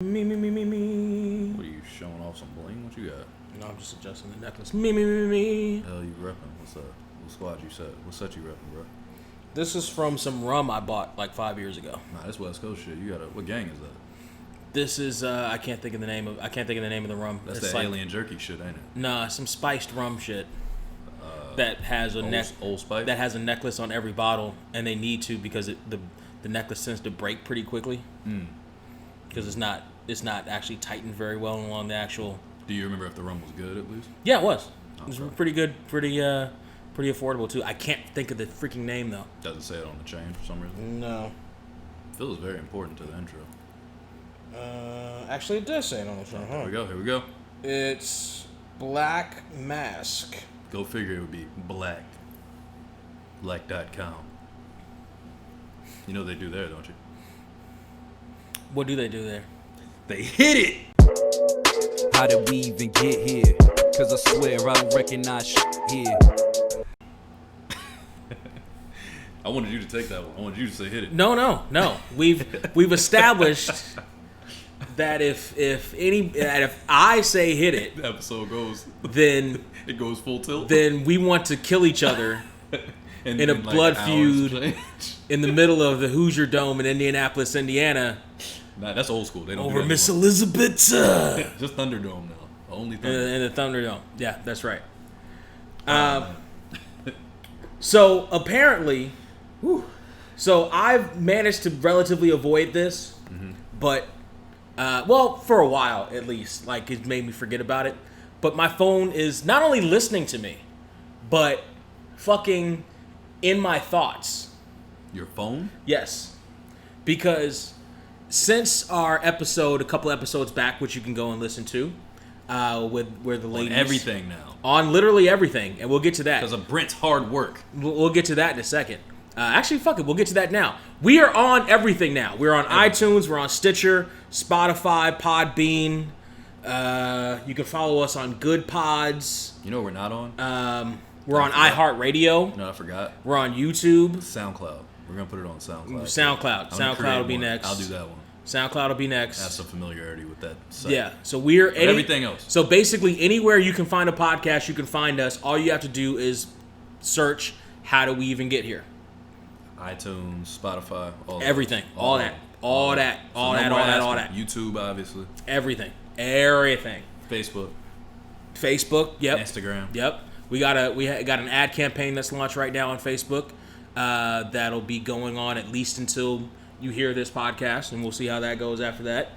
Me. What are you showing off some bling? What you got? No, I'm just adjusting the necklace. Me. Hell, you repping? What's up? What squad you set? What set you repping, bro? This is from some rum I bought like 5 years ago. Nah, that's West Coast shit. You got what gang is that? This is I can't think of the name of the rum. That's it's the like, alien jerky shit, ain't it? Nah, some spiced rum shit. That has a Old Spice? that has a necklace on every bottle, and they need to because the necklace tends to break pretty quickly. Because it's not actually tightened very well along the actual. Do you remember if the rum was good at least? Yeah, it was. Okay. It was pretty good, pretty affordable too. I can't think of the freaking name though. Doesn't say it on the chain for some reason. No. Feels very important to the intro. Actually, it does say it on the chain. Here we go. It's Black Mask. Go figure it would be black. Black.com. You know what they do there, don't you? What do they do there? They hit it! How did we even get here? Cause I swear I don't recognize shit here. I wanted you to take that one. I wanted you to say hit it. No. We've established that if I say hit it, The episode goes. then It goes full tilt. then we want to kill each other And in a like blood hours feud change. in the middle of the Hoosier Dome in Indianapolis, Indiana, Nah, that's old school. They don't over do that Miss anymore. Elizabeth. Just Thunderdome now. Only In Thunderdome. the Thunderdome. Yeah, that's right. So apparently, so I've managed to relatively avoid this, but for a while at least, like it made me forget about it. But my phone is not only listening to me, but fucking in my thoughts. Your phone? Yes, because since our episode, a couple episodes back, which you can go and listen to, with where the ladies On everything now. on literally everything, and we'll get to that. Because of Brent's hard work. We'll get to that in a second. Actually, fuck it. We'll get to that now. We are on everything now. We're on iTunes. We're on Stitcher, Spotify, Podbean. You can follow us on Good Pods. You know what we're not on? We're on iHeartRadio. No, I forgot. We're on YouTube. SoundCloud. We're going to put it on SoundCloud. SoundCloud. I'm gonna SoundCloud create will be one. next. I'll do that one. SoundCloud will be next. Have some familiarity with that site. Yeah. So we're everything else. So basically, anywhere you can find a podcast, you can find us. All you have to do is search "How Do We Even Get Here." iTunes, Spotify, all Everything. that. All that. All that. YouTube, obviously. Everything. Facebook. Yep. Instagram. Yep. We got an ad campaign that's launched right now on Facebook. That'll be going on at least until you hear this podcast, and we'll see how that goes after that.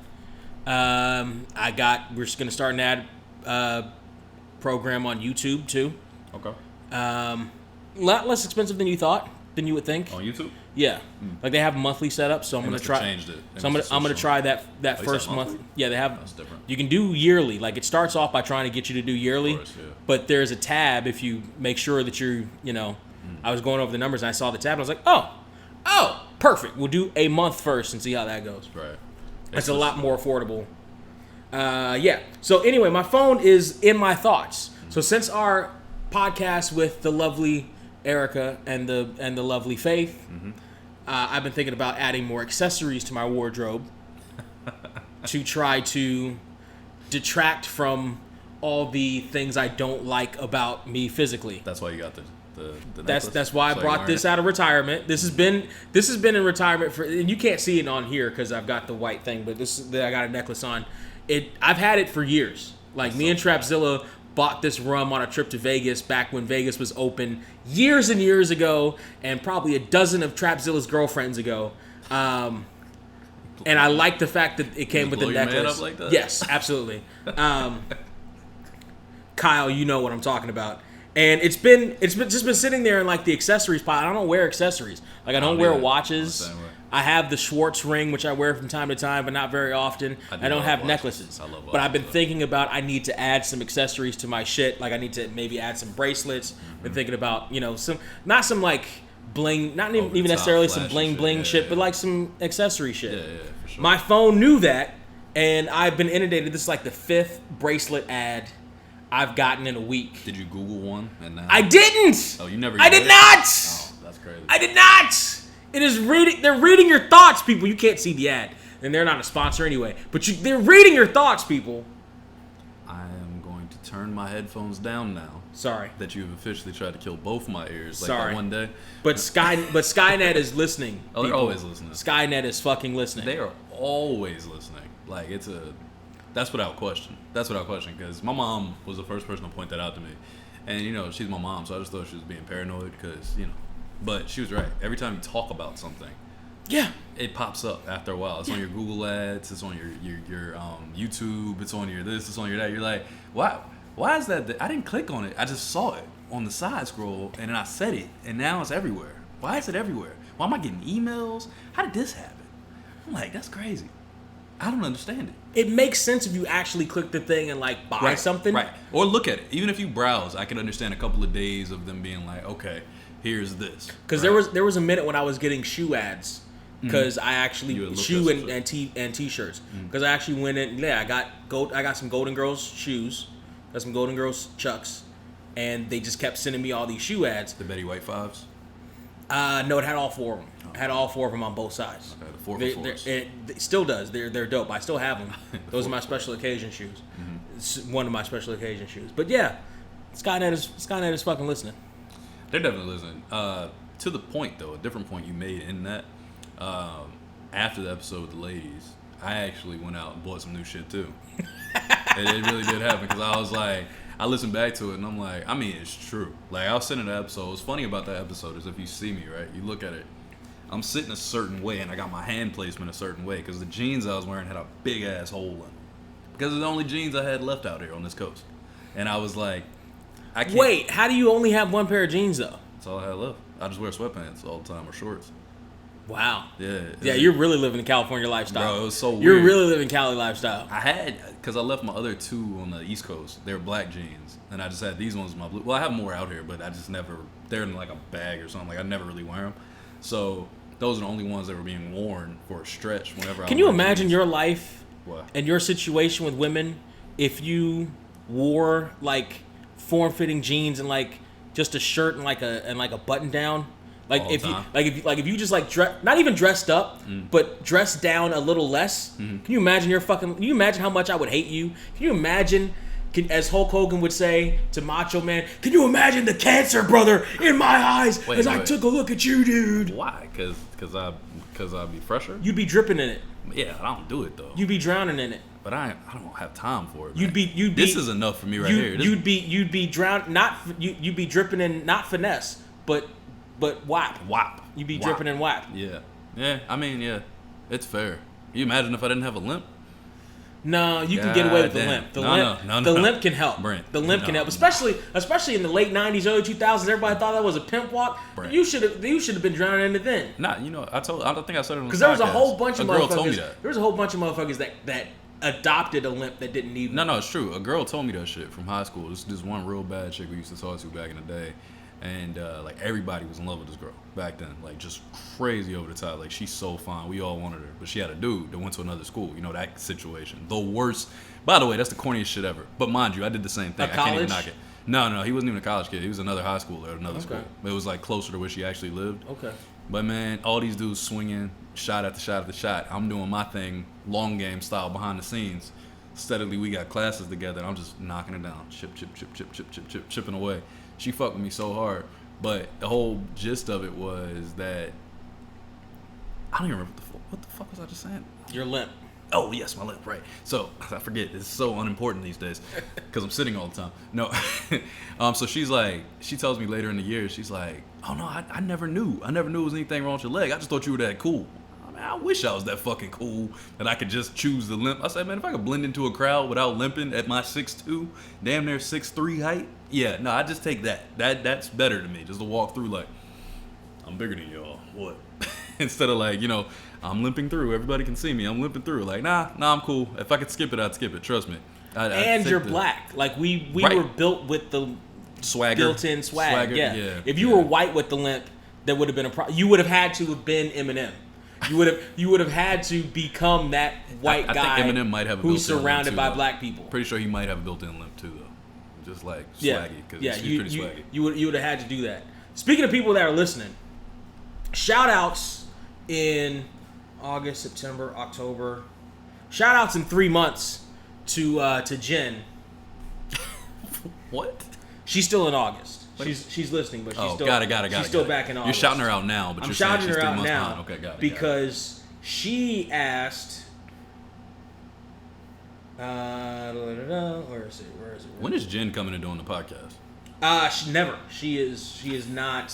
We're just gonna start an ad program on YouTube too. Okay. A lot less expensive than you would think. On YouTube? Yeah, like they have monthly setup, so I'm gonna try. Changed it. So I'm gonna try that first month. monthly? Yeah, they have. That's different. You can do yearly. Like it starts off by trying to get you to do yearly, Of course, yeah. but there's a tab if you make sure that you're. I was going over the numbers and I saw the tab and I was like, oh, perfect. We'll do a month first and see how that goes. Right. It's a lot more affordable. Yeah. So anyway, my phone is in my thoughts. So since our podcast with the lovely Erica and the lovely Faith, I've been thinking about adding more accessories to my wardrobe to try to detract from all the things I don't like about me physically. That's why you got the That's why I brought this out of retirement. This has been in retirement for, and you can't see it on here because I've got the white thing, but I got a necklace on. I've had it for years. Like me and Trapzilla bought this rum on a trip to Vegas back when Vegas was open years and years ago, and probably a dozen of Trapzilla's girlfriends ago. And I like the fact that it came with the necklace. Man up like that? Yes, absolutely. Kyle, you know what I'm talking about. And it's been sitting there in like the accessories pile. I don't wear accessories. Like I don't wear watches. I have the Schwartz ring, which I wear from time to time, but not very often. I don't have necklaces. I love watches, but I've been thinking about I need to add some accessories to my shit. Like I need to maybe add some bracelets. Been thinking about not some like bling, not even necessarily some bling shit, but like some accessory shit. Yeah, for sure. My phone knew that, and I've been inundated. This is like the 5th bracelet ad I've gotten in a week. Did you Google one? And now? I didn't. Oh, you never. I did not. Oh, that's crazy. I did not. It is reading. They're reading your thoughts, people. You can't see the ad. and they're not a sponsor anyway. But they're reading your thoughts, people. I am going to turn my headphones down now. Sorry that you've officially tried to kill both my ears. Like Sorry. that one day. But Skynet is listening. Oh, they're always listening. Skynet is fucking listening. They are always listening. Like that's without question. That's without question. Because my mom was the first person to point that out to me, and she's my mom, so I just thought she was being paranoid because But she was right. Every time you talk about something, it pops up after a while. It's on your Google ads. It's on your YouTube. It's on your this. It's on your that. You're like, wow. Why is that? I didn't click on it. I just saw it on the side scroll, and then I said it, and now it's everywhere. Why is it everywhere? Why am I getting emails? How did this happen? I'm like, that's crazy. I don't understand it. It makes sense if you actually click the thing and buy something. Right. Or look at it. Even if you browse, I can understand a couple of days of them being like, okay, here's this. Because there was a minute when I was getting shoe ads. Because I actually shoe and t-shirts. Because I actually went in. Yeah, I got some Golden Girls shoes. Got some Golden Girls Chucks, and they just kept sending me all these shoe ads. The Betty White 5s? No, it had all four of them. It had all four of them on both sides. Okay, the 4 for 4s. It still does. They're dope. I still have them. Those are my special occasion shoes. It's one of my special occasion shoes. But yeah, Skynet is fucking listening. They're definitely listening. To the point though, a different point you made in that. After the episode with the ladies, I actually went out and bought some new shit too. And it really did happen because I was like, I listened back to it and I'm like, I mean, it's true. Like, I was sitting in the episode. What's funny about that episode is if you see me, right, you look at it, I'm sitting a certain way and I got my hand placement a certain way because the jeans I was wearing had a big ass hole in them. Because it's the only jeans I had left out here on this coast. And I was like, I can't. Wait, how do you only have one pair of jeans though? That's all I had left. I just wear sweatpants all the time or shorts. Wow. Yeah, you're really living the California lifestyle. Bro, it was so weird. You're really living Cali lifestyle. I had, because I left my other two on the East Coast. They were black jeans. And I just had these ones, my blue. Well, I have more out here, but I just never, they're in like a bag or something. Like, I never really wear them. So, those are the only ones that were being worn for a stretch whenever Can you imagine your life What? and your situation with women if you wore, form-fitting jeans and, just a shirt and, a button-down? If you just not even dressed up, but dressed down a little less. Can you imagine Can you imagine how much I would hate you? Can you imagine, as Hulk Hogan would say to Macho Man, can you imagine the cancer, brother, in my eyes as I took a look at you, dude? Why? Because I'd be fresher? You'd be dripping in it. Yeah, I don't do it though. You'd be drowning in it. But I don't have time for it. You'd be. This is enough for me right here. You'd be drowned. You'd be dripping in not finesse, but whap. You'd be dripping in whap. Yeah. I mean, yeah, it's fair. You imagine if I didn't have a limp? No, you can get away with the limp. The limp can help. Brent, the limp can help, especially in the late '90s, early 2000s. Everybody thought that was a pimp walk. Brent. You should have been drowning in it then. Nah, I don't think I said it on the podcast. Because there was a whole bunch of motherfuckers. Told me that. There was a whole bunch of motherfuckers that adopted a limp that didn't need one. No, it's true. A girl told me that shit from high school. This one real bad chick we used to talk to back in the day. And, everybody was in love with this girl back then. Just crazy over the top. She's so fine. We all wanted her. But she had a dude that went to another school. That situation. The worst. By the way, that's the corniest shit ever. But mind you, I did the same thing. I can't even knock it. No, he wasn't even a college kid. He was another high schooler at another school. It was, closer to where she actually lived. Okay. But, man, all these dudes swinging, shot after shot after shot. I'm doing my thing, long game style, behind the scenes. Steadily, we got classes together, and I'm just knocking it down. Chipping away. She fucked with me so hard. But the whole gist of it was that I don't even remember what the fuck was I just saying? Your limp. Oh, yes, my limp, right. So, I forget. It's so unimportant these days because I'm sitting all the time. No. So she tells me later in the year, she's like, oh, no, I never knew. I never knew there was anything wrong with your leg. I just thought you were that cool. I wish I was that fucking cool that I could just choose the limp. I said, man, if I could blend into a crowd without limping at my 6'2", damn near 6'3" height, yeah, no, I just take that. That's better to me, just to walk through I'm bigger than y'all. What? Instead of I'm limping through. Everybody can see me. I'm limping through. Nah, I'm cool. If I could skip it, I'd skip it. Trust me. And you're black. We right. were built with the swagger, built-in swag. Yeah. If you were white with the limp, that would have been a problem. You would have had to have been Eminem. You would have had to become that white guy. I think Eminem might have a who's surrounded limp by too, black people. Pretty sure he might have a built-in limp too, though. Just swaggy, because he's pretty swaggy. You would have had to do that. Speaking of people that are listening, shout outs in August, September, October. Shout outs in 3 months to Jen. What? She's still in August. She's listening, but she's still got it. She's still back in August. You're shouting her out now, but I'm you're saying shouting she's her 3 out months now. behind. Okay, got it. Because she asked. Where is it? When is Jen coming and doing the podcast? Never. She is not.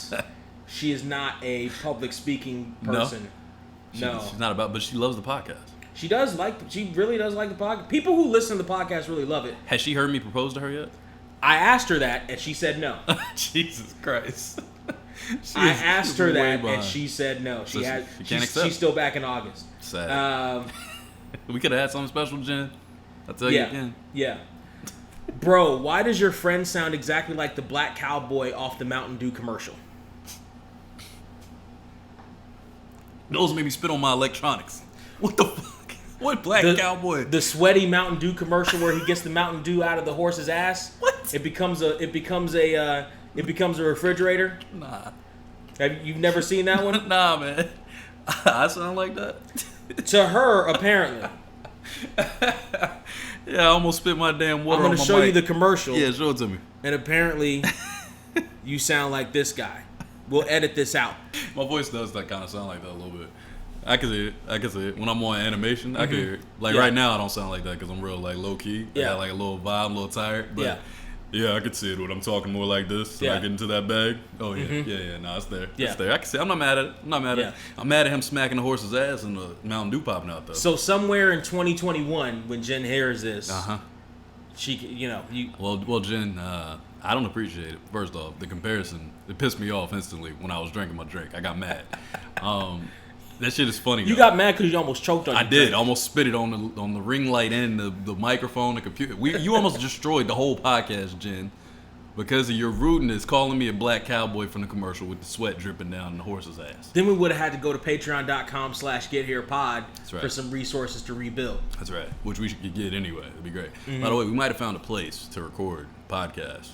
She is not a public speaking person. No. She's not about, but she loves the podcast. She really does like the podcast. People who listen to the podcast really love it. Has she heard me propose to her yet? I asked her that, and she said no. Jesus Christ. I asked her that, and she said no. She's still back in August. Sad. We could have had something special, Jen. I'll tell you again. Yeah. Bro, why does your friend sound exactly like the black cowboy off the Mountain Dew commercial? Those made me spit on my electronics. What the fuck? What black cowboy? The sweaty Mountain Dew commercial where he gets the Mountain Dew out of the horse's ass. What? It becomes a refrigerator. Nah. You've never seen that one? Nah, man. I sound like that. To her, apparently. Yeah, I almost spit my damn water on my mic. I'm going to show you the commercial. Yeah, show it to me. And apparently, you sound like this guy. We'll edit this out. My voice does that kind of sound like that a little bit. I can see it. When I'm on animation, I can hear it. Like right now, I don't sound like that because I'm real like low key. Yeah. I got like a little vibe, I'm a little tired. But yeah, I can see it when I'm talking more like this. And I get into that bag. Oh yeah, yeah. No, it's there. Yeah. It's there. I can see it. I'm not mad at it. I'm mad at him smacking the horse's ass and the Mountain Dew popping out though. So somewhere in 2021, when Jen hears this, she, Well, Jen, I don't appreciate it. First off, the comparison, it pissed me off instantly when I was drinking my drink. I got mad. That shit is funny. You got mad because you almost choked on your drink. I did. Almost spit it on the ring light and the microphone, the computer. You almost destroyed the whole podcast, Jen, because of your rudeness calling me a black cowboy from the commercial with the sweat dripping down the horse's ass. Then we would have had to go to patreon.com/getherepod for some resources to rebuild. That's right. Which we could get anyway. It'd be great. By the way, we might have found a place to record podcasts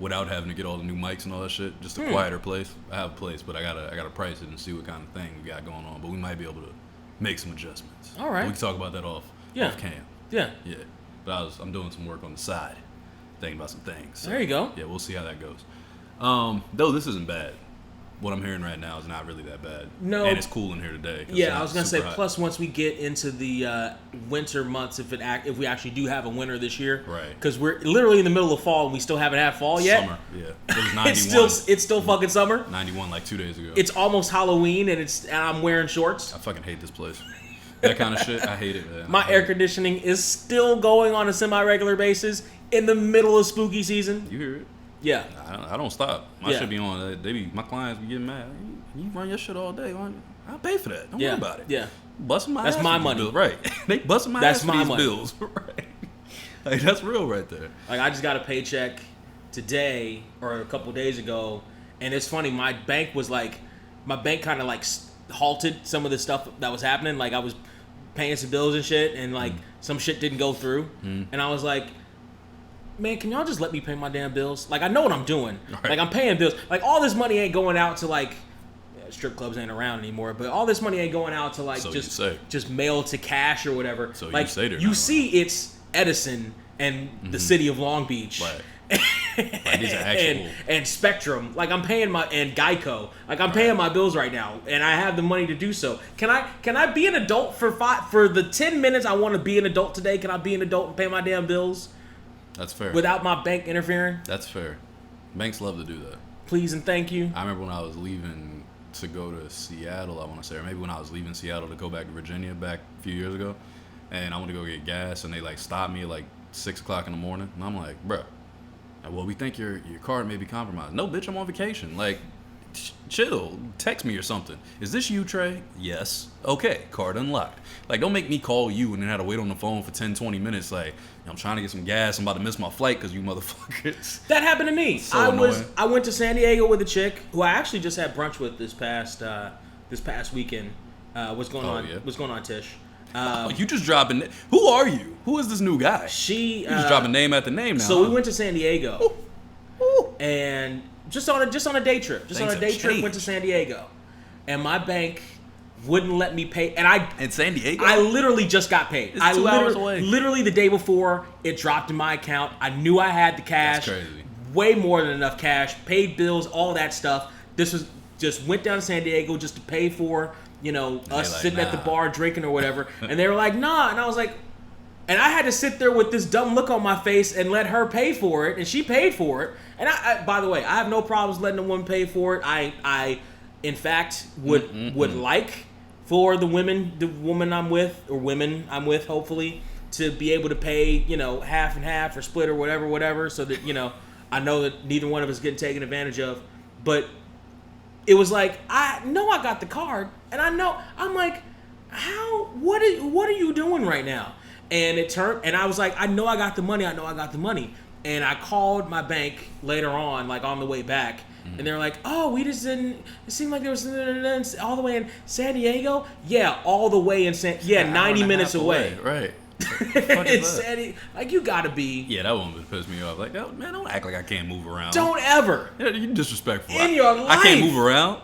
without having to get all the new mics and all that shit. Just a quieter place. I have a place, but I gotta price it and see what kind of thing we got going on. But we might be able to make some adjustments. All right. We can talk about that off cam. Yeah. Yeah. But I'm doing some work on the side, thinking about some things. So, there you go. Yeah, we'll see how that goes. Though this isn't bad. What I'm hearing right now is not really that bad. No. And it's cool in here today. Yeah, I was gonna say. Hot. Plus, once we get into the winter months, if we actually do have a winter this year, right? Because we're literally in the middle of fall and we still haven't had fall yet. Summer, yeah. It was 91. it's still fucking summer. 91, like 2 days ago. It's almost Halloween and I'm wearing shorts. I fucking hate this place. That kind of shit, I hate it, man. My air conditioning is still going on a semi-regular basis in the middle of spooky season. You hear it? Yeah. I don't stop. My shit be on. My clients be getting mad. You run your shit all day. I'll pay for that. Don't worry about it. Yeah. Busting my ass. That's my money. Bills. Right. They busting my ass for these bills. Right. Like, that's real right there. Like, I just got a paycheck today or a couple days ago, and it's funny. My bank kind of like halted some of the stuff that was happening. Like, I was paying some bills and shit, and like some shit didn't go through, and I was like, man, can y'all just let me pay my damn bills? Like, I know what I'm doing. Right. Like, I'm paying bills. Like, all this money ain't going out to, like, strip clubs ain't around anymore, but all this money ain't going out to, like, just mail to cash or whatever. So like, you see it's Edison and the city of Long Beach. Right. Like, these are actual... and Spectrum. Like, I'm paying and Geico. Like, I'm paying my bills right now, and I have the money to do so. Can I be an adult for the 10 minutes I want to be an adult today? Can I be an adult and pay my damn bills? That's fair. Without my bank interfering? That's fair. Banks love to do that. Please and thank you. I remember when I was leaving to go to Seattle, I want to say, or maybe when I was leaving Seattle to go back to Virginia back a few years ago, and I went to go get gas, and they like stopped me at like 6 o'clock in the morning, and I'm like, bro, well, we think your card may be compromised. No, bitch, I'm on vacation. Like, chill. Text me or something. Is this you, Trey? Yes. Okay, card unlocked. Like, don't make me call you and then have to wait on the phone for 10, 20 minutes. Like, I'm trying to get some gas. I'm about to miss my flight because you motherfuckers. That happened to me. So annoying. I went to San Diego with a chick who I actually just had brunch with this past weekend. What's going on? Yeah. What's going on, Tish? You just dropping. Who are you? Who is this new guy? You just dropping name after name now. So we went to San Diego, and just on a day trip. Went to San Diego, and my bank wouldn't let me pay. And in San Diego? I literally just got paid. It's 2 hours away. Literally the day before, it dropped in my account. I knew I had the cash. That's crazy. Way more than enough cash. Paid bills, all that stuff. This was just went down to San Diego just to pay for, us sitting at the bar drinking or whatever. And they were like, nah. And I was like, and I had to sit there with this dumb look on my face and let her pay for it. And she paid for it. And I by the way, I have no problems letting a woman pay for it. I in fact, would like for the woman I'm with, or women I'm with, hopefully, to be able to pay, half and half or split or whatever, so that, I know that neither one of us getting taken advantage of. But it was like, I know I got the card, and I'm like, what are you doing right now? And it turned, and I was like, I know I got the money. And I called my bank later on, like on the way back, and they were like, oh, we just didn't, it seemed like there was all the way in San Diego? Yeah, all the way in 90 minutes away. Right. It's San Diego. Like, you gotta be. Yeah, that one would piss me off. Like, man, don't act like I can't move around. Don't ever. Yeah, you're disrespectful. In your life. I can't move around.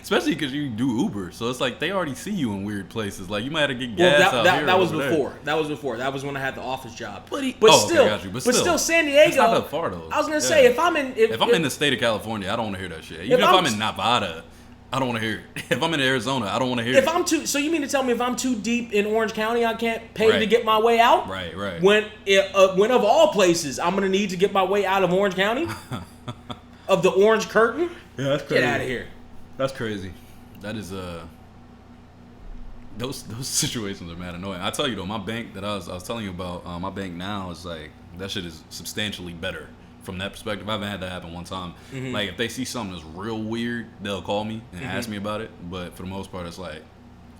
Especially because you do Uber, so it's like they already see you in weird places. Like you might have to get gas out here. That was before. That was before. That was when I had the office job. But still, San Diego. It's not that far though. I was gonna say if I'm in the state of California, I don't want to hear that shit. Even if I'm in Nevada, I don't want to hear it. If I'm in Arizona, I don't want to hear it. So you mean to tell me if I'm too deep in Orange County, I can't pay to get my way out? Right. When of all places, I'm gonna need to get my way out of Orange County, of the Orange Curtain. Yeah, that's crazy. Get out of here. That's crazy. That is those situations are mad annoying. I tell you though, my bank that I was telling you about, my bank now is like that shit is substantially better from that perspective. I haven't had that happen one time. Mm-hmm. Like if they see something that's real weird, they'll call me and ask me about it. But for the most part, it's like,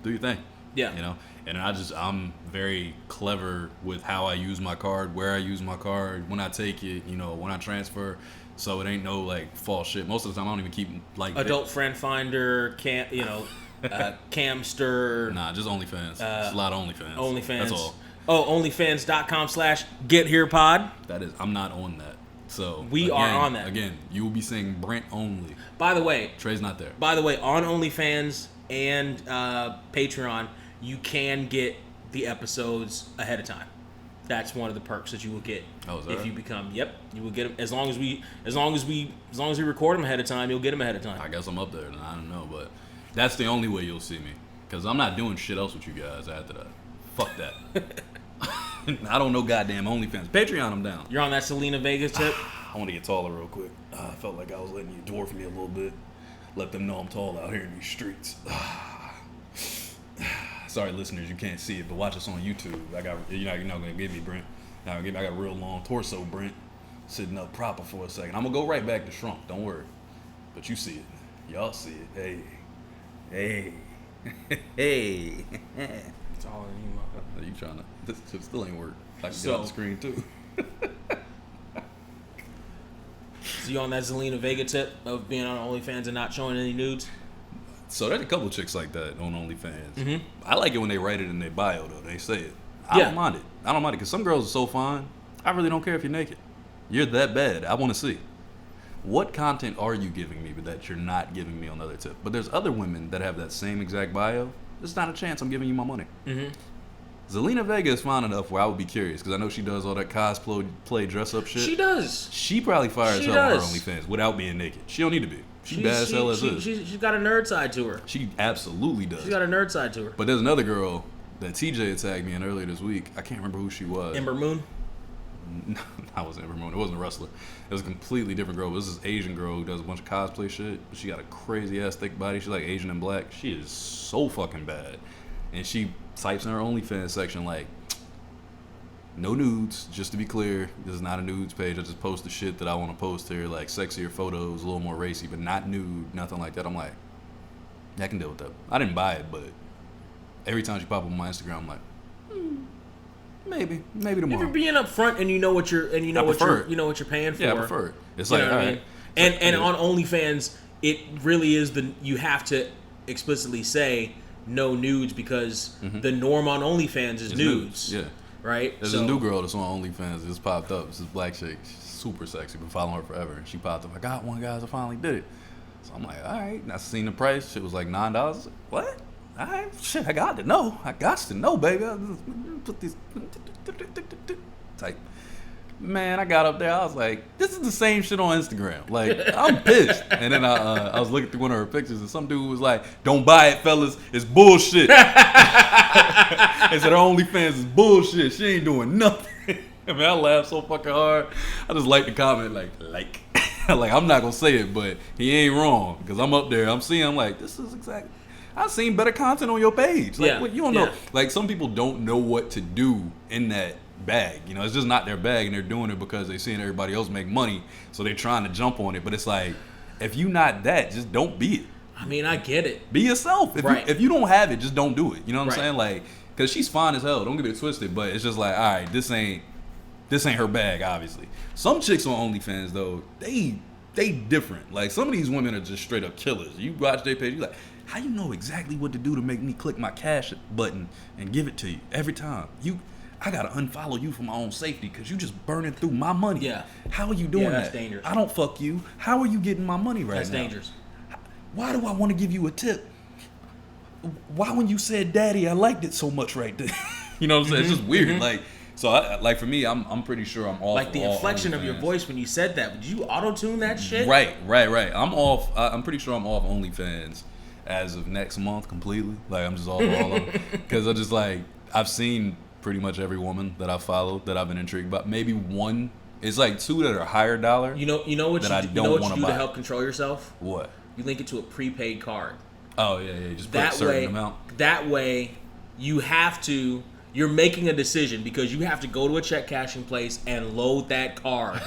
do your thing. Yeah. And I'm very clever with how I use my card, where I use my card, when I take it, when I transfer. So it ain't no like false shit. Most of the time, I don't even keep like adult friend finder, Camster. Nah, just OnlyFans. It's a lot of OnlyFans. OnlyFans. That's all. Oh, OnlyFans.com/GetHerePod. That is. I'm not on that. So we are on that. Again, you will be seeing Brent only. By the way, Trey's not there. By the way, on OnlyFans and Patreon, you can get the episodes ahead of time. That's one of the perks that you will get if you become. Yep, you will get them as long as we record them ahead of time. You'll get them ahead of time. I guess I'm up there. I don't know, but that's the only way you'll see me because I'm not doing shit else with you guys after that. Fuck that. I don't know goddamn OnlyFans. Patreon, I'm down. You're on that Selena Vega tip. I want to get taller real quick. I felt like I was letting you dwarf me a little bit. Let them know I'm tall out here in these streets. Sorry, listeners, you can't see it, but watch us on YouTube. You're not gonna give me Brent. I got a real long torso, Brent, sitting up proper for a second. I'm gonna go right back to shrunk. Don't worry, but you see it. Y'all see it. Hey. It's all in you, motherfucker. You trying to? This still ain't work. I can get on the screen too. So you on that Zelina Vega tip of being on OnlyFans and not showing any nudes? So there's a couple chicks like that on OnlyFans. Mm-hmm. I like it when they write it in their bio though. They say it. I don't mind it because some girls are so fine. I really don't care if you're naked. You're that bad. I want to see. What content are you giving me that you're not giving me on other tip? But there's other women that have that same exact bio. There's not a chance I'm giving you my money. Mm-hmm. Zelina Vega is fine enough where I would be curious because I know she does all that cosplay dress up shit. She does. She probably fires hell on her OnlyFans without being naked. She don't need to be. She's bad as hell as is. She's got a nerd side to her. She absolutely does. She's got a nerd side to her. But there's another girl that TJ tagged me in earlier this week. I can't remember who she was. Ember Moon? No, that wasn't Ember Moon. It wasn't a wrestler. It was a completely different girl. It was this Asian girl who does a bunch of cosplay shit. She got a crazy ass thick body. She's like Asian and black. She is so fucking bad. And she types in her OnlyFans section like, no nudes, just to be clear. This is not a nudes page. I just post the shit that I want to post here, like sexier photos, a little more racy, but not nude, nothing like that. I'm like, I can deal with that. I didn't buy it, but every time she pop up on my Instagram, I'm like, maybe tomorrow. If you're being upfront and you know what you're paying for. Yeah, I prefer it. It's you like, all right. I mean? And on OnlyFans, it really is you have to explicitly say no nudes because the norm on OnlyFans is nudes. Yeah. Right? There's a new girl that's on OnlyFans that just popped up. It's this black chick. She's super sexy. Been following her forever. And she popped up. I finally did it. So I'm like, all right. And I seen the price. Shit was like $9. I was like, what? Shit, I got to know. I got to know, baby. Put this type. Man, I got up there. I was like, this is the same shit on Instagram. Like, I'm pissed. And then I was looking through one of her pictures, and some dude was like, don't buy it, fellas. It's bullshit. They said her OnlyFans is bullshit. She ain't doing nothing. I mean, I laughed so fucking hard. I just like the comment, like. Like, I'm not going to say it, but he ain't wrong. Because I'm up there. I'm like, this is exactly. I've seen better content on your page. Like, yeah. You don't know. Like, some people don't know what to do in that bag. You know, it's just not their bag, and they're doing it because they're seeing everybody else make money, so they're trying to jump on it. But it's like, if you not that, just don't be it. I mean, I get it. Be yourself. If you don't have it, just don't do it. You know what I'm saying? Like, because she's fine as hell. Don't get it twisted. But it's just like, all right, this ain't her bag, obviously. Some chicks on OnlyFans, though, they different. Like, some of these women are just straight up killers. You watch their page, you like, how you know exactly what to do to make me click my cash button and give it to you every time? I gotta unfollow you for my own safety because you just burning through my money. Yeah. How are you doing that? That's dangerous. I don't fuck you. How are you getting my money right now? That's dangerous. Why do I want to give you a tip? Why when you said daddy, I liked it so much right there? You know what I'm saying? It's just weird. Like, so like for me, I'm pretty sure I'm off. Like the inflection of your voice when you said that. Did you auto-tune that shit? Right. I'm off. I'm pretty sure I'm off OnlyFans as of next month completely. Like, I'm just off all of them. Because I just like, I've seen pretty much every woman that I followed that I've been intrigued by. Maybe one. It's like two that are higher dollar. You know what you do to help control yourself? What? You link it to a prepaid card. Oh yeah. Just put a certain amount. That way, you're making a decision because you have to go to a check cashing place and load that card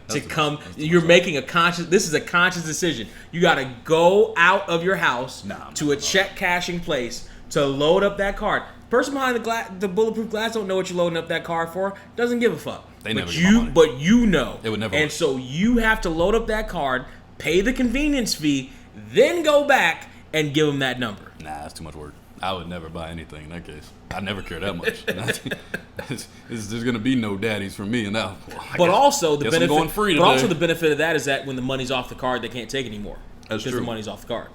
to come. You're making this is a conscious decision. You got to go out of your house to a check cashing place to load up that card. Person behind the bulletproof glass don't know what you're loading up that card for. Doesn't give a fuck. They never get my money. But you know. It would never And work. so you have to load up that card, pay the convenience fee, then go back and give them that number. Nah, that's too much work. I would never buy anything in that case. I never care that much. There's gonna be no daddies for me, and now. But also the benefit. I'm going free today. But also the benefit of that is that when the money's off the card, they can't take anymore. That's true. Because the money's off the card.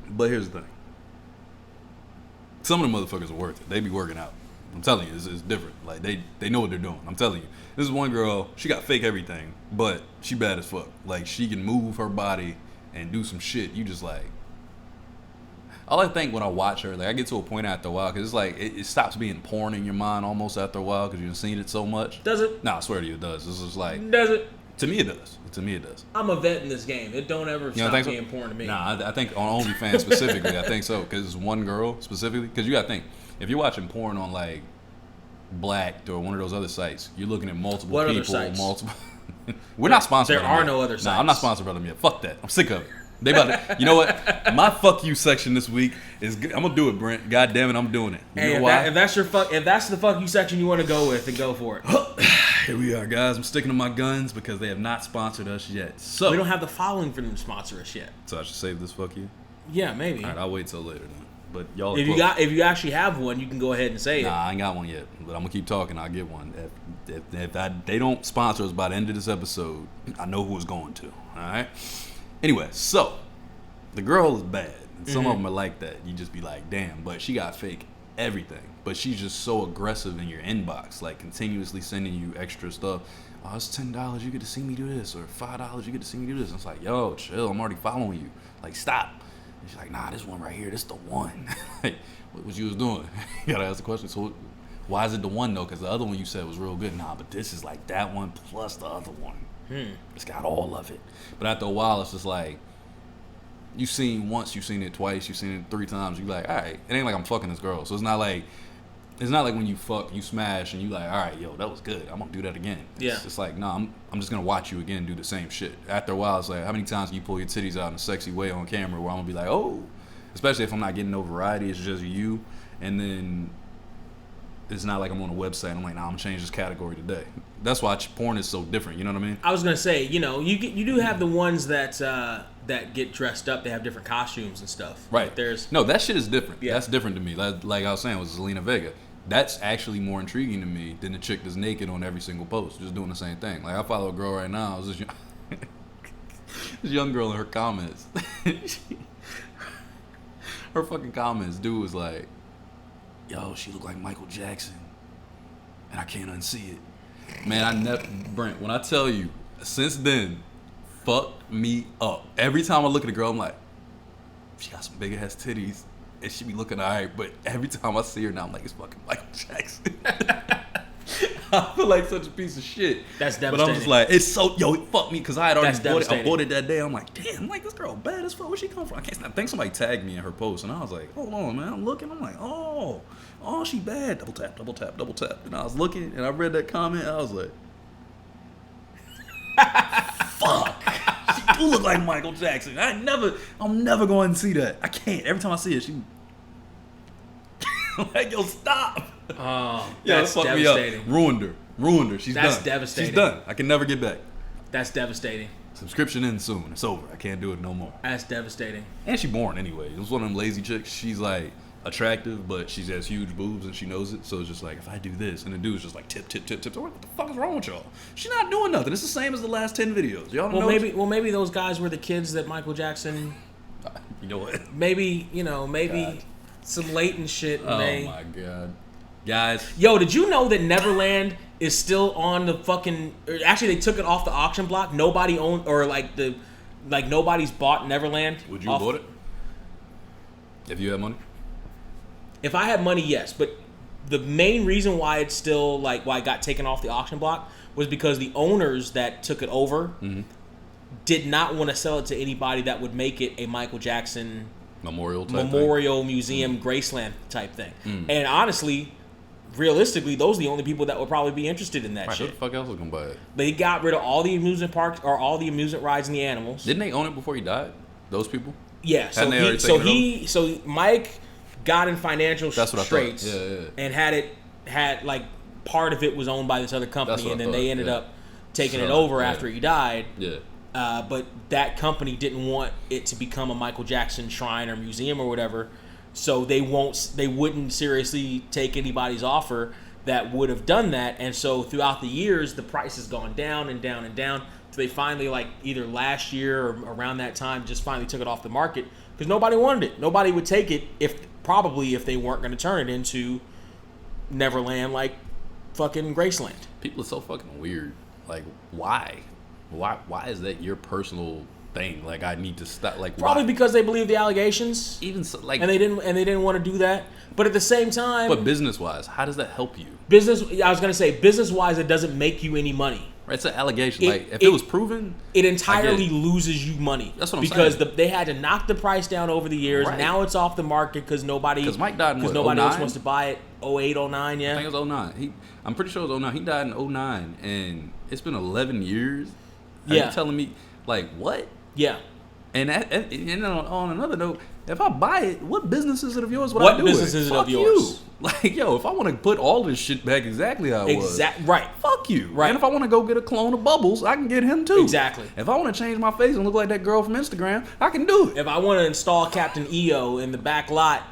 But here's the thing. Some of the motherfuckers are worth it. They be working out. I'm telling you, it's different. Like, they know what they're doing. I'm telling you. This is one girl, she got fake everything, but she bad as fuck. Like, she can move her body and do some shit. You just like... All I think when I watch her, like, I get to a point after a while, because it's like, it stops being porn in your mind almost after a while, because you've seen it so much. Does it? No, I swear to you, it does. It's just like... Does it? To me, it does. To me, it does. I'm a vet in this game. It don't ever stop being porn to me. Nah, I think on OnlyFans specifically, I think so. Because it's one girl specifically. Because you got to think, if you're watching porn on like Blacked or one of those other sites, you're looking at multiple people. Other sites? We're not sponsored by them. There are no other sites. Nah, I'm not sponsored by them yet. Fuck that. I'm sick of it. They about to, you know what? My fuck you section this week is good. I'm gonna do it, Brent. God damn it, I'm doing it. You know why? If that's the fuck you section you want to go with, then go for it. Here we are, guys. I'm sticking to my guns because they have not sponsored us yet. So we don't have the following for them to sponsor us yet. So I should save this fuck you? Yeah, maybe. All right, I'll wait till later then. But y'all, if you actually have one, you can go ahead and say it. Nah, I ain't got one yet, but I'm gonna keep talking. I'll get one. If they don't sponsor us by the end of this episode, I know who it's going to. All right. Anyway, so the girl is bad. And some of them are like that. You just be like, damn. But she got fake everything. But she's just so aggressive in your inbox, like continuously sending you extra stuff. Oh, it's $10. You get to see me do this, or $5. You get to see me do this. And it's like, yo, chill. I'm already following you. Like, stop. And she's like, nah, this one right here, this the one. Like, what you was doing? You gotta ask the question. So, why is it the one though? Because the other one you said was real good. Nah, but this is like that one plus the other one. It's got all of it. But after a while, it's just like, you seen once, you seen it twice, you seen it 3 times. You like, all right, it ain't like I'm fucking this girl. So it's not like when you fuck, you smash, and you like, all right, yo, that was good. I'm gonna do that again. It's like, no, I'm just gonna watch you again do the same shit. After a while, it's like, how many times can you pull your titties out in a sexy way on camera where I'm gonna be like, oh, especially if I'm not getting no variety, it's just you, and then it's not like I'm on a website. I'm like, nah, I'm gonna change this category today. That's why porn is so different. You know what I mean? I was gonna say, you do have the ones that get dressed up. They have different costumes and stuff. Right. Like no, that shit is different. Yeah. That's different to me. Like I was saying with Zelina Vega. That's actually more intriguing to me than the chick that's naked on every single post, just doing the same thing. Like, I follow a girl right now. This young girl in her comments. her fucking comments. Dude was like, yo, she look like Michael Jackson. And I can't unsee it. Man, Brent, when I tell you, since then, fucked me up. Every time I look at a girl, I'm like, she got some big ass titties. And she be looking alright. But every time I see her now, I'm like, it's fucking Michael Jackson. I feel like such a piece of shit. That's devastating. But I'm just like, it's so, yo, it fucked me because I had already bought it. I bought it that day. I'm like, damn, like this girl bad as fuck. Where she come from? I think somebody tagged me in her post, and I was like, hold on, man. I'm looking. I'm like, oh, she bad. Double tap, double tap, double tap. And I was looking, and I read that comment. I was like, fuck. She do look like Michael Jackson. I'm never going to see that. I can't. Every time I see her, she like, yo, stop. Oh, yeah, that's devastating. Ruined her. She's done. That's devastating. She's done. I can never get back. That's devastating. Subscription ends soon. It's over. I can't do it no more. That's devastating. And she born anyway. It was one of them lazy chicks. She's like attractive, but she has huge boobs and she knows it. So it's just like, if I do this, and the dude's just like tip. What the fuck is wrong with y'all? She's not doing nothing. It's the same as the last 10 videos. Y'all know. Maybe those guys were the kids that Michael Jackson. You know what? Maybe God. Some latent shit. Oh my god. Guys. Yo, did you know that Neverland is still on the fucking... Actually, they took it off the auction block. Nobody owned... Or nobody's bought Neverland. Would you have bought it? If you had money? If I had money, yes. But the main reason why it's still... why it got taken off the auction block was because the owners that took it over did not want to sell it to anybody that would make it a Michael Jackson... Memorial Museum Graceland type thing. And honestly... Realistically, those are the only people that would probably be interested in that shit. Who the fuck else was gonna buy it? They got rid of all the amusement parks or all the amusement rides and the animals. Didn't they own it before he died? Those people? Yeah. So Mike got in financial straits and had part of it was owned by this other company, and then they ended up taking it over after he died. Yeah. But that company didn't want it to become a Michael Jackson shrine or museum or whatever. So they wouldn't seriously take anybody's offer that would have done that. And so throughout the years, the price has gone down and down and down. So they finally, either last year or around that time, just finally took it off the market because nobody wanted it. Nobody would take it if they weren't going to turn it into Neverland like fucking Graceland. People are so fucking weird. Like, why? Why is that your personal thing? Like, I need to stop. Like, probably because they believe the allegations. Even so, like, and they didn't want to do that. But at the same time, but business wise, how does that help you? I was gonna say business wise, it doesn't make you any money. Right, it's an allegation. If it was proven, it entirely loses you money. That's what I'm saying. Because they had to knock the price down over the years. Right. Now it's off the market because Mike died in nobody else wants to buy it. 08, 09, yeah. I think it was 09. I'm pretty sure it was 09. He died in 09, and it's been 11 years. Are you telling me, like, what? Yeah. And on another note, if I buy it, what business is it of yours? What business is it of yours? Like, yo, if I want to put all this shit back exactly how it was. Right. Fuck you. Right. And if I want to go get a clone of Bubbles, I can get him too. Exactly. If I want to change my face and look like that girl from Instagram, I can do it. If I want to install Captain EO in the back lot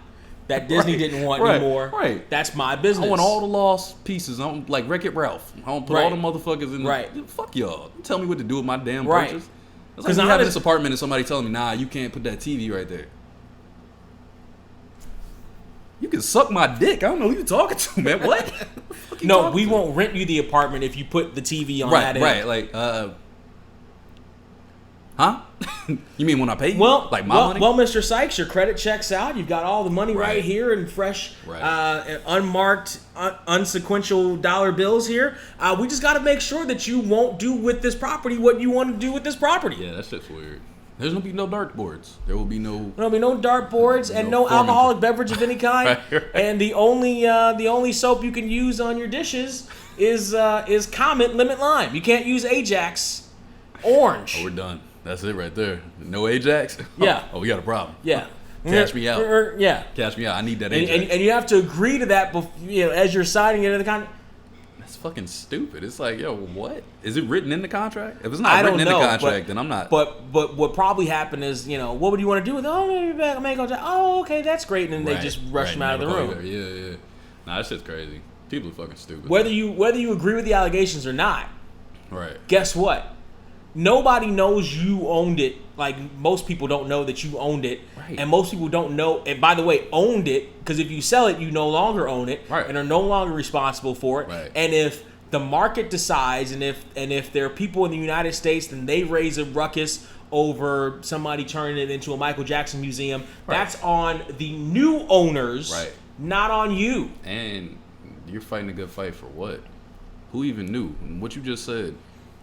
that Disney didn't want anymore, that's my business. I want all the lost pieces. I'm like Wreck-It Ralph. I want to put all the motherfuckers in the... Fuck y'all. Don't tell me what to do with my damn purchase. Because I have this apartment and somebody telling me, nah, you can't put that TV right there. You can suck my dick. I don't know who you talking to, man. What? No, we won't rent you the apartment if you put the TV on that end. Right, like, huh? You mean when I pay you? Like my money? Well, Mr. Sykes, your credit checks out. You've got all the money right here and fresh, unmarked, unsequential dollar bills here. We just got to make sure that you won't do with this property what you want to do with this property. Yeah, that shit's weird. There's gonna be no dartboards. There will be no. There'll be no dartboards and no alcoholic beverage of any kind. Right. And the only soap you can use on your dishes is Comet Lemon Lime. You can't use Ajax Orange. Oh, we're done. That's it right there. No Ajax? Yeah. Oh, we got a problem. Yeah. Cash me out. Yeah. Cash me out. I need that Ajax. And you have to agree to that as you're signing into the contract. That's fucking stupid. It's like, yo, what? Is it written in the contract? If it's not written in the contract, then I'm not. But what probably happened is, what would you want to do with it? Oh, maybe back. I'm going to oh, okay, that's great. And then they just rush him out of the room. Yeah. Nah, that shit's crazy. People are fucking stupid. Whether you agree with the allegations or not, right? Guess what? nobody knows you owned it. Like, most people don't know that you owned it. Right. And most people don't know, and by the way, owned it, because if you sell it, you no longer own it, right, and are no longer responsible for it. Right. And if the market decides, and if there are people in the United States, then they raise a ruckus over somebody turning it into a Michael Jackson museum, right, that's on the new owners, right, not on you. And you're fighting a good fight for what? Who even knew? What you just said,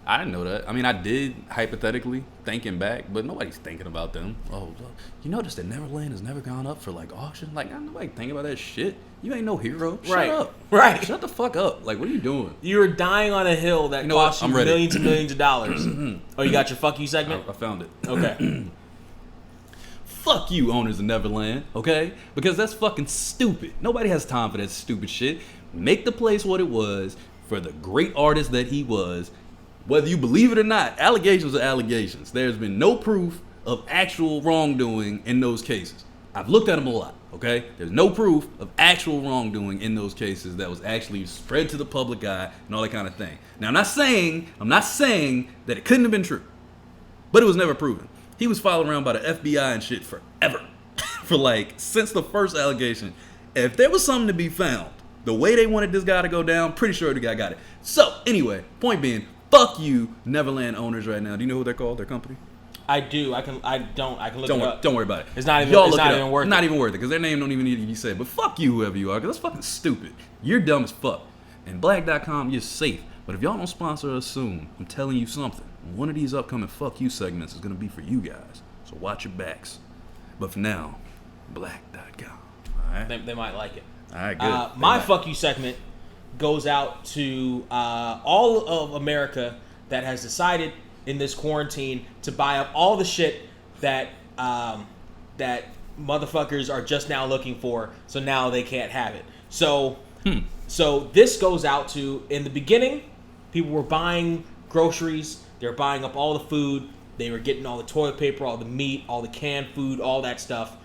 I didn't know that. I mean, I did, hypothetically, thinking back, but nobody's thinking about them. Oh, you notice that Neverland has never gone up for, like, auction? Like, nobody thinking about that shit. You ain't no hero. Shut up. Right. Shut the fuck up. Like, what are you doing? You're dying on a hill that costs you millions and millions of dollars. Oh, you got your fuck you segment? I found it. Okay. Fuck you, owners of Neverland, okay? Because that's fucking stupid. Nobody has time for that stupid shit. Make the place what it was for the great artist that he was. Whether you believe it or not, allegations are allegations. There's been no proof of actual wrongdoing in those cases. I've looked at them a lot, okay? There's no proof of actual wrongdoing in those cases that was actually spread to the public eye and all that kind of thing. Now, I'm not saying that it couldn't have been true, but it was never proven. He was followed around by the FBI and shit forever. Since the first allegation. If there was something to be found, the way they wanted this guy to go down, pretty sure the guy got it. So, anyway, point being, fuck you, Neverland owners right now. Do you know who they're called, their company? I do. I can look it up. Don't worry about it. It's not even worth it. Not even worth it, because their name don't even need to be said. But fuck you, whoever you are, because that's fucking stupid. You're dumb as fuck. And black.com, you're safe. But if y'all don't sponsor us soon, I'm telling you something. One of these upcoming fuck you segments is going to be for you guys. So watch your backs. But for now, black.com. All right? They might like it. All right, good. My fuck you segment goes out to all of America that has decided in this quarantine to buy up all the shit that that motherfuckers are just now looking for, so now they can't have it. So this goes out to, in the beginning, people were buying groceries, they were buying up all the food, they were getting all the toilet paper, all the meat, all the canned food, all that stuff.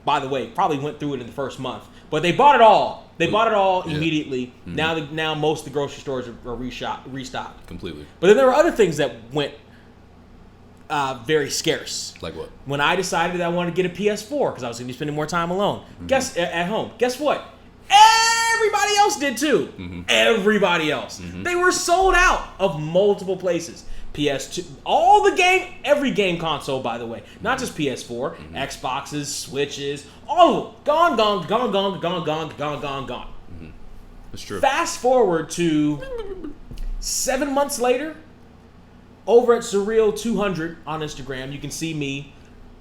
By the way, probably went through it in the first month, but they bought it all. They bought it all immediately. Mm-hmm. Now most of the grocery stores are restocked completely. But then there were other things that went very scarce. Like what? When I decided that I wanted to get a PS4 because I was going to be spending more time alone. Mm-hmm. At home. Guess what? Everybody else did too. Mm-hmm. Everybody else. Mm-hmm. They were sold out of multiple places. PS2, every game console, by the way, not just PS4, Xboxes, Switches, all of them, gone. Mm-hmm. That's true. Fast forward to 7 months later, over at Surreal 200 on Instagram, you can see me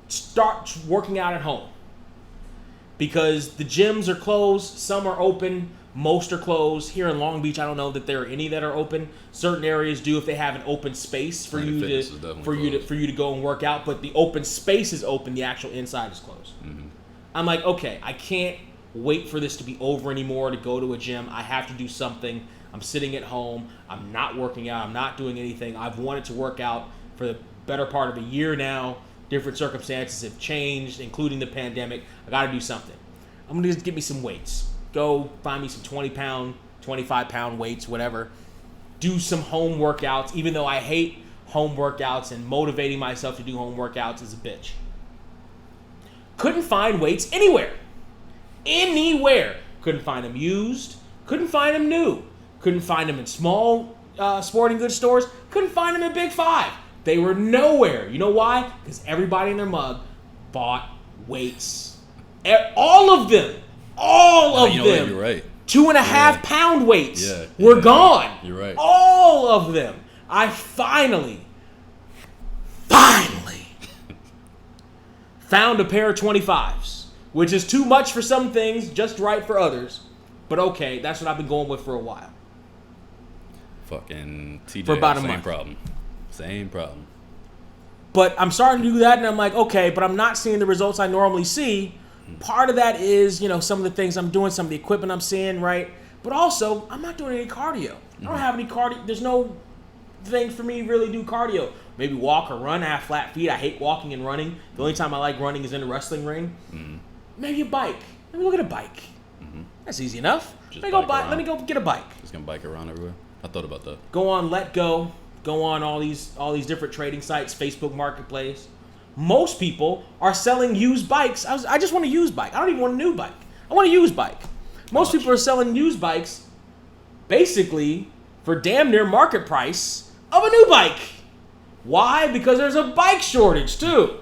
start working out at home because the gyms are closed, some are open. Most are closed. Here in Long Beach, I don't know that there are any that are open. Certain areas do if they have an open space for you to go and work out. But the open space is open. The actual inside is closed. Mm-hmm. I'm like, okay, I can't wait for this to be over anymore to go to a gym. I have to do something. I'm sitting at home. I'm not working out. I'm not doing anything. I've wanted to work out for the better part of a year now. Different circumstances have changed, including the pandemic. I got to do something. I'm going to just get me some weights. Go find me some 20-pound, 25-pound weights, whatever. Do some home workouts, even though I hate home workouts and motivating myself to do home workouts is a bitch. Couldn't find weights anywhere. Anywhere. Couldn't find them used. Couldn't find them new. Couldn't find them in small sporting goods stores. Couldn't find them in Big Five. They were nowhere. You know why? Because everybody and their mug bought weights. All of them. All of them. You're right. 2.5 pound weights were gone. You're right. All of them. I finally found a pair of 25s, which is too much for some things, just right for others. But okay, that's what I've been going with for a while. Fucking TJ, for about a month. Same problem. But I'm starting to do that, and I'm like, okay, but I'm not seeing the results I normally see. Part of that is, some of the things I'm doing, some of the equipment I'm seeing, right? But also, I'm not doing any cardio. I don't have any cardio. There's no thing for me to really do cardio. Maybe walk or run. I have flat feet. I hate walking and running. The only time I like running is in the wrestling ring. Mm-hmm. Maybe a bike. Let me go get a bike. Mm-hmm. That's easy enough. Let me go get a bike. Just gonna bike around everywhere. I thought about that. Go on Let Go. go on all these different trading sites, Facebook Marketplace. Most people are selling used bikes. I just want a used bike. I don't even want a new bike. I want a used bike. Most people are selling used bikes basically for damn near market price of a new bike. Why? Because there's a bike shortage too.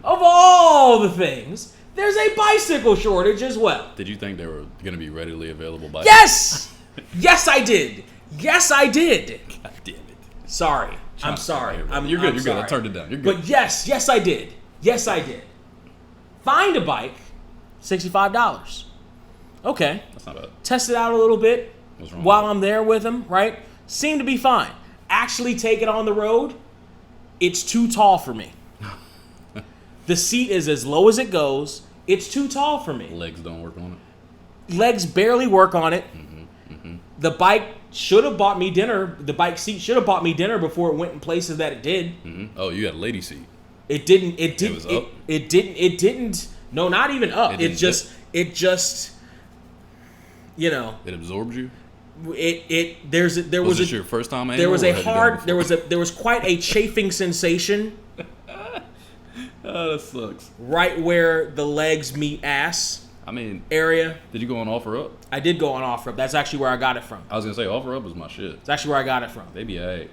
Of all the things, there's a bicycle shortage as well. Did you think they were going to be readily available bikes? Yes! Yes, I did. Yes, I did. God damn it. Sorry. I'm sorry. You're good. I'm You're sorry. good. I turned it down. You're good. But yes, I did. Yes, I did. Find a bike, $65. Okay. That's not bad. Test it out a little bit What's wrong while with it? I'm there with him, right? Seemed to be fine. Actually take it on the road, it's too tall for me. The seat is as low as it goes. It's too tall for me. Legs don't work on it. Legs barely work on it. The bike should have bought me dinner. The bike seat should have bought me dinner before it went in places that it did. Oh, you got a lady seat. It didn't. It didn't. was up? It didn't. No, not even up. It just. You know. It absorbed you. There Was this your first time? There was a angle, or hard. had you done it There was quite a chafing sensation before? Oh, that sucks. right where the legs meet ass I mean, area. did you go on offer up? I did go on offer up. That's actually where I got it from. I was gonna say offer up is my shit. It's actually where I got it from. They be alright.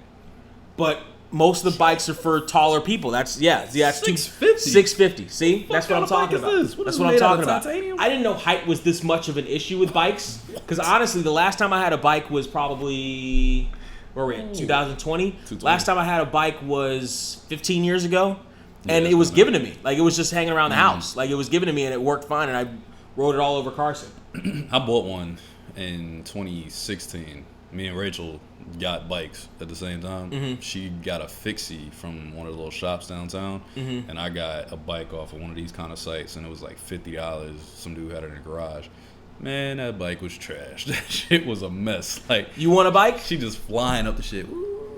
But most of the bikes are for taller people. That's $650. 650. See, that's what I'm kind of bike talking is about. this? What That's is what it I'm made out talking of about. titanium? I didn't know height was this much of an issue with bikes. Because honestly, the last time I had a bike was probably where were we at? 2020. Last time I had a bike was 15 years ago, and it was given to me. Like it was just hanging around the house. Like it was given to me, and it worked fine, and I rode it all over Carson. I bought one in 2016. Me and Rachel got bikes at the same time. She got a fixie from one of the little shops downtown, and I got a bike off of one of these kind of sites, and it was like $50. Some dude had it in the garage. Man, that bike was trash. That shit was a mess. Like, You want a bike? she just flying up the shit.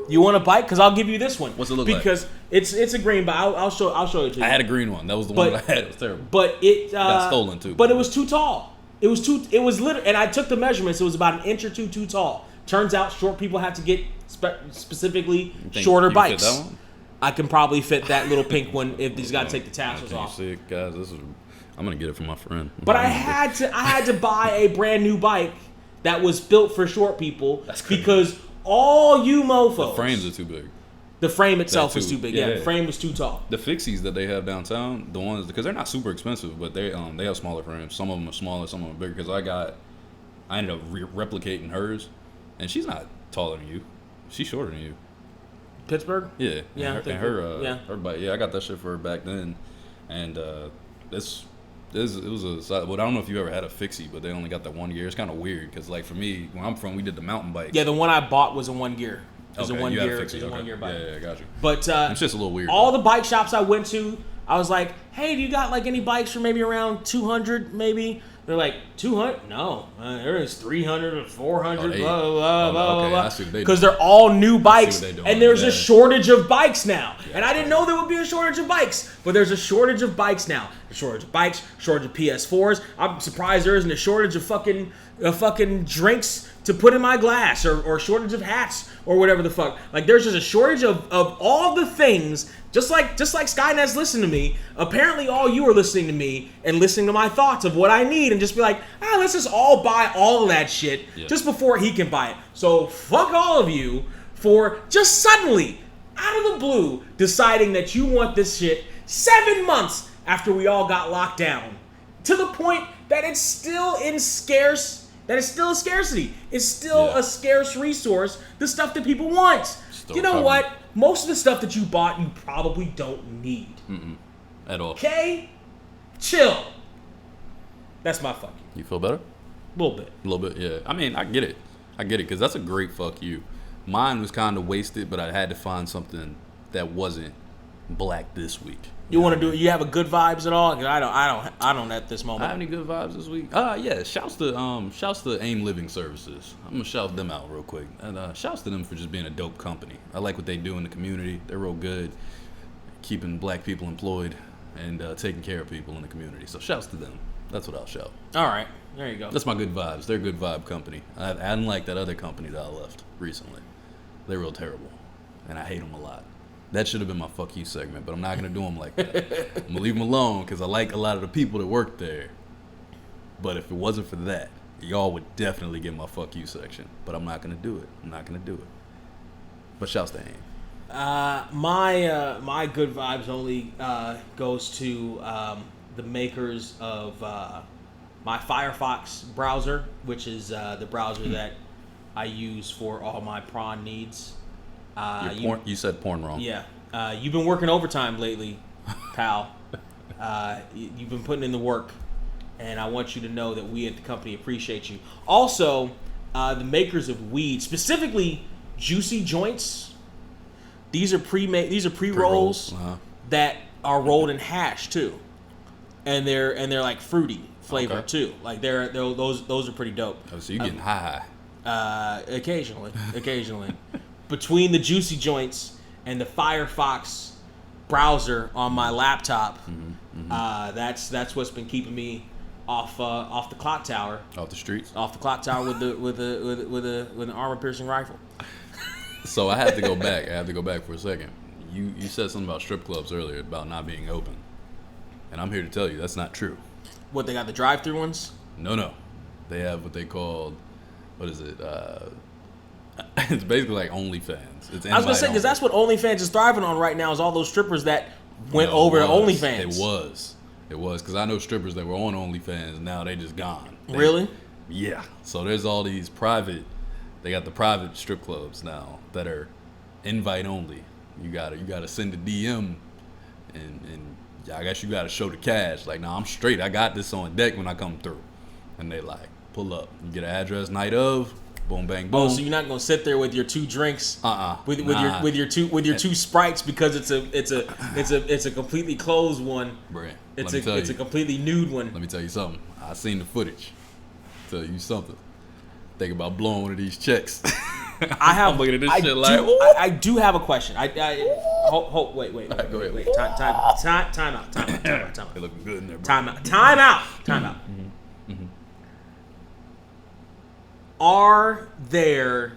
You want a bike? Because I'll give you this one. What's it look like? Because it's a green bike. I'll show it to you. I had a green one. That was the one that I had. It was terrible. But it Got stolen, too. But it was too tall. It was literally, and I took the measurements. It was about an inch or two too tall. Turns out short people have to get specifically Think shorter you can bikes. fit that one? I can probably fit that little pink one if he's got to take the tassels Can you off. see it, guys? I'm gonna get it from my friend. But I had to buy a brand new bike that was built for short people. That's crazy. Because all you mofos. The frames are too big. The frame itself That was too. too big. Yeah. Yeah, the frame was too tall. The fixies that they have downtown, the ones because they're not super expensive, but they have smaller frames. Some of them are smaller, some of them are bigger. Because I ended up replicating hers, and she's not taller than you. She's shorter than you. Pittsburgh? Yeah. Yeah, I And think her bike. Yeah, I got that shit for her back then, and it was a. Well, I don't know if you ever had a fixie, but they only got that 1 year. It's kind of weird because like for me, where I'm from, we did the mountain bike. Yeah, the one I bought was a 1 year. It was Okay, a 1 you had year. a It fixie, was a okay. 1 year bike. Yeah, got you. But It's just a little weird. all the bike shops I went to, I was like, "Hey, do you got like any bikes for maybe around 200 maybe?" They're like, 200? No, there is 300 or 400. Oh, Blah blah blah okay, blah I see what they Because doing. they're all new bikes, what they doing, and there's yeah. a shortage of bikes now. Yeah, And I didn't know there would be a shortage of bikes, but there's a shortage of bikes now. A shortage of bikes, shortage of PS4s. I'm surprised there isn't a shortage of fucking drinks to put in my glass, or shortage of hats, or whatever the fuck. Like there's just a shortage of all the things. Just like Skynet's listening to me, apparently all you are listening to me and listening to my thoughts of what I need and just be like, let's just all buy all of that shit just before he can buy it. So fuck all of you for just suddenly, out of the blue, deciding that you want this shit 7 months after we all got locked down. To the point that it's still a scarcity. It's still a scarce resource, the stuff that people want. Still You know covered. what? Most of the stuff that you bought, you probably don't need. At all. Okay? Chill. That's my fuck you. You feel better? A little bit. A little bit, yeah. I mean, I get it, because that's a great fuck you. Mine was kind of wasted, but I had to find something that wasn't black this week. You want to do it? You have a good vibes at all? 'Cause I don't at this I moment. have any good vibes this week? Yeah. Shouts to AIM Living Services. I'm gonna shout them out real quick. And shouts to them for just being a dope company. I like what they do in the community. They're real good, keeping black people employed and taking care of people in the community. So shouts to them. That's what I'll shout. All right. There you go. That's my good vibes. They're a good vibe company. I didn't like that other company that I left recently. They're real terrible. and I hate them a lot. That should have been my fuck you segment, but I'm not gonna do them like that. I'm gonna leave them alone because I like a lot of the people that work there. But if it wasn't for that, y'all would definitely get my fuck you section. But I'm not gonna do it. But shouts to AIM. My good vibes only goes to the makers of my Firefox browser, which is the browser that I use for all my prawn needs. You said porn wrong. Yeah. You've been working overtime lately, pal. You've been putting in the work, and I want you to know that we at the company appreciate you. Also, the makers of weed, specifically Juicy Joints. These are pre-rolls that are rolled in hash too, and they're like fruity flavor too. Like those are pretty dope. Oh, so you're getting high. Occasionally. Between the Juicy Joints and the Firefox browser on my laptop, that's what's been keeping me off the clock tower. Off the streets. Off the clock tower with an armor-piercing rifle. So I have to go back for a second. You said something about strip clubs earlier about not being open, and I'm here to tell you that's not true. What, they got the drive-through ones? No. They have what they call, what is it? It's basically like OnlyFans. It's I was gonna say, because that's what OnlyFans is thriving on right now, is all those strippers that went over to OnlyFans. It was because I know strippers that were on OnlyFans. Now they just gone. Really? Yeah. So there's all these private. They got the private strip clubs now that are invite only. You gotta send a DM, and I guess you gotta show the cash. Like, nah, I'm straight. I got this on deck when I come through. And they like pull up. You get an address night of. Boom, bang, boom. Oh, so you're not gonna sit there with your two drinks, with your two Sprites, because it's a completely closed one. Brent, it's a completely nude one. Let me tell you something. I seen the footage. Tell you something. Think about blowing one of these checks. I'm looking at this shit like. I do have a question. Wait. Go ahead. Wait. Time out. They looking good in there, bro. Time out. Mm-hmm. Are there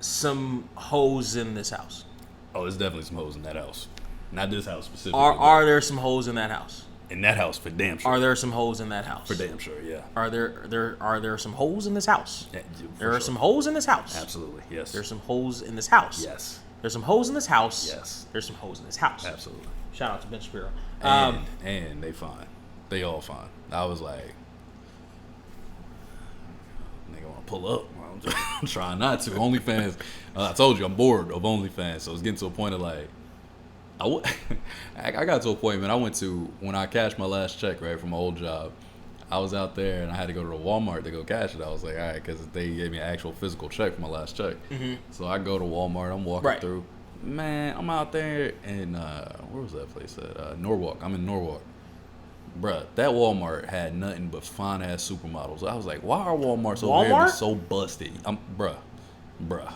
some hoes in this house? Oh, there's definitely some hoes in that house. Not this house specifically. Are there some hoes in that house? In that house, for damn sure. Are there some hoes in that house? For damn sure, yeah. Are there some hoes in this house? Yeah, there are some hoes in this house. Absolutely, yes. There's some hoes in this house. Yes. There's some hoes in this house. Yes. There's some hoes in this house. Absolutely. Shout out to Ben Shapiro. And they fine. They all fine. I was like, nigga want to pull up. I'm trying not to. OnlyFans. I told you I'm bored of OnlyFans, so it's getting to a point of like, I got to a point, man. I went to, when I cashed my last check, right, from my old job, I was out there and I had to go to the Walmart to go cash it. I was like, all right, because they gave me an actual physical check for my last check. Mm-hmm. So I go to Walmart. I'm walking through. Man, I'm out there in, where was that place at? Norwalk. I'm in Norwalk. Bruh, that Walmart had nothing but fine-ass supermodels. I was like, why are Walmarts over here so busted? Bruh.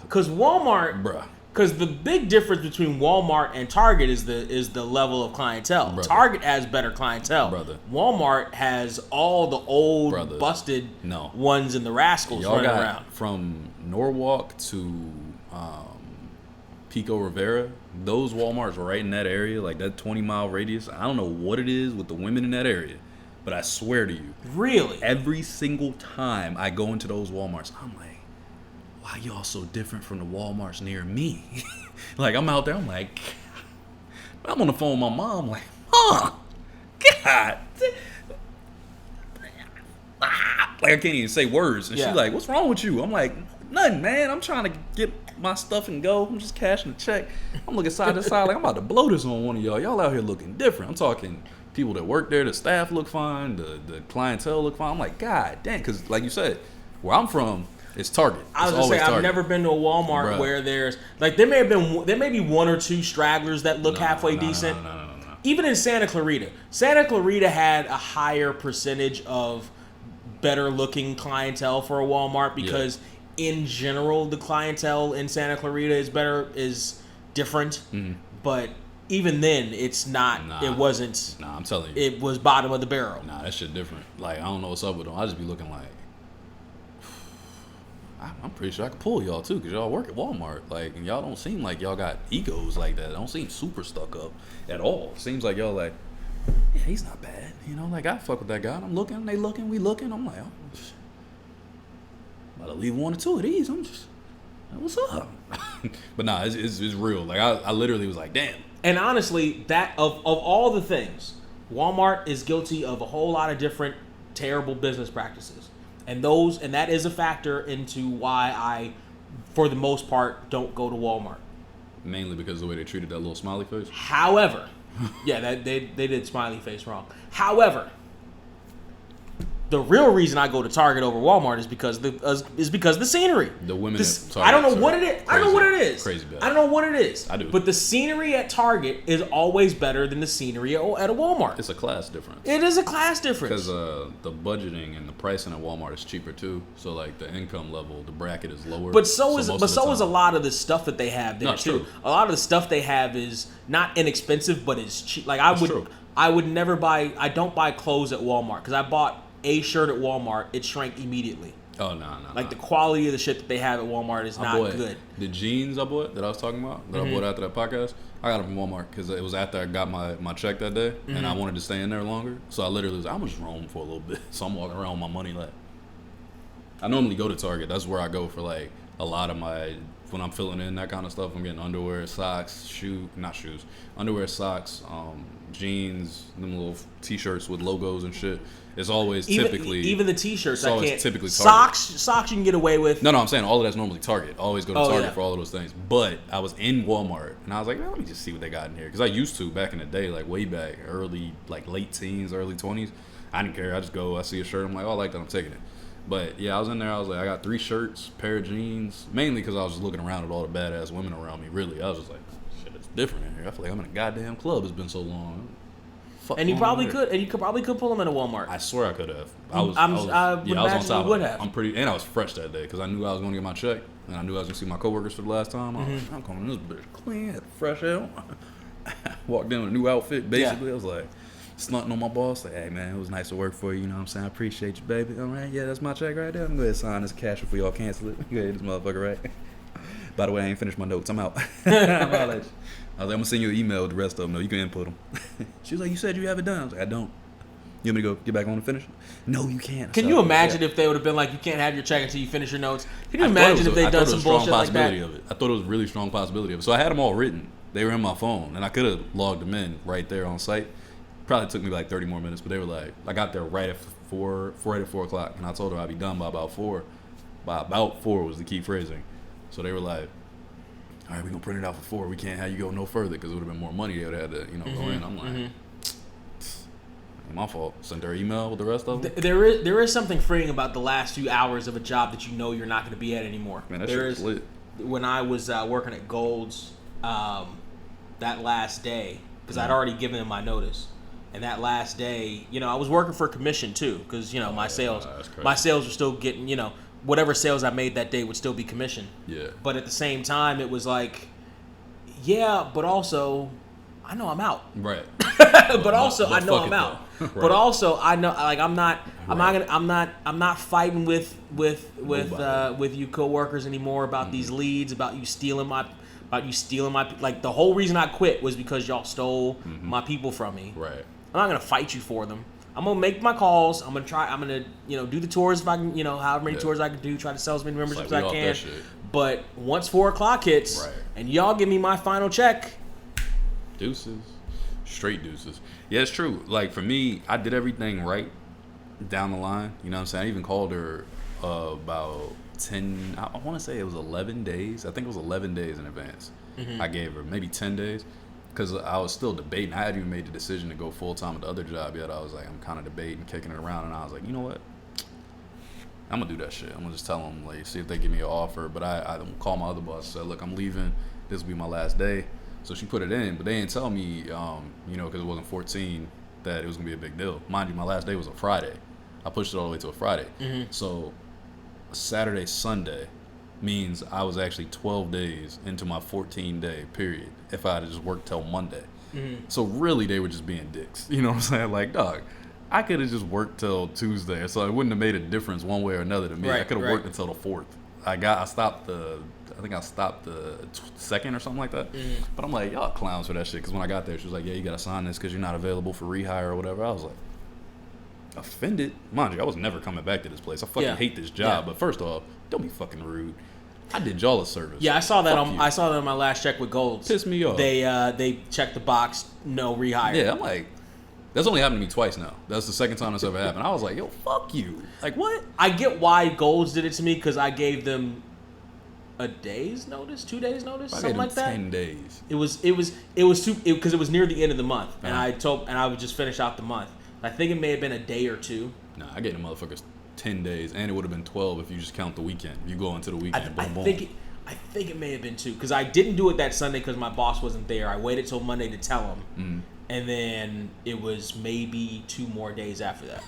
Because Walmart... Bruh. Because the big difference between Walmart and Target is the level of clientele. Brother. Target has better clientele. Brother. Walmart has all the old busted ones and the rascals running around. From Norwalk to Pico Rivera, those Walmarts right in that area, like that 20-mile radius. I don't know what it is with the women in that area, but I swear to you, really, every single time I go into those Walmarts, I'm like, why y'all so different from the Walmarts near me? Like, I'm out there, I'm like, I'm on the phone with my mom, like, God. Like, I can't even say words. And she's like, what's wrong with you? I'm like, nothing, man. I'm trying to get my stuff and go. I'm just cashing the check. I'm looking side to side like I'm about to blow this on one of y'all. Y'all out here looking different. I'm talking people that work there, the staff look fine, the clientele look fine. I'm like, God dang, because like you said, where I'm from, it's Target. I was gonna say, I've never been to a Walmart where there's like there may be one or two stragglers that look halfway decent. No. Even in Santa Clarita had a higher percentage of better looking clientele for a Walmart because in general the clientele in Santa Clarita is different. Mm-hmm. But even then, it's not. It wasn't. I'm telling you, it was bottom of the barrel. That shit different. Like, I don't know what's up with them. I just be looking like, I'm pretty sure I could pull y'all too, because y'all work at Walmart. Like, and y'all don't seem like y'all got egos like that. Don't seem super stuck up at all. Seems like y'all like, yeah, he's not bad. You know, like, I fuck with that guy. And I'm looking, they looking, we looking. I'm like, oh, about to leave 1 or 2 of these. I'm just, what's up? But nah, it's real. Like, I literally was like, damn. And honestly, that of all the things, Walmart is guilty of a whole lot of different terrible business practices. And that is a factor into why I, for the most part, don't go to Walmart. Mainly because of the way they treated that little smiley face. However, yeah, they did smiley face wrong. However, the real reason I go to Target over Walmart is because the scenery. The women at Target. I don't know what it is. I don't know what it is. Crazy bad. I don't know what it is. I do. But the scenery at Target is always better than the scenery at a Walmart. It's a class difference. It is a class difference. Because the budgeting and the pricing at Walmart is cheaper too. So like the income level, the bracket is lower. But so is a lot of the stuff that they have there too. True. A lot of the stuff they have is not inexpensive, but it's cheap. Like I would never buy. I don't buy clothes at Walmart because I bought a shirt at Walmart. It shrank immediately. Oh no. Like the quality of the shit that they have at Walmart is not good. The jeans I bought that I was talking about that I bought after that podcast, I got them from Walmart because it was after I got my check that day and I wanted to stay in there longer. So I literally was like, I'm gonna just roam for a little bit. So I'm walking around with my money like. I normally go to Target. That's where I go for like a lot of my when I'm filling in that kind of stuff. I'm getting underwear, socks, underwear, socks, jeans, them little t-shirts with logos and shit. It's always typically even the t-shirts. I can't. Typically Target. Socks you can get away with. No, I'm saying all of that's normally Target. I always go to Target for all of those things. But I was in Walmart and I was like, man, let me just see what they got in here because I used to back in the day, like way back, late teens, early 20s. I didn't care. I just go. I see a shirt. I'm like, oh, I like that. I'm taking it. But yeah, I was in there. I was like, I got 3 shirts, pair of jeans, mainly because I was just looking around at all the badass women around me. Really, I was just like, shit, it's different in here. I feel like I'm in a goddamn club. It's been so long. And you probably could, pull them in a Walmart. I swear I could have. I would imagine you would have. I'm pretty, and I was fresh that day because I knew I was going to get my check, and I knew I was going to see my coworkers for the last time. I'm coming in this bitch clean, had fresh out. Walked in with a new outfit. Basically, I was like stunting on my boss. Like, hey man, it was nice to work for you. You know what I'm saying? I appreciate you, baby. All right, yeah, that's my check right there. I'm going to sign this cash before y'all cancel it. Go ahead, this motherfucker, right? By the way, I ain't finished my notes. I'm out. I was like, I'm going to send you an email with the rest of them. No, you can input them. She was like, you said you have it done. I was like, I don't. You want me to go get back on and finish? No, you can't. Can you imagine if they would have been like, you can't have your check until you finish your notes? Can you imagine if they'd done some bullshit like that? I thought it was a really strong possibility of it. So I had them all written. They were in my phone, and I could have logged them in right there on site. Probably took me like 30 more minutes, but they were like, I got there right at 4 o'clock, and I told her I'd be done by about 4. By about 4 was the key phrasing. So they were like, all right, we're going to print it out for 4. We can't have you go no further because it would have been more money. They would have had to, go in. I'm like, ain't my fault. Sent her email with the rest of them. There is something freeing about the last few hours of a job that you know you're not going to be at anymore. Man, that shit is lit. When I was working at Gold's that last day, because I'd already given them my notice, and that last day, I was working for commission too, because my sales were still getting, whatever sales I made that day would still be commission. Yeah. But at the same time, it was like, yeah, but also, I know I'm out. Right. But also, I know I'm out. Right. But also, I know, like, I'm not fighting with you coworkers anymore about these leads, about you stealing my, like, the whole reason I quit was because y'all stole my people from me. Right. I'm not gonna fight you for them. I'm gonna make my calls. I'm gonna do the tours if I can, however many tours I can do. Try to sell as many memberships as I can. But once 4 o'clock hits, and y'all give me my final check, deuces, straight deuces. Yeah, it's true. Like for me, I did everything right down the line. You know what I'm saying? I even called her about 10. I want to say it was 11 days. I think it was 11 days in advance. I gave her maybe 10 days. Because I was still debating. I hadn't even made the decision to go full-time at the other job yet. I was like, I'm kind of debating, kicking it around. And I was like, you know what? I'm going to do that shit. I'm going to just tell them, like, see if they give me an offer. But I called my other boss and said, look, I'm leaving. This will be my last day. So she put it in. But they didn't tell me, because it wasn't 14, that it was going to be a big deal. Mind you, my last day was a Friday. I pushed it all the way to a Friday. So Saturday, Sunday means I was actually 12 days into my 14-day period if I had just worked till Monday. So really, they were just being dicks. You know what I'm saying? Like, dog, I could have just worked till Tuesday, so it wouldn't have made a difference one way or another to me. I could have worked until the 4th. I stopped the second or something like that. But I'm like, y'all clowns for that shit. Because when I got there, she was like, yeah, you gotta sign this because you're not available for rehire or whatever. I was like, offended. Mind you, I was never coming back to this place. I fucking hate this job. But first off, don't be fucking rude. I did y'all a service. Yeah, I saw that on my last check with Golds. Pissed me off. They checked the box, no rehire. Yeah, I'm like, that's only happened to me twice now. That's the second time that's ever happened. I was like, yo, fuck you. Like, what? I get why Golds did it to me because I gave them a day's notice, 2 days notice, something like that. 10 days. It was because it was near the end of the month, and Uh-huh. I would just finish out the month. I think it may have been a day or two. Nah, I gave the motherfuckers 10 days, and it would have been 12 if you just count the weekend. You go into the weekend, I boom. think it may have been 2 because I didn't do it that Sunday because my boss wasn't there. I waited till Monday to tell him, and then it was maybe 2 more days after that.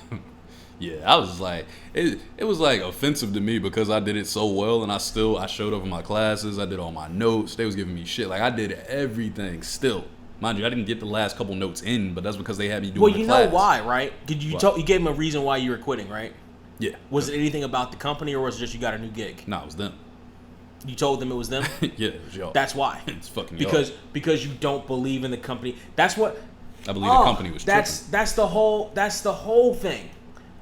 Yeah, I was just like, it was like offensive to me because I did it so well, and I showed up in my classes, I did all my notes, they was giving me shit. Like, I did everything still. Mind you, I didn't get the last couple notes in, but that's because they had me doing the class. Well, you know why, right? You gave them a reason why you were quitting, right? Yeah. Was it anything about the company, or was it just you got a new gig? Nah, it was them. You told them it was them? Yeah, it was y'all. That's why. It's fucking y'all. Because you don't believe in the company. That's what I believe the company was tripping. That's the whole thing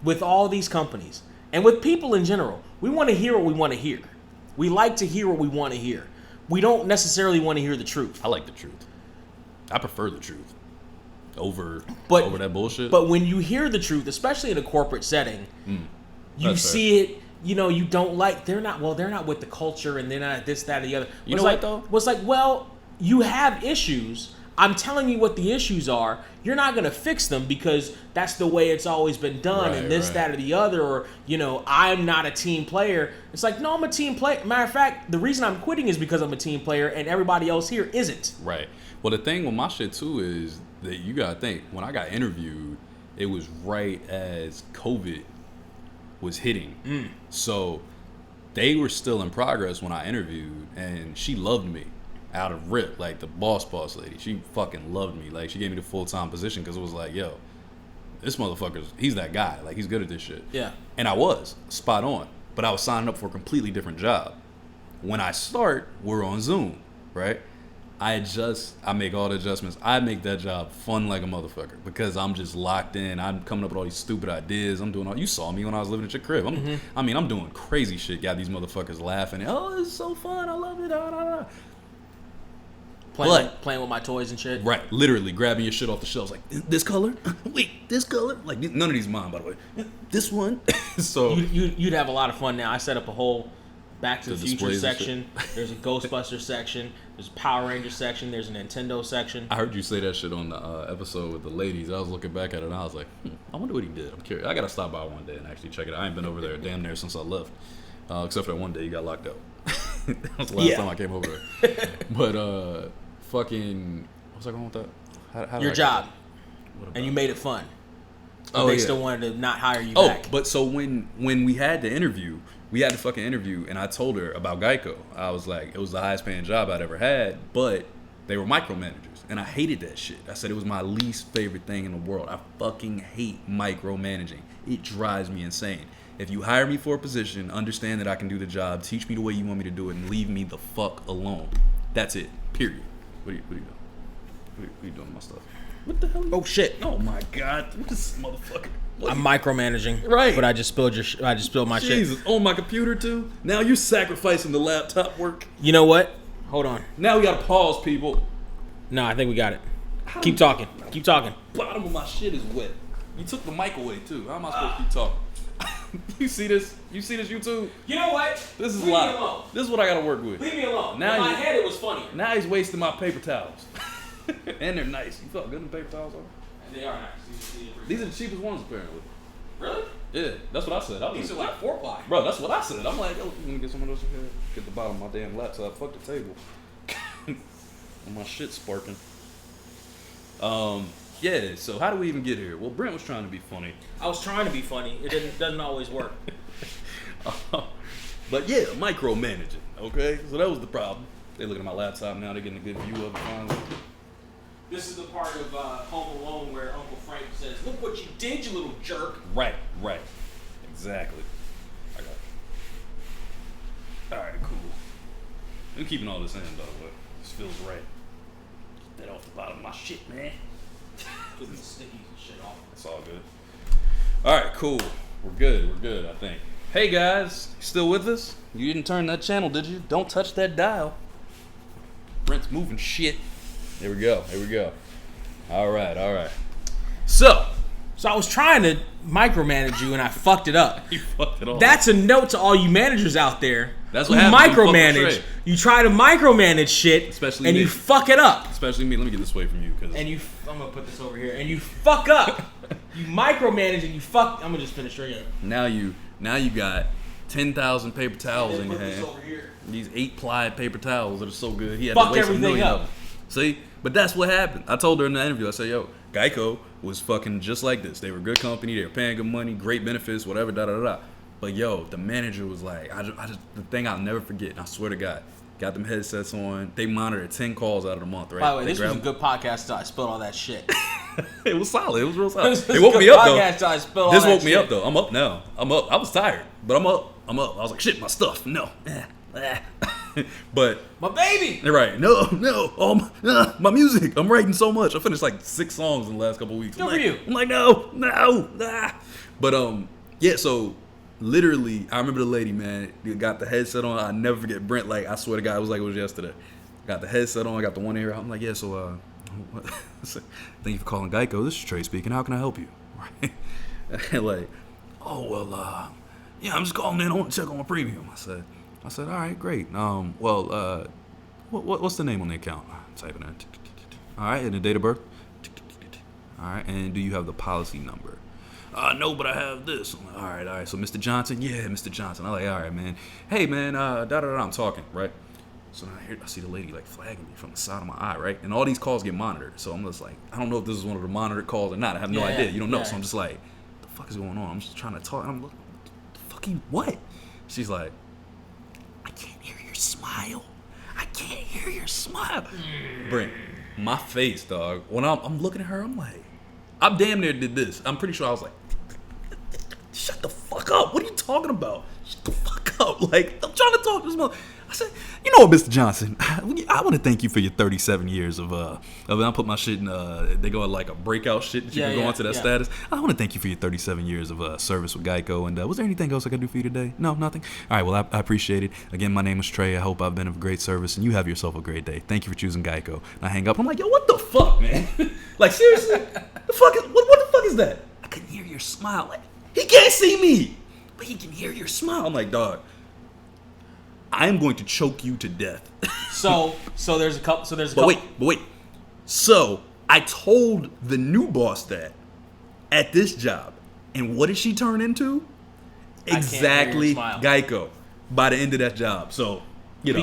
with all these companies and with people in general. We want to hear what we want to hear. We like to hear what we want to hear. We don't necessarily want to hear the truth. I like the truth. I prefer the truth over that bullshit. But when you hear the truth, especially in a corporate setting, you see it. You know, you don't like. They're not with the culture, and they're not this, that, or the other. You know what though? Was like, well, you have issues. I'm telling you what the issues are. You're not going to fix them because that's the way it's always been done, and this, that, or the other. Or, you know, I'm not a team player. It's like, no, I'm a team player. Matter of fact, the reason I'm quitting is because I'm a team player, and everybody else here isn't. Right. Well, the thing with my shit, too, is that you got to think, when I got interviewed, it was right as COVID was hitting. So they were still in progress when I interviewed, and she loved me out of rip. Like, the boss lady, she fucking loved me. Like, she gave me the full-time position because it was like, yo, this motherfucker's, he's that guy. Like, he's good at this shit. Yeah. And I was spot on, but I was signing up for a completely different job. When I start, we're on Zoom, right? I make all the adjustments. I make that job fun like a motherfucker because I'm just locked in. I'm coming up with all these stupid ideas. I'm doing all. You saw me when I was living at your crib. I'm doing crazy shit. Got these motherfuckers laughing. Oh, it's so fun. I love it. Da, da, da. Playing with my toys and shit. Right, literally grabbing your shit off the shelves. Like, this color? Wait, this color? Like, none of these mine, by the way. This one. So you'd have a lot of fun now. I set up a whole Back to the Future section. There's a Ghostbusters section. There's a Power Ranger section. There's a Nintendo section. I heard you say that shit on the episode with the ladies. I was looking back at it and I was like, I wonder what he did. I'm curious. I gotta stop by one day and actually check it out. I ain't been over there damn near since I left. Except for that one day you got locked up. That was the last time I came over there. But fucking, what was I going with that? How Your job. And you made it fun. Oh, they still wanted to not hire you back. But so when we had the interview, we had the fucking interview, and I told her about Geico. I was like, it was the highest paying job I'd ever had, but they were micromanagers, and I hated that shit. I said it was my least favorite thing in the world. I fucking hate micromanaging. It drives me insane. If you hire me for a position, understand that I can do the job, teach me the way you want me to do it, and leave me the fuck alone. That's it. Period. What are you doing? What are you doing with my stuff? What the hell? Oh shit! Oh my god! What is this motherfucker? I'm micromanaging. Right. But I just spilled my shit. Jesus, on my computer too? Now you're sacrificing the laptop work. You know what? Hold on. Now we gotta pause, people. No, I think we got it. Keep talking. Keep talking. Bottom of my shit is wet. You took the mic away too. How am I supposed to keep talking? You see this? You see this, YouTube? You know what? This is Leave live. me alone. This is what I gotta work with. Leave me alone. Now In my head, it was funny. Now he's wasting my paper towels. And they're nice. You felt good in paper towels, though? They are nice. These are the cheapest ones, apparently. Really? Yeah, that's what I said. These are like 4-ply. Bro, that's what I said. I'm like, yo, you wanna get some of those in here? Get the bottom of my damn laptop. Fuck the table. And my shit's sparking. Yeah, so how do we even get here? Well, Brent was trying to be funny. I was trying to be funny. It doesn't always work. But yeah, micromanaging, okay? So that was the problem. They're looking at my laptop now. They're getting a good view of it finally. This is the part of Home Alone where Uncle Frank says, "Look what you did, you little jerk." Right. Exactly. I got All right, cool. I'm keeping all this in, though, but this feels right. Get that off the bottom of my shit, man. Put the stickies and shit off. It's all good. All right, cool. We're good, I think. Hey, guys. Still with us? You didn't turn that channel, did you? Don't touch that dial. Brent's moving shit. There we go. All right. So I was trying to micromanage you and I fucked it up. You fucked it all. That's a note to all you managers out there. That's who what happens when you fuck with micromanage. Trey. You try to micromanage shit, Especially and me. you fuck it up. Especially me. Let me get this away from you, cause I'm gonna put this over here, and you fuck up. You micromanage and you fuck. I'm gonna just finish straight up. now you got 10,000 paper towels in your Put this hand. over here. These 8-ply paper towels that are so good. He had Fuck to waste $1 everything million up. of them. See, but that's what happened. I told her in the interview. I said, "Yo, Geico was fucking just like this. They were a good company. They were paying good money, great benefits, whatever. Da da da." But yo, the manager was like, the thing I'll never forget. And I swear to God, got them headsets on. They monitored 10 calls out of the month, right? By the way, They this was a grabbed- good podcast until I spilled all that shit. It was solid. It was real solid. This It was woke a me good up though. podcast until I spilled all This that woke me shit. up though. I'm up now. I'm up. I was tired, but I'm up. I was like, shit, my stuff. No. But My baby. they're right. No. My music. I'm writing so much. I finished like 6 songs in the last couple of weeks. Good for you. I'm like, no. But yeah. So literally, I remember the lady, man, got the headset on. I never forget Brent. Like, I swear to God, it was like it was yesterday. Got the headset on. I got the one ear out. I'm like, yeah. So thank you for calling Geico. This is Trey speaking. How can I help you? Right. And like, oh well, yeah, I'm just calling in. I want to check on my premium. I said, all right, great. What's the name on the account? Typing in. All right, and the date of birth. All right, and do you have the policy number? No, but I have this. I'm like, all right. So Mr. Johnson, yeah, Mr. Johnson. I'm like, all right, man. Hey, man, I'm talking, right? So now I see the lady like flagging me from the side of my eye, right? And all these calls get monitored. So I'm just like, I don't know if this is one of the monitored calls or not. I have no idea. You don't know. Yeah. So I'm just like, what the fuck is going on? I'm just trying to talk. And I'm like, the fuck you what? She's like, I can't hear your smile. Brent, my face, dog. When I'm looking at her, I'm like, I damn near did this. I'm pretty sure I was like, shut the fuck up. What are you talking about? Shut the fuck up. Like, I'm trying to talk to this mother. I said, you know what, Mr. Johnson, I want to thank you for your 37 years of I put my shit in, they go like a breakout shit that you can go onto that status. I want to thank you for your 37 years of service with Geico. And was there anything else I could do for you today? No, nothing. All right, well, I appreciate it. Again, my name is Trey. I hope I've been of great service, and you have yourself a great day. Thank you for choosing Geico. And I hang up. I'm like, yo, what the fuck, man? Like, seriously? What the fuck is that? I couldn't hear your smile. Like, he can't see me, but he can hear your smile. I'm like, dog, I am going to choke you to death. So there's a couple. But wait. So I told the new boss that at this job, and what did she turn into? Exactly, Geico. By the end of that job, so you know.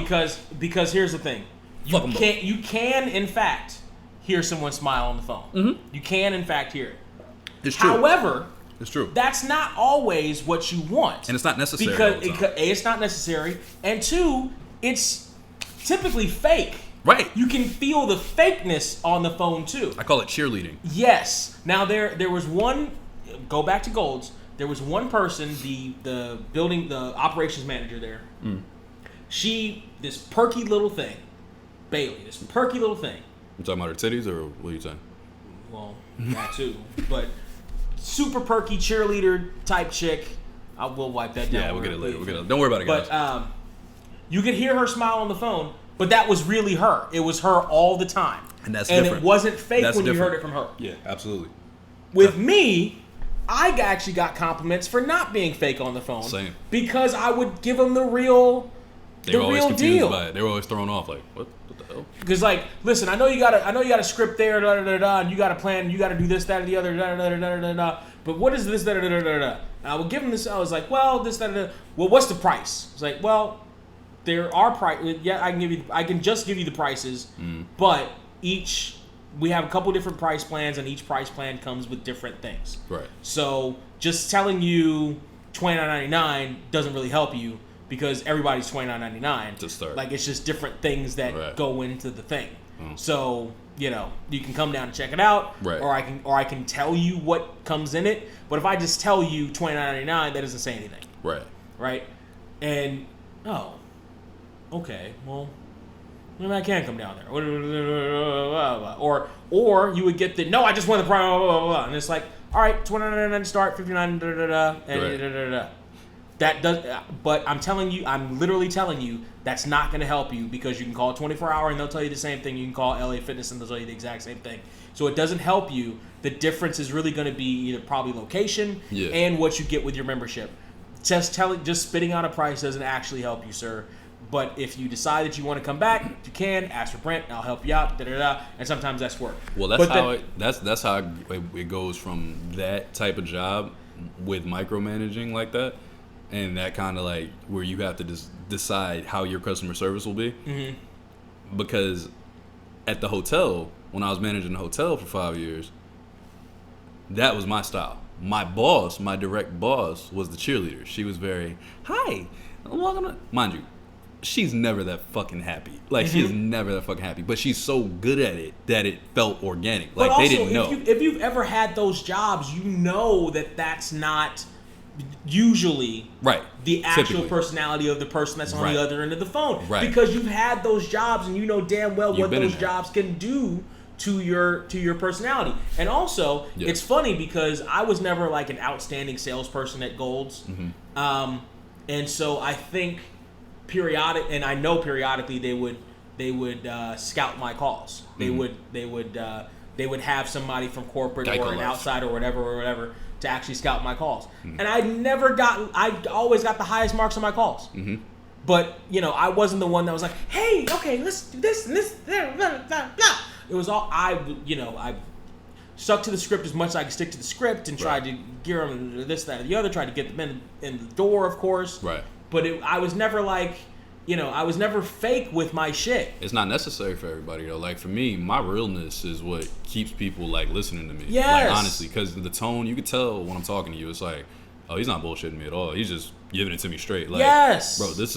Because here's the thing, you can in fact hear someone smile on the phone. Mm-hmm. You can in fact hear it. It's true. However, it's true. That's not always what you want, and it's not necessary. Because it's not necessary, and 2, it's typically fake. Right. You can feel the fakeness on the phone too. I call it cheerleading. Yes. Now there was one. Go back to Gold's. There was one person, the building, the operations manager there. This perky little thing, Bailey. This perky little thing. You talking about her titties, or what are you saying? Well, that too, but super perky cheerleader type chick. I will wipe that down. Yeah, we'll get it later. Don't worry about it, guys. But you could hear her smile on the phone, but that was really her. It was her all the time, and that's different. It wasn't fake when you heard it from her. Yeah, absolutely. With me, I actually got compliments for not being fake on the phone. Same. Because I would give them the real They were always confused deal. by it. They were always thrown off, like, what the hell? Because like, listen, I know you got a script there, da da da da, and you got a plan, you got to do this, that, or the other, da da da da da da. But what is this, da da da da da da? I would give them this. I was like, well, this, da da da. Well, what's the price? It's like, well, there are price. Yeah, I can just give you the prices, but we have a couple different price plans, and each price plan comes with different things. Right. So just telling you $29.99 doesn't really help you, because everybody's $29.99 to start. Like, it's just different things that go into the thing. So you can come down and check it out, or I can tell you what comes in it. But if I just tell you $29.99, that doesn't say anything. Right. And okay, well, maybe I can come down there. Or you would get the, no, I just want the price, and it's like, all right, $29.99 to start, $59, and That does, but I'm literally telling you, that's not going to help you, because you can call 24-hour and they'll tell you the same thing. You can call LA Fitness and they'll tell you the exact same thing. So it doesn't help you. The difference is really going to be either probably location and what you get with your membership. Just spitting out a price doesn't actually help you, sir. But if you decide that you want to come back, you can ask for Brent. I'll help you out. And sometimes that's work. Well, that's how it goes from that type of job with micromanaging like that. And that kind of like where you have to just decide how your customer service will be. Mm-hmm. Because at the hotel, when I was managing the hotel for 5 years, that was my style. My boss, my direct boss, was the cheerleader. She was very, hi, welcome to, mind you, she's never that fucking happy. Like, she is never that fucking happy. But she's so good at it that it felt organic. Like, they didn't know. If you've ever had those jobs, you know that that's not usually the actual personality of the person that's on the other end of the phone, because you've had those jobs and you know damn well what those jobs can do to your personality. And also it's funny because I was never like an outstanding salesperson at Gold's, and so I think periodically they would scout my calls. They would have somebody from corporate or an outsider or whatever to actually scout my calls. And I always got the highest marks on my calls. But, I wasn't the one that was like, hey, okay, let's do this and this, blah, blah, blah. It was all, I stuck to the script as much as I could stick to the script and tried to gear them to this, that, or the other, tried to get them in the door, of course. Right. But I was never like, I was never fake with my shit. It's not necessary for everybody, though. Like, for me, my realness is what keeps people, like, listening to me. Yes. Like, honestly, because the tone, you could tell when I'm talking to you, it's like, oh, he's not bullshitting me at all. He's just giving it to me straight. Like, bro, this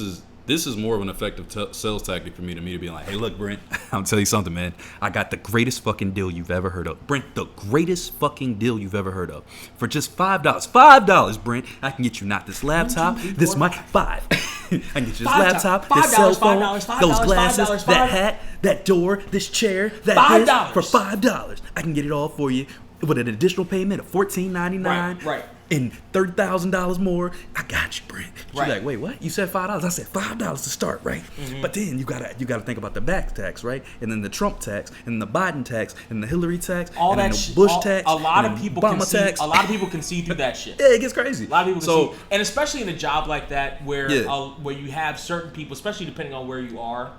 is more of an effective sales tactic for me to be like, hey, look, Brent, I'll tell you something, man. I got the greatest fucking deal you've ever heard of. Brent, the greatest fucking deal you've ever heard of. For just $5. $5, Brent. I can get you not this laptop, this mic, $5. I can get you this laptop, this cell phone, those glasses, that hat, that door, this chair, that for $5. I can get it all for you with an additional payment of $14.99. Right. And $30,000 more. I got you, Brent. She's like, wait, what? You said $5? I said $5 to start, right? But then you gotta think about the back tax, right? And then the Trump tax, and the Biden tax, and the Hillary tax, and then the Bush tax. A lot of people can see through that shit. Yeah, it gets crazy. A lot of people can see, and especially in a job like that where you have certain people, especially depending on where you are,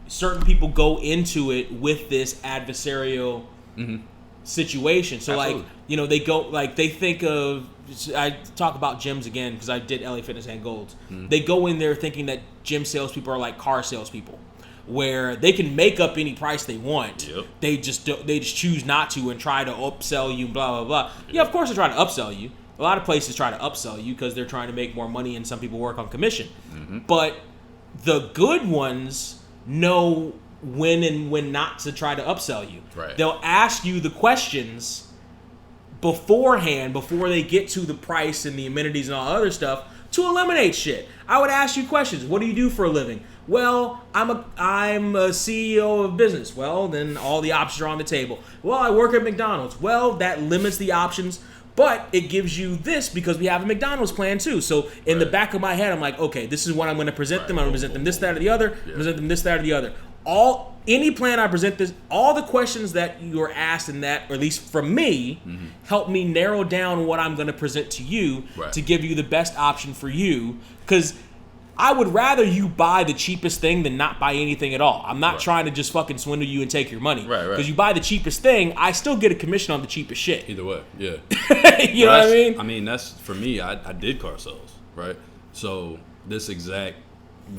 certain people go into it with this adversarial situation. So absolutely. They go they think of. I talk about gyms again because I did LA Fitness and Gold's. They go in there thinking that gym salespeople are like car salespeople, where they can make up any price they want. Yep. They just choose not to and try to upsell you. Blah blah blah. Yeah, of course they're trying to upsell you. A lot of places try to upsell you because they're trying to make more money, and some people work on commission. But the good ones know when and when not to try to upsell you. Right. They'll ask you the questions beforehand, before they get to the price and the amenities and all other stuff, to eliminate shit. I would ask you questions. What do you do for a living? Well, I'm a CEO of business. Well, then all the options are on the table. Well, I work at McDonald's. Well, that limits the options, but it gives you this because we have a McDonald's plan too. So in the back of my head, I'm like, okay, this is what I'm going to present them. I'm going to present them this, that, or the other. Present them this, that, or the other. Any plan I present this, all the questions that you're asked in that, or at least from me, help me narrow down what I'm going to present to you to give you the best option for you. Because I would rather you buy the cheapest thing than not buy anything at all. I'm not trying to just fucking swindle you and take your money. Because you buy the cheapest thing, I still get a commission on the cheapest shit. Either way, yeah. You know what I mean? I mean, that's, for me, I did car sales, right? So this exact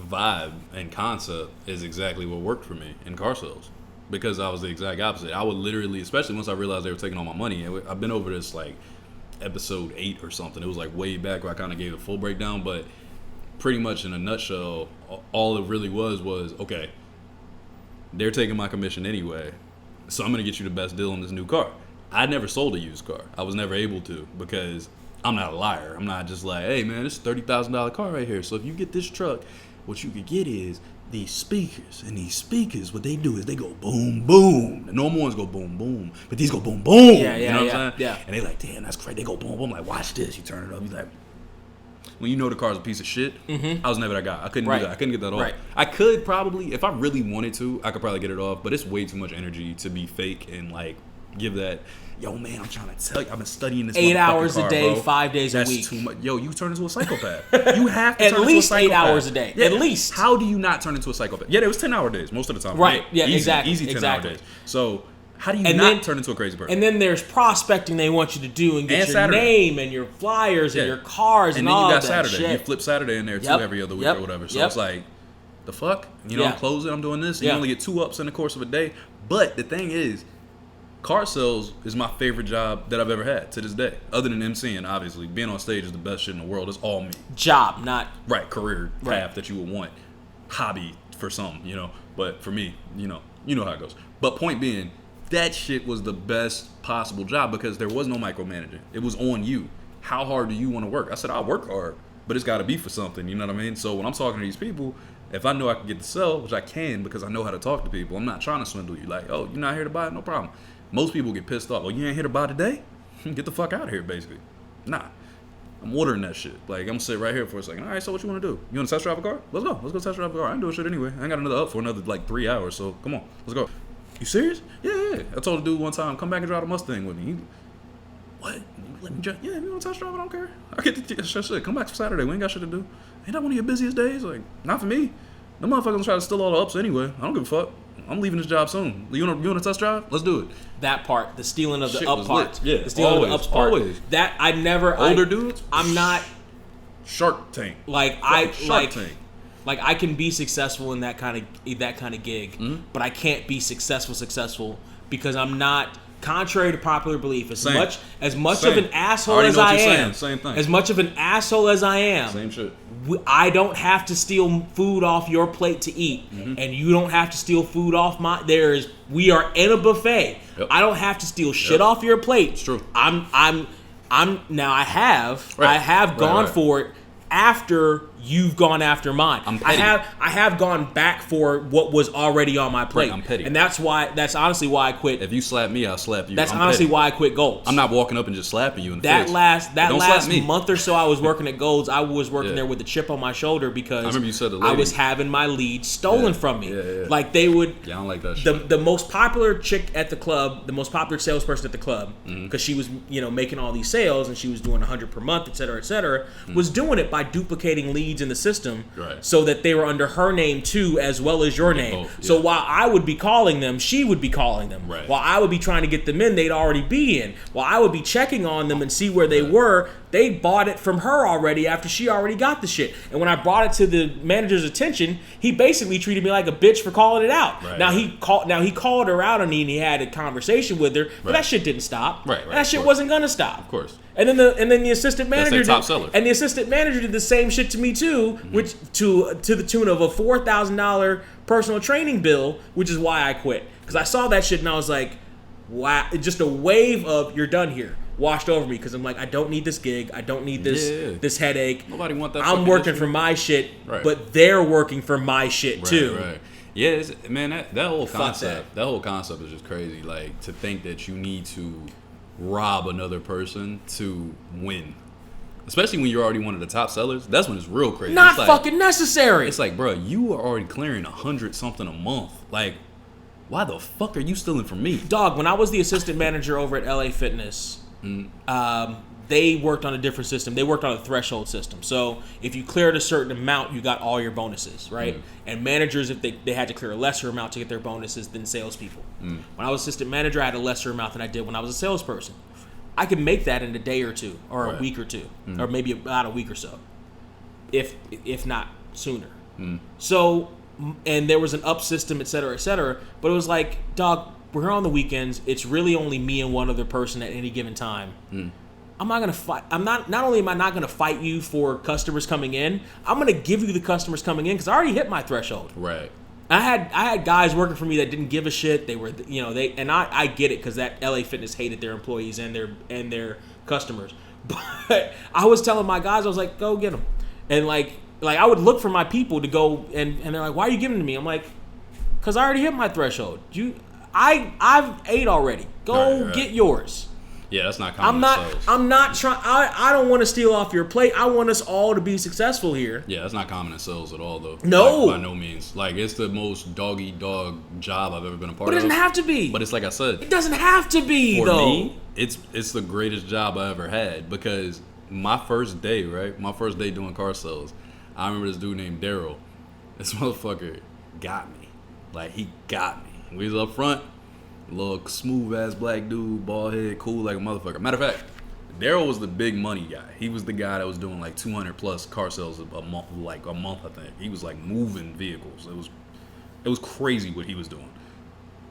vibe and concept is exactly what worked for me in car sales, because I was the exact opposite. I would literally, especially once I realized they were taking all my money, and I've been over this like episode 8 or something. It was like way back where I kind of gave a full breakdown, but pretty much in a nutshell, all it really was okay, they're taking my commission anyway, so I'm gonna get you the best deal on this new car. I never sold a used car. I was never able to, because I'm not a liar. I'm not just like, hey man, this is a $30,000 car right here, so if you get this truck, what you could get is these speakers, what they do is they go boom, boom. The normal ones go boom, boom. But these go boom, boom. You know what I'm saying? Yeah. And they like, damn, that's crazy. They go boom, boom. Like, watch this. You turn it up. He's like, when you know the car's a piece of shit, I was never that guy. I couldn't do that. I couldn't get that off. Right. I could probably, if I really wanted to, I could probably get it off. But it's way too much energy to be fake and like give that. Yo, man, I'm trying to tell you, I've been studying this 8 hours car, a day, bro. 5 days That's a week. Too much. Yo, you turn into a psychopath. You have to at turn least into a psychopath. 8 hours a day. Yeah. At least. How do you not turn into a psychopath? Yeah, there was 10-hour days most of the time. Right. Yeah, easy, exactly. Easy 10-hour days. So how do you turn into a crazy person? And then there's prospecting they want you to do and get your name and your flyers and your cars and all that shit. And then you got Saturday. You flip Saturday in there too every other week or whatever. So it's like, the fuck? You know, I'm closing, I'm doing this. You only get 2 ups in the course of a day. But the thing is, car sales is my favorite job that I've ever had to this day. Other than MCing, obviously. Being on stage is the best shit in the world. It's all me. Job, not... Right, career path that you would want. Hobby for some, you know. But for me, you know how it goes. But point being, that shit was the best possible job because there was no micromanaging. It was on you. How hard do you want to work? I said, I work hard, but it's got to be for something, you know what I mean? So when I'm talking to these people, if I know I can get the sell, which I can because I know how to talk to people, I'm not trying to swindle you. Like, oh, you're not here to buy it? No problem. Most people get pissed off. Oh, you ain't here to buy today? Get the fuck out of here, basically. Nah. I'm ordering that shit. Like, I'm going to sit right here for a second. All right, so what you want to do? You want to test drive a car? Let's go. Let's go test drive a car. I ain't doing shit anyway. I ain't got another up for another, 3 hours, so come on. Let's go. You serious? Yeah. I told a dude one time, come back and drive a Mustang with me. What? You let me drive? Yeah, if you want to test drive, I don't care. I get the shit. Come back for Saturday. We ain't got shit to do. Ain't that one of your busiest days? Like, not for me. Them motherfuckers gonna try to steal all the ups anyway. I don't give a fuck. I'm leaving this job soon. You wanna test drive? Let's do it. That part, the stealing of the up part. Yeah, the stealing of the ups part. Always. That I never. Older dudes. I'm not. Shark Tank. Shark Tank. Like I can be successful in that kind of gig, but I can't be successful because I'm not. Contrary to popular belief, as much of an asshole as I am, same thing. As much of an asshole as I am, same shit. I don't have to steal food off your plate to eat, and you don't have to steal food off my. We are in a buffet. Yep. I don't have to steal shit off your plate. It's true. I'm now. I have gone for it after you've gone after mine. I have gone back for what was already on my plate. Right, I'm petty. And that's honestly why I quit. If you slap me, I'll slap you. That's honestly why I quit Gold's. I'm not walking up and just slapping you in the face. That last month or so I was working at Gold's, I was working there with a chip on my shoulder because I remember you said I was having my leads stolen from me. Yeah. Like they would. Yeah, I don't like that shit. The most popular chick at the club, the most popular salesperson at the club, because she was making all these sales and she was doing 100 per month, et cetera, was doing it by duplicating leads in the system. Right. So that they were under her name too, as well as your name. Both, yeah. So while I would be calling them, she would be calling them. Right. While I would be trying to get them in, they'd already be in. While I would be checking on them and see where they were, they bought it from her already after she already got the shit. And when I brought it to the manager's attention, he basically treated me like a bitch for calling it out. Right, He called her out on it and he had a conversation with her, but that shit didn't stop. Right. That shit wasn't gonna stop. Of course. And then the assistant manager top seller. And the assistant manager did the same shit to me too, which to the tune of a $4,000 personal training bill, which is why I quit. Because I saw that shit and I was like, wow, just a wave of you're done here washed over me because I'm like, I don't need this gig, I don't need this headache. Nobody want that. I'm working for my shit, but they're working for my shit too. Right. Yeah, man, that whole concept, that whole concept is just crazy. Like to think that you need to rob another person to win, especially when you're already one of the top sellers. That's when it's real crazy. Not fucking necessary. It's like, bro, you are already clearing 100 something a month. Like, why the fuck are you stealing from me, dog? When I was the assistant manager over at LA Fitness, they worked on a different system. They worked on a threshold system. So if you cleared a certain amount, you got all your bonuses, right? And managers, if they had to clear a lesser amount to get their bonuses than salespeople. When I was assistant manager, I had a lesser amount than I did when I was a salesperson. I could make that in a day or two, or a week or two, or maybe about a week or so, if not sooner. So, and there was an up system, et cetera, but it was like, dog, we're here on the weekends. It's really only me and one other person at any given time. I'm not gonna fight. Not only am I not gonna fight you for customers coming in, I'm gonna give you the customers coming in because I already hit my threshold. Right. I had guys working for me that didn't give a shit. They were, I get it because that LA Fitness hated their employees and their customers. But I was telling my guys, I was like, go get them. And like Like, I would look for my people to go, and they're like, why are you giving to me? I'm like, because I already hit my threshold. I've ate already. Go right. Get yours. Yeah, that's not common in sales. I'm not trying. I don't want to steal off your plate. I want us all to be successful here. Yeah, that's not common in sales at all, though. No. By no means. Like, it's the most dog-eat-dog job I've ever been a part of. But it doesn't have to be. But it's like I said. It doesn't have to be, though. For me, it's the greatest job I ever had because my first day, right? My first day doing car sales, I remember this dude named Daryl. This motherfucker got me. Like, he got me. We was up front. Little smooth ass black dude, bald head, cool like a motherfucker. Matter of fact, Daryl was the big money guy. He was the guy that was doing like 200 plus car sales a month, I think. He was like moving vehicles. It was crazy what he was doing.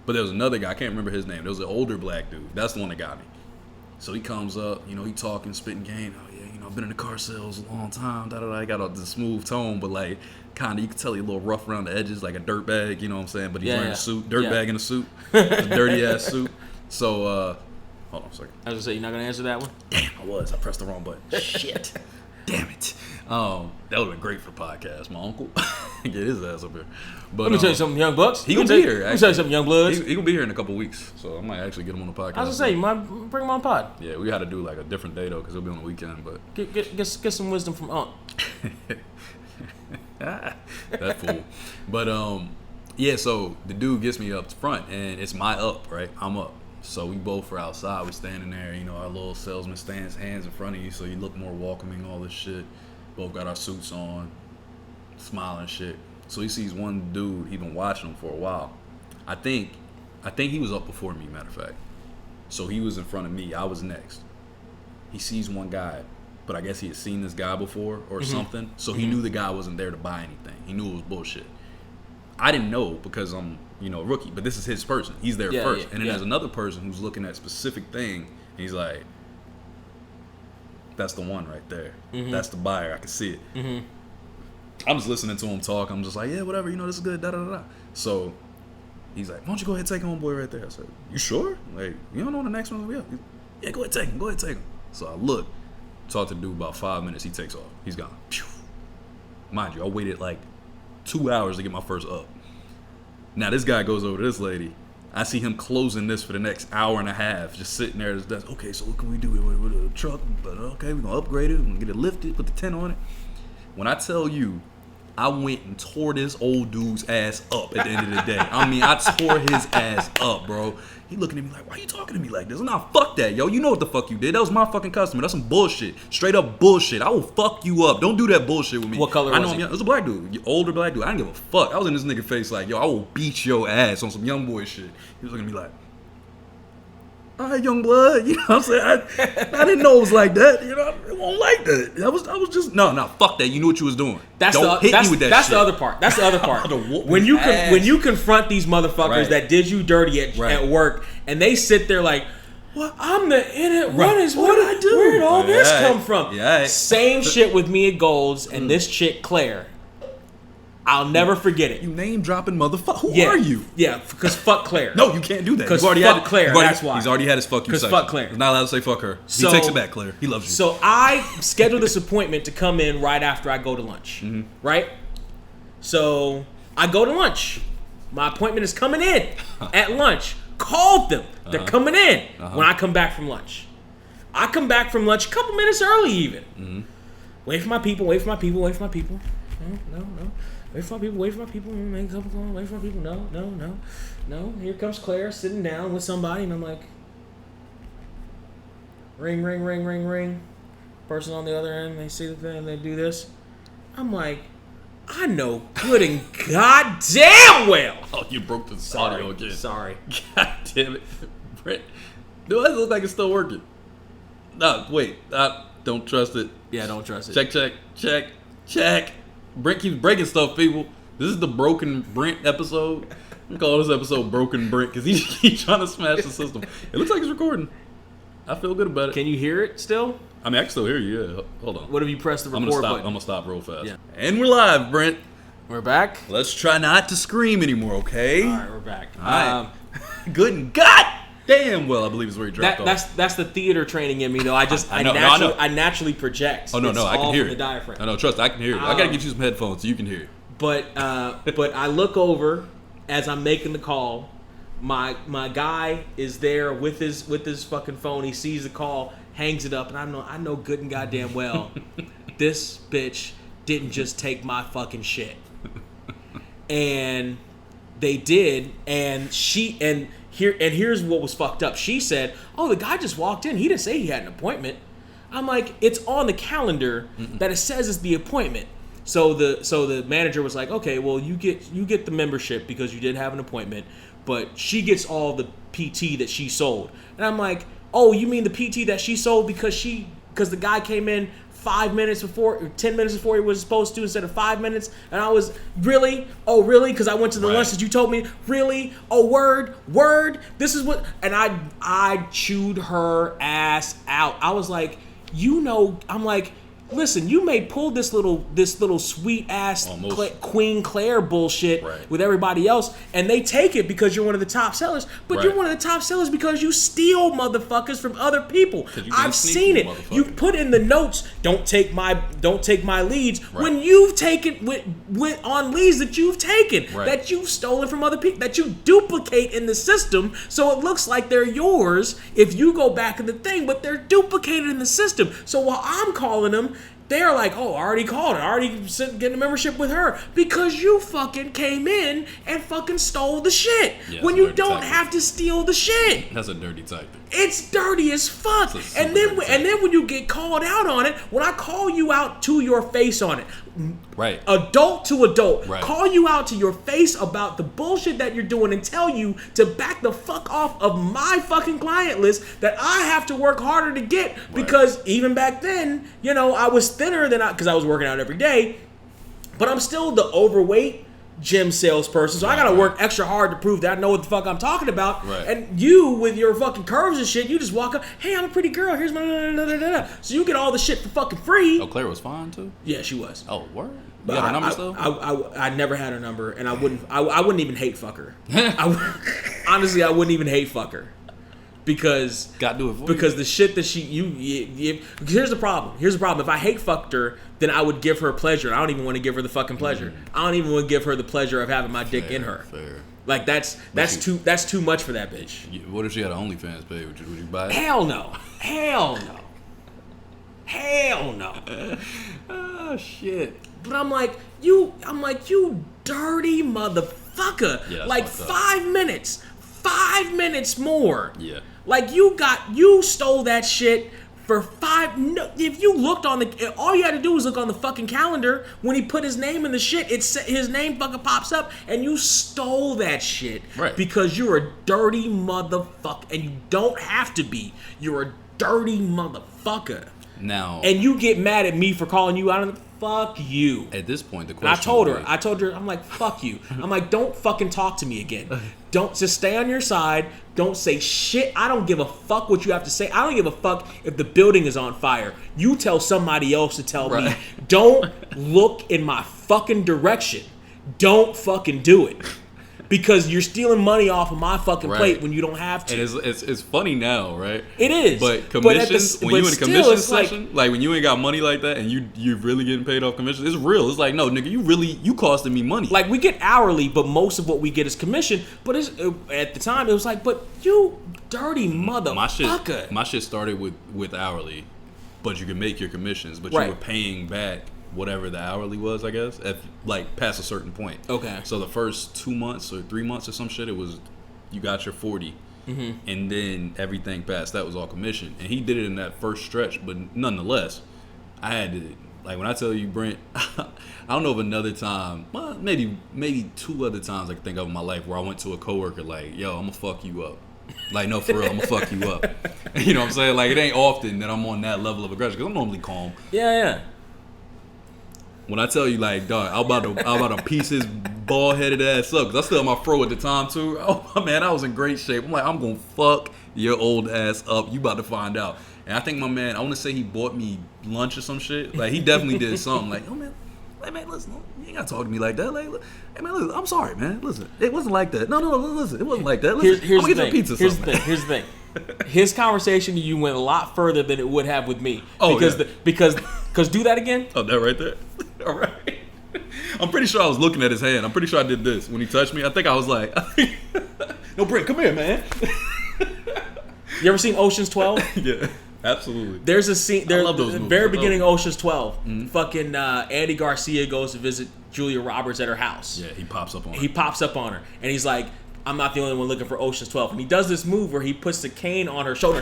But there was another guy, I can't remember his name. There was an older black dude. That's the one that got me. So he comes up, he talking, spitting game. Oh yeah, I've been in the car sales a long time. I got the smooth tone, but like kind of you can tell he's a little rough around the edges, like a dirt bag. You know what I'm saying? But he's wearing a suit, bag in a suit, a dirty ass suit. So hold on a second. I was gonna say, you're not gonna answer that one. Damn, I pressed the wrong button. Shit. Damn it. That would have been great for podcast. My uncle, get his ass up here. But let me tell you something, Young Bucks. He gonna be here. Let me tell you something, Young Bloods. He gonna be here in a couple weeks, so I might actually get him on the podcast. I was gonna say, you might bring him on pod. Yeah, we had to do like a different day though, because he'll be on the weekend. But get some wisdom from Unc. That fool. But yeah. So the dude gets me up front, and it's my up, right? I'm up. So we both are outside. We're standing there. Our little salesman stands hands in front of you, so you look more welcoming. All this shit. Both got our suits on, smiling shit. So he sees one dude. He been watching him for a while. I think he was up before me. Matter of fact. So he was in front of me. I was next. He sees one guy, but I guess he had seen this guy before or something. So he knew the guy wasn't there to buy anything. He knew it was bullshit. I didn't know because I'm, a rookie. But this is his person. He's there first. And then there's another person who's looking at a specific thing. And he's like, that's the one right there. That's the buyer. I can see it. I'm just listening to him talk. I'm just like, yeah, whatever. This is good. Da da da. So he's like, why don't you go ahead and take homeboy right there? I said, you sure? Like, you don't know the next one? Yeah, go ahead, take him. Go ahead, take him. So I look, talk to the dude about 5 minutes. He takes off. He's gone. Pew. Mind you, I waited like 2 hours to get my first up. Now this guy goes over to this lady. I see him closing this for the next hour and a half, just sitting there at his desk. Okay, so what can we do with a truck? But okay, we're gonna upgrade it. We're gonna get it lifted, put the tent on it. When I tell you, I went and tore this old dude's ass up at the end of the day. I mean, I tore his ass up, bro. He looking at me like, why you talking to me like this? Nah, fuck that, yo. You know what the fuck you did. That was my fucking customer. That's some bullshit. Straight up bullshit. I will fuck you up. Don't do that bullshit with me. What color was he? It was a black dude. Older black dude. I didn't give a fuck. I was in this nigga face like, yo, I will beat your ass on some young boy shit. He was looking at me like, all right, young blood. You know what I'm saying? I didn't know it was like that. It won't like that. I was just, no, fuck that. You knew what you was doing. That's the other part. That's the other part. when you confront these motherfuckers that did you dirty at work, and they sit there like, "What? I'm the idiot. What did I do? Where did all this come from?" Yeah. Same shit with me at Golds and this chick Claire. I'll never forget it. You name dropping motherfucker. Who are you? Yeah, because fuck Claire. No, you can't do that. Because fuck Claire. That's why. He's already had his fuck you section. Because fuck Claire. He's not allowed to say fuck her. He takes it back, Claire. He loves you. So I scheduled this appointment to come in right after I go to lunch. Right? So I go to lunch. My appointment is coming in at lunch. Called them. They're coming in when I come back from lunch. I come back from lunch a couple minutes early even. Wait for my people. No. Wait for my people. Make a couple calls. Wait for my people. No. Here comes Claire sitting down with somebody, and I'm like, ring. Person on the other end, they see the thing, they do this. I'm like, I know good and goddamn well. Oh, you broke the audio again. Sorry. God damn it. Brent, do it look like it's still working? No, wait. Don't trust it. Yeah, don't trust it. Check. Brent keeps breaking stuff, people. This is the Broken Brent episode. I'm calling this episode Broken Brent because he keeps trying to smash the system. It looks like it's recording. I feel good about it. Can you hear it still? I mean, I can still hear you, yeah. Hold on. What if you press the record button? I'm going to stop real fast. Yeah. And we're live, Brent. We're back. Let's try not to scream anymore, okay? All right, we're back. All right. Good and God damn well I believe it's where he dropped off. That's the theater training in me, though. I naturally project. Oh, no, I can hear it. The diaphragm. No, trust, I can hear it. I got to get you some headphones so you can hear it. But I look over as I'm making the call. My guy is there with his fucking phone. He sees the call, hangs it up, and I know good and goddamn well this bitch didn't just take my fucking shit. And they did, and here's what was fucked up. She said, "Oh, the guy just walked in. He didn't say he had an appointment." I'm like, "It's on the calendar that it says it's the appointment." So the manager was like, "Okay, well you get the membership because you did have an appointment, but she gets all the PT that she sold." And I'm like, "Oh, you mean the PT that she sold because the guy came in 5 minutes before, or 10 minutes before he was supposed to instead of 5 minutes?" And I was, "Really? Oh, really? Because I went to the lunch that you told me? Really? Oh, word? This is what..." And I chewed her ass out. I was like, I'm like, "Listen, you may pull this little sweet ass Queen Claire bullshit with everybody else, and they take it because you're one of the top sellers. But you're one of the top sellers because you steal motherfuckers from other people. I've seen it. You put in the notes, don't take my leads when you've taken with on leads that you've taken that you've stolen from other people, that you duplicate in the system, so it looks like they're yours if you go back in the thing, but they're duplicated in the system. So while I'm calling them, they're like, "Oh, I already called her. I already getting a membership with her," because you fucking came in and fucking stole the shit when you don't have to steal the shit. That's a dirty tactic. It's dirty as fuck. And then when you get called out on it, when I call you out to your face on it, adult to adult, call you out to your face about the bullshit that you're doing and tell you to back the fuck off of my fucking client list that I have to work harder to get because even back then, I was thinner than because I was working out every day, but I'm still the overweight gym salesperson, so I gotta work extra hard to prove that I know what the fuck I'm talking about. And you, with your fucking curves and shit, you just walk up, "Hey, I'm a pretty girl. Here's my..." So you get all the shit for fucking free. Oh, Claire was fine too? Yeah, she was. Oh, word? You got her number still? I never had her number, and I wouldn't even hate fuck her. Honestly, I wouldn't even hate fuck her. Because the shit that here's the problem. If I hate fucked her, then I would give her pleasure. I don't even want to give her the fucking pleasure. I don't even want to give her the pleasure of having my dick in her. Fair. Like that's too much for that bitch. What if she had an OnlyFans page? Would you buy it? Hell no. Oh shit. But I'm like, you dirty motherfucker. Yeah, like 5 minutes. 5 minutes more. Yeah. Like you stole that shit for 5. No, if you looked on all you had to do was look on the fucking calendar when he put his name in the shit. His name fucking pops up, and you stole that shit because you're a dirty motherfucker, and you don't have to be. You're a dirty motherfucker. Now, and you get mad at me for calling you out on the fuck you. At this point, the question. I told her, I'm like, fuck you. I'm like, don't fucking talk to me again. Don't just stay on your side. Don't say shit. I don't give a fuck what you have to say. I don't give a fuck if the building is on fire. You tell somebody else to tell me. Don't look in my fucking direction. Don't fucking do it. Because you're stealing money off of my fucking plate when you don't have to. And it's funny now, right? It is. But commissions, when you in a commission session, like when you ain't got money like that and you're really getting paid off commission, it's real. It's like, no, nigga, you costing me money. Like, we get hourly, but most of what we get is commission. But at the time, it was like, but you dirty motherfucker. My shit started with hourly, but you can make your commissions, but you were paying back whatever the hourly was, I guess, at like past a certain point. Okay. So the first 2 months or 3 months or some shit, it was you got your 40, and then everything past that was all commission. And he did it in that first stretch, but nonetheless, I had to, like, when I tell you, Brent, I don't know of another time, well, maybe 2 other times I can think of in my life where I went to a coworker like, "Yo, I'm gonna fuck you up." Like, no, for real, I'm gonna fuck you up. You know what I'm saying? Like, it ain't often that I'm on that level of aggression because I'm normally calm. Yeah. When I tell you, like, dog, I'm about to piece his bald-headed ass up, because I still had my fro at the time, too. Oh, man, I was in great shape. I'm like, I'm going to fuck your old ass up. You about to find out. And I think my man, I want to say he bought me lunch or some shit. Like, he definitely did something. Like, oh, man, Like, man, listen, you ain't gotta talk to me like that. Like, hey, man, listen, I'm sorry, man. Listen, it wasn't like that. No, listen, it wasn't like that. Listen, Here's I'm gonna get you a pizza. Here's the thing. His conversation to you went a lot further than it would have with me. Oh, because do that again. Oh, that right there. All right. I'm pretty sure I was looking at his hand. I'm pretty sure I did this when he touched me. I think I was like, "No, Brent, come here, man." You ever seen Ocean's 12? Yeah, absolutely. There's a scene. There, I love those the movies. very beginning of Ocean's 12. Fucking Andy Garcia goes to visit Julia Roberts at her house. Yeah, he pops up on her. He pops up on her, and he's like, "I'm not the only one looking for Ocean's 12." And he does this move where he puts the cane on her shoulder.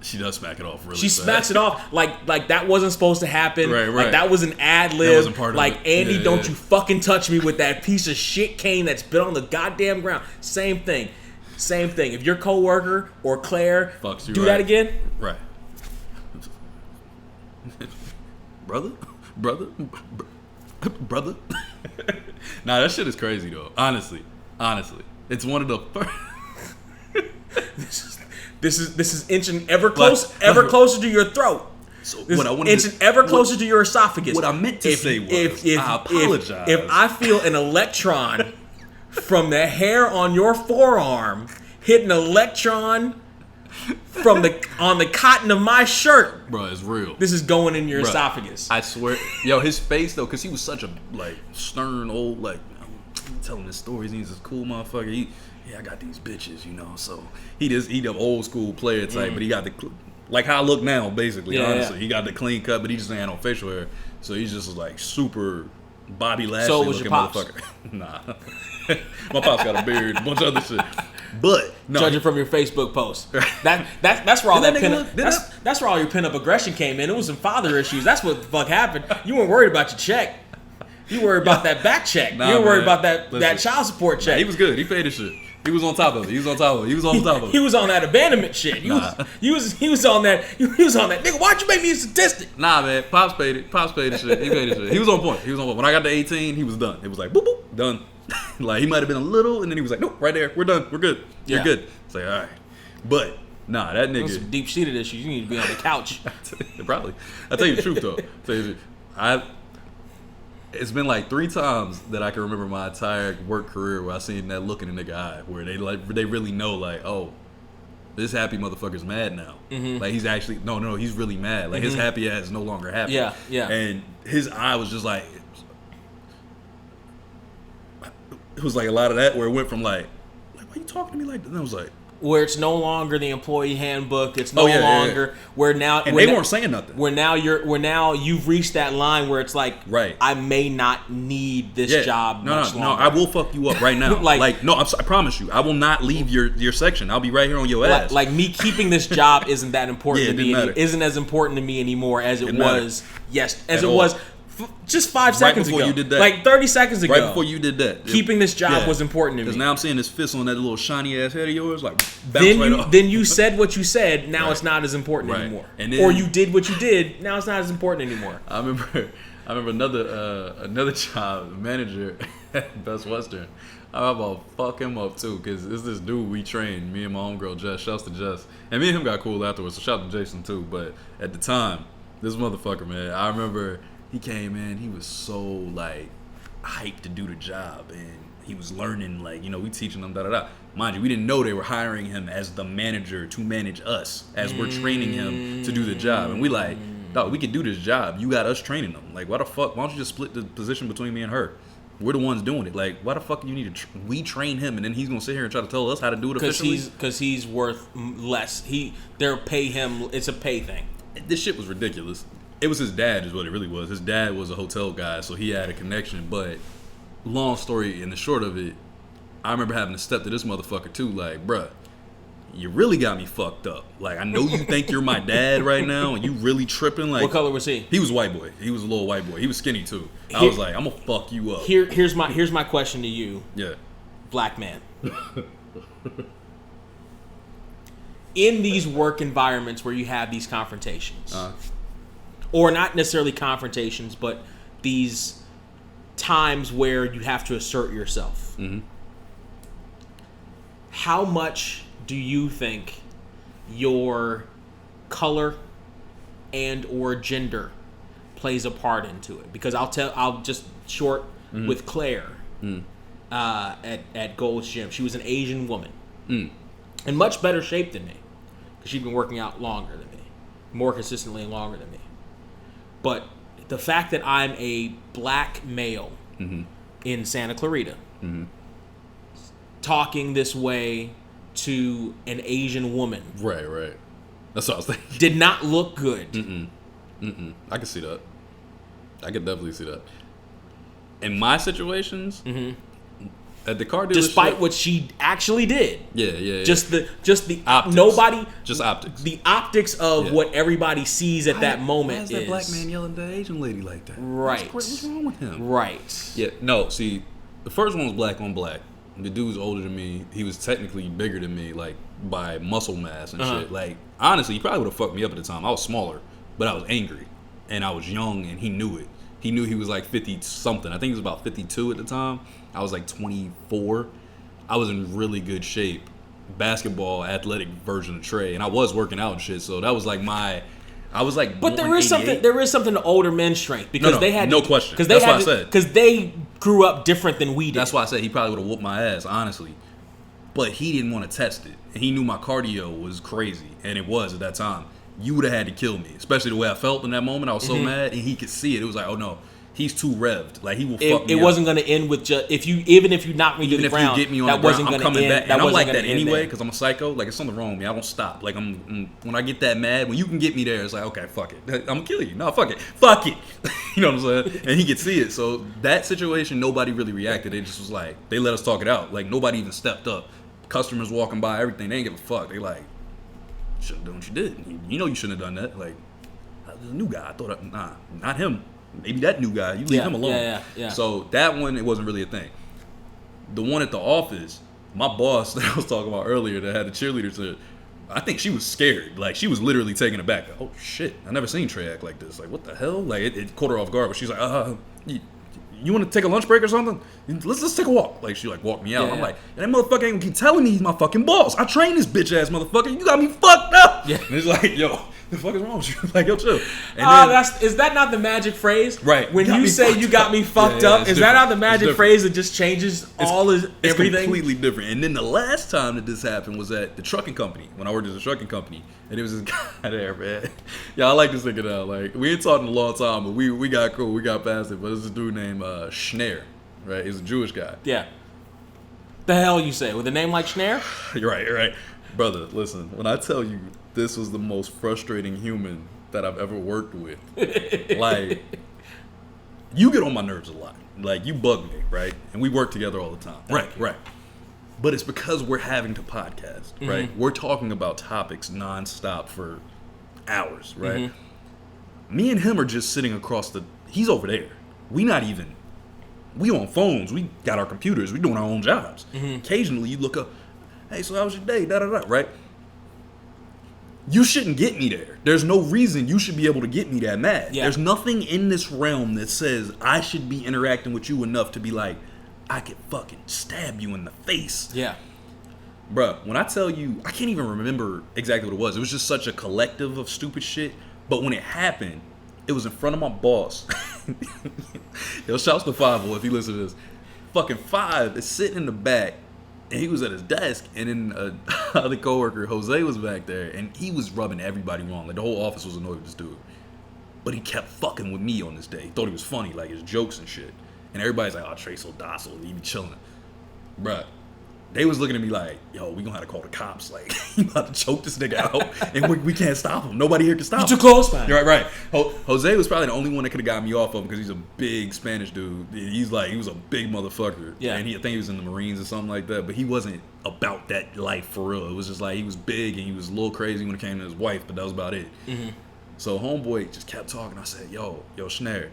She does smack it off really She fast. smacks it off like that wasn't supposed to happen. Right. Like that was an ad lib. That wasn't part of like it. Andy, Yeah, don't yeah. you fucking touch me with that piece of shit cane that's been on the goddamn ground. Same thing. If your coworker or Claire Fucks you do right. that again, Right. brother. Nah, that shit is crazy though. Honestly, it's one of the first. this is inching ever closer to your throat. So This what I is wanted inching ever closer to your esophagus. What I meant to say was, I apologize. If I feel an electron from the hair on your forearm hit an electron on the cotton of my shirt, bro, it's real. this is going in your Bruh, esophagus. I swear, yo, his face though, cause he was such a like stern old like telling his stories. He's this cool motherfucker. I got these bitches, you know. So he the old school player type, but he got the like how I look now, basically. Yeah, honestly, yeah. he got the clean cut, but he just ain't had no facial hair, so he's just like super Bobby Lashley So was looking your pops? motherfucker. Nah, my pops got a beard, a bunch of other shit. But no, Judging from your Facebook post, that's where all Didn't that that pin nigga look- that's where all your pin up aggression came in. It was some father issues. That's what the fuck happened. You weren't worried about your check. You were worried about that back check. Nah, you were worried man. about that Listen. child support check. he was good. He paid his shit. He was on top of it. He was on top of it. He was on that abandonment shit. He was on that. Nigga, why'd you make me a statistic? Nah, man. Pops paid it. Pops paid his shit. He paid his shit. He was on point. When I got to 18, he was done. It was like, boop, boop, done. Like, he might have been a little, and then he was like, nope, right there. We're done. We're good. You're Yeah. good. It's like, all right. But, nah, that Those nigga. some deep-seated issues. You need to be on the couch. Probably. I'll tell you the truth, though. It's been like 3 times that I can remember my entire work career where I seen that look in the nigga eye, where they really know, like, oh, this happy motherfucker's mad now. Mm-hmm. Like, he's actually no, he's really mad. Like, his happy ass is no longer happy. Yeah, yeah. And his eye was just like, it was like a lot of that where it went from like why you talking to me like that? And I was like, Where it's no longer the employee handbook. It's no Oh, yeah, yeah, longer where now and where they now- weren't saying nothing. Where now you've reached that line where it's like, Right. I may not need this job much No, longer. I will fuck you up right now. No, I promise you, I will not leave your section. I'll be right here on your ass. Like me keeping this job isn't that important Yeah, to it me. didn't matter. Isn't as important to me anymore as it Didn't matter. was. Yes, as At it all. was just 5 seconds before ago. you did that. Like 30 seconds ago. Right before you did that, Keeping this job was important to me. Because now I'm seeing this fist on that little shiny ass head of yours, like bounce off. Then you said what you said. Now Right. it's not as important Right. anymore. And then- or you did what you did. Now it's not as important anymore. I remember another job manager at Best Western. I'm about to fuck him up too, because it's this dude we trained, me and my homegirl Jess. Shouts to Jess, and me and him got cool afterwards. So shout to Jason too. But at the time, this motherfucker, man, I remember he came in. He was so like hyped to do the job, and he was learning, like, you know, we teaching him da. Mind you, we didn't know they were hiring him as the manager to manage us as we're training him to do the job. And we like, dog, we can do this job. You got us training him. Like, why the fuck? Why don't you just split the position between me and her? We're the ones doing it. Like, why the fuck you need to we train him, and then he's gonna sit here and try to tell us how to do it officially? Because he's worth less. They'll pay him. It's a pay thing. This shit was ridiculous. It was his dad is what it really was. His dad was a hotel guy, so he had a connection. But long story in the short of it, I remember having to step to this motherfucker too. Like, bruh, you really got me fucked up. Like, I know you think you're my dad right now, and you really tripping. Like, What color was he? He was a white boy. He was a little white boy. He was skinny too. I Here- was like, I'm gonna fuck you up. Here's my question to you, Yeah. black man. In these work environments where you have these confrontations, or not necessarily confrontations, but these times where you have to assert yourself, how much do you think your color and or gender plays a part into it? Because I'll short with Claire at Gold's Gym. She was an Asian woman. In much better shape than me. Because she'd been working out longer than me. More consistently and longer than me. But the fact that I'm a black male in Santa Clarita talking this way to an Asian woman. Right. That's what I was thinking. Did not look good. I can see that. I can definitely see that. In my situations, at the car dealership, despite what she actually did. Yeah. Just the optics. Nobody. Just optics. The optics of what everybody sees at that moment. Why is that black man yelling at that Asian lady like that? Right. What's wrong with him? Right. Yeah. No. See, the first one was black on black. The dude's older than me. He was technically bigger than me, like by muscle mass and shit. Like honestly, he probably would have fucked me up at the time. I was smaller, but I was angry, and I was young, and he knew it. He knew he was like 50 something. I think he was about 52 at the time. I was like 24. I was in really good shape, basketball, athletic version of Trey, and I was working out and shit. So that was like my. I was like. But there is something to older men's strength because they had no question. Because that's why I said because they grew up different than we did. That's why I said he probably would have whooped my ass, honestly. But he didn't want to test it, and he knew my cardio was crazy, and it was at that time. You would have had to kill me, especially the way I felt in that moment. I was so mad, and he could see it. It was like, oh no, he's too revved. Like he will fuck me. It wasn't going to end with just even if you knock me to the ground. You get me on that the ground, wasn't I'm going to coming end. back. And I'm like that anyway anyway because I'm a psycho. Like it's something wrong with me. I don't stop. Like when I get that mad, when you can get me there, it's like okay, fuck it, I'm gonna kill you. No, fuck it. You know what I'm saying? And he could see it. So that situation, nobody really reacted. They just was like they let us talk it out. Like nobody even stepped up. Customers walking by, everything. They ain't give a fuck. They like. Should have done what you did. You know you shouldn't have done that. Like, the new guy. I thought, nah, not him. Maybe that new guy. You leave him alone. Yeah. So that one, it wasn't really a thing. The one at the office, my boss that I was talking about earlier that had the cheerleaders there, I think she was scared. Like, she was literally taken aback. Like, oh, shit. I never seen Trey act like this. Like, what the hell? Like, it caught her off guard. But she's like, you want to take a lunch break or something? Let's take a walk. Like, she like walked me out. I'm like, that motherfucker ain't gonna keep telling me he's my fucking boss. I trained this bitch ass motherfucker. You got me fucked up. Yeah. And it's like, yo, the fuck is wrong with you? Like, yo, chill. Is that not the magic phrase? Right. When you say you got me fucked up, is that not the magic phrase that just changes everything? It's completely different. And then the last time that this happened was at the trucking company, when I worked at the trucking company. And it was this guy there, man. Yeah, I like this nigga now. Like, we ain't talked in a long time, but we got cool. We got past it. But there's this dude named Schneer, right? He's a Jewish guy. Yeah. The hell you say? With a name like Schneer? You're right. Brother, listen. When I tell you this was the most frustrating human that I've ever worked with, like, you get on my nerves a lot. Like, you bug me, right? And we work together all the time. Right. But it's because we're having to podcast, right? We're talking about topics nonstop for hours, right? Me and him are just sitting across he's over there. We on phones. We got our computers. We doing our own jobs. Occasionally you look up, hey, so how was your day? Right? You shouldn't get me there. There's no reason you should be able to get me that mad. Yeah. There's nothing in this realm that says I should be interacting with you enough to be like, I could fucking stab you in the face. Yeah. Bruh, when I tell you, I can't even remember exactly what it was. It was just such a collective of stupid shit. But when it happened, it was in front of my boss. Yo, shouts to Five-O if he listens to this. Fucking Five is sitting in the back, and he was at his desk, and then other coworker, Jose, was back there, and he was rubbing everybody wrong. Like, the whole office was annoyed with this dude. But he kept fucking with me on this day. He thought he was funny, like his jokes and shit. And everybody's like, oh, Trey's so docile, he be chilling. Bruh, they was looking at me like, yo, we gonna have to call the cops. Like, you about to choke this nigga out, and we can't stop him. Nobody here can stop him. You're too close, man. Right. Jose was probably the only one that could have got me off of him because he's a big Spanish dude. He was a big motherfucker. Yeah. And I think he was in the Marines or something like that. But he wasn't about that life for real. It was just like he was big and he was a little crazy when it came to his wife, but that was about it. So homeboy just kept talking. I said, yo, Schneer,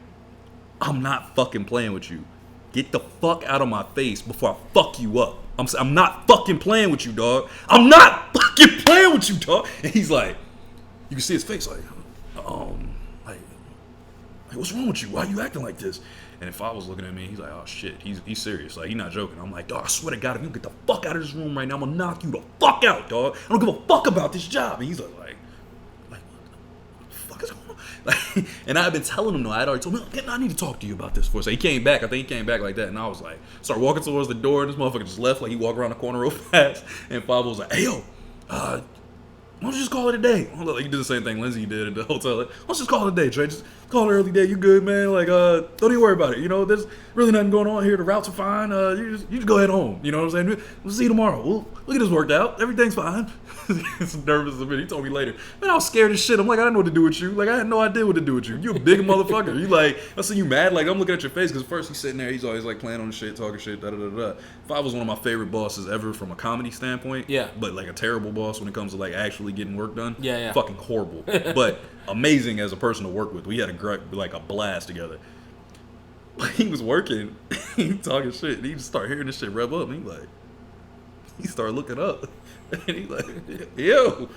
I'm not fucking playing with you. Get the fuck out of my face before I fuck you up. I'm not fucking playing with you, dog. I'm not fucking playing with you, dog. And he's like, you can see his face like what's wrong with you? Why are you acting like this? And if I was looking at me, he's like, oh shit, he's serious. Like, he's not joking. I'm like, dog, I swear to God, if you get the fuck out of this room right now, I'm gonna knock you the fuck out, dog. I don't give a fuck about this job. And he's like, what the fuck is going on? And I had been telling him, no, I had already told him, I need to talk to you about this for a second. He came back. I think he came back like that. And I was like, started walking towards the door, and this motherfucker just left. Like, he walked around the corner real fast. And Fabo was like, hey, yo, why don't you just call it a day? Like, he did the same thing Lindsay did at the hotel. Like, why don't you just call it a day, Trey? Just call it an early day. You good, man? Like, don't even worry about it. You know, there's really nothing going on here. The routes are fine. You just go ahead home. You know what I'm saying? We'll see you tomorrow. We'll get this worked out. Everything's fine. He's nervous a bit. He told me later, man, I was scared as shit. I'm like, I didn't know what to do with you. Like, I had no idea what to do with you. You a big motherfucker. You like, I see you mad. Like, I'm looking at your face because first he's sitting there. He's always like playing on the shit, talking shit, da da da da. Five was one of my favorite bosses ever from a comedy standpoint. Yeah. But like a terrible boss when it comes to like actually getting work done. Yeah. Fucking horrible. But amazing as a person to work with. We had a blast together. He was working, he talking shit, and he just started hearing this shit rev up, and he started looking up, and he like, yo,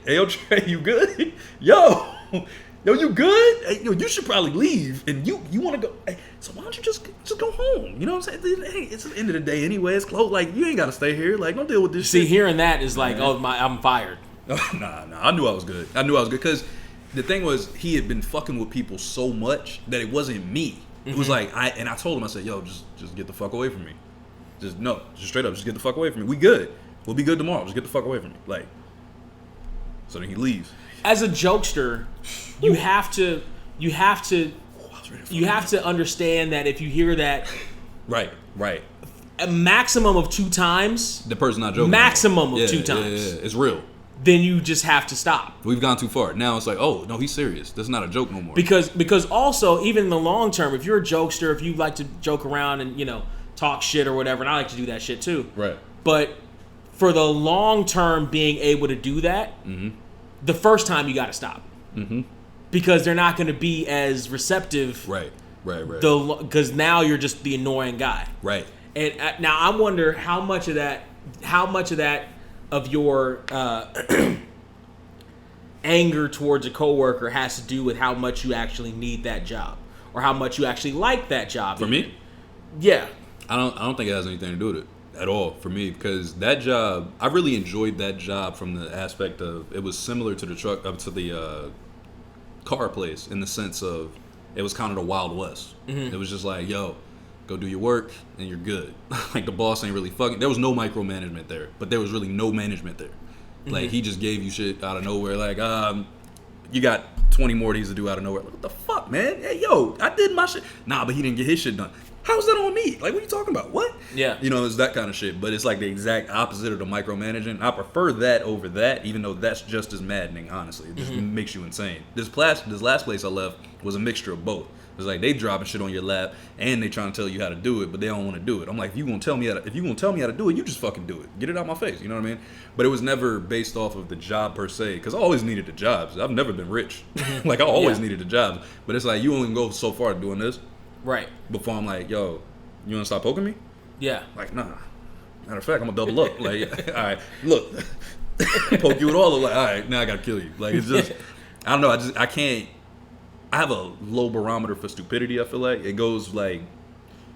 yo, Trey, you good? Yo, you good? Hey, yo, you should probably leave, and you want to go. Hey, so why don't you just go home? You know what I'm saying? Hey, it's the end of the day anyway. It's close. Like, you ain't got to stay here. Like, don't deal with this shit. See, hearing that is like, I'm fired. Nah, I knew I was good. Because the thing was, he had been fucking with people so much that it wasn't me. It was like, I told him, I said, yo, just get the fuck away from me. Just straight up, just get the fuck away from me. We good. We'll be good tomorrow. Just get the fuck away from me. Like, so then he leaves. As a jokester, you have to understand that if you hear that, right, a maximum of 2 times, the person not joking, maximum of 2 times, it's real. Then you just have to stop. We've gone too far. Now it's like, oh no, he's serious. That's not a joke no more. Because also, even in the long term, if you're a jokester, if you like to joke around and talk shit or whatever, and I like to do that shit too. Right. But for the long term, being able to do that, the first time you got to stop. Because they're not going to be as receptive. Right. Because now you're just the annoying guy. Right. And now I wonder how much of that of your anger towards a coworker has to do with how much you actually need that job or how much you actually like that job. For me? Yeah. I don't think it has anything to do with it at all for me, because that job, I really enjoyed that job from the aspect of it was similar to the car place in the sense of it was kind of the Wild West. It was just like, yo, go do your work and you're good. Like, the boss ain't really fucking. There was no micromanagement there, but there was really no management there. Like, he just gave you shit out of nowhere. Like, you got 20 more of these to do out of nowhere. Like, what the fuck, man? Hey, yo, I did my shit. Nah, but he didn't get his shit done. How's that on me? Like, what are you talking about? What? Yeah. It's that kind of shit. But it's like the exact opposite of the micromanaging. I prefer that over that, even though that's just as maddening, honestly. It just makes you insane. This last place I left was a mixture of both. It's like they dropping shit on your lap and they trying to tell you how to do it, but they don't want to do it. I'm like, if you gonna tell me how to do it, you just fucking do it. Get it out my face. You know what I mean? But it was never based off of the job per se, because I always needed the jobs. I've never been rich. Like, I always needed the jobs. But it's like, you only go so far doing this. Right. Before I'm like, yo, you wanna stop poking me? Yeah. Like, nah. Matter of fact, I'm gonna double up. Like, all right, look, poke you with all of, like, all right, now I gotta kill you. Like, it's just, I don't know. I can't. I have a low barometer for stupidity, I feel like. It goes like,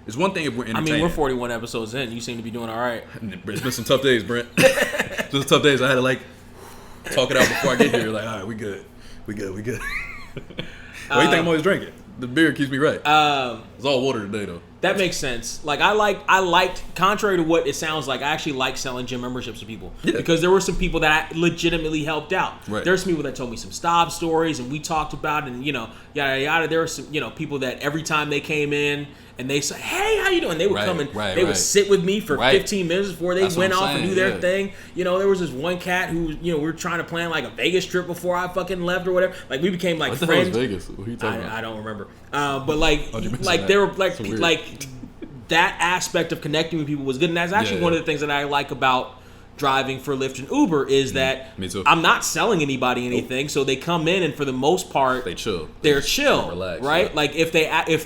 it's one thing if we're entertaining. I mean, we're 41 episodes in. You seem to be doing all right. It's been some tough days, Brent. It's been some tough days. I had to, like, talk it out before I get here. Like, all right, we good. What do you think I'm always drinking? The beer keeps me right. It's all water today, though. That makes sense. Like, I liked, contrary to what it sounds like, I actually like selling gym memberships to people. Yeah. Because there were some people that I legitimately helped out. Right. There's some people that told me some stop stories and we talked about it and, yada, yada. There were some, people that every time they came in and they said, hey, how you doing? They would come and they would sit with me for 15 minutes before they went off and do their thing. There was this one cat who, we were trying to plan like a Vegas trip before I fucking left or whatever. Like, we became like friends. What the hell is Vegas? What are you talking about? I don't remember. But like they were like that aspect of connecting with people was good, and that's actually one of the things that I like about driving for Lyft and Uber is that Me too. I'm not selling anybody anything, so they come in and for the most part they chill. They're chill, relax, right? Yeah. Like if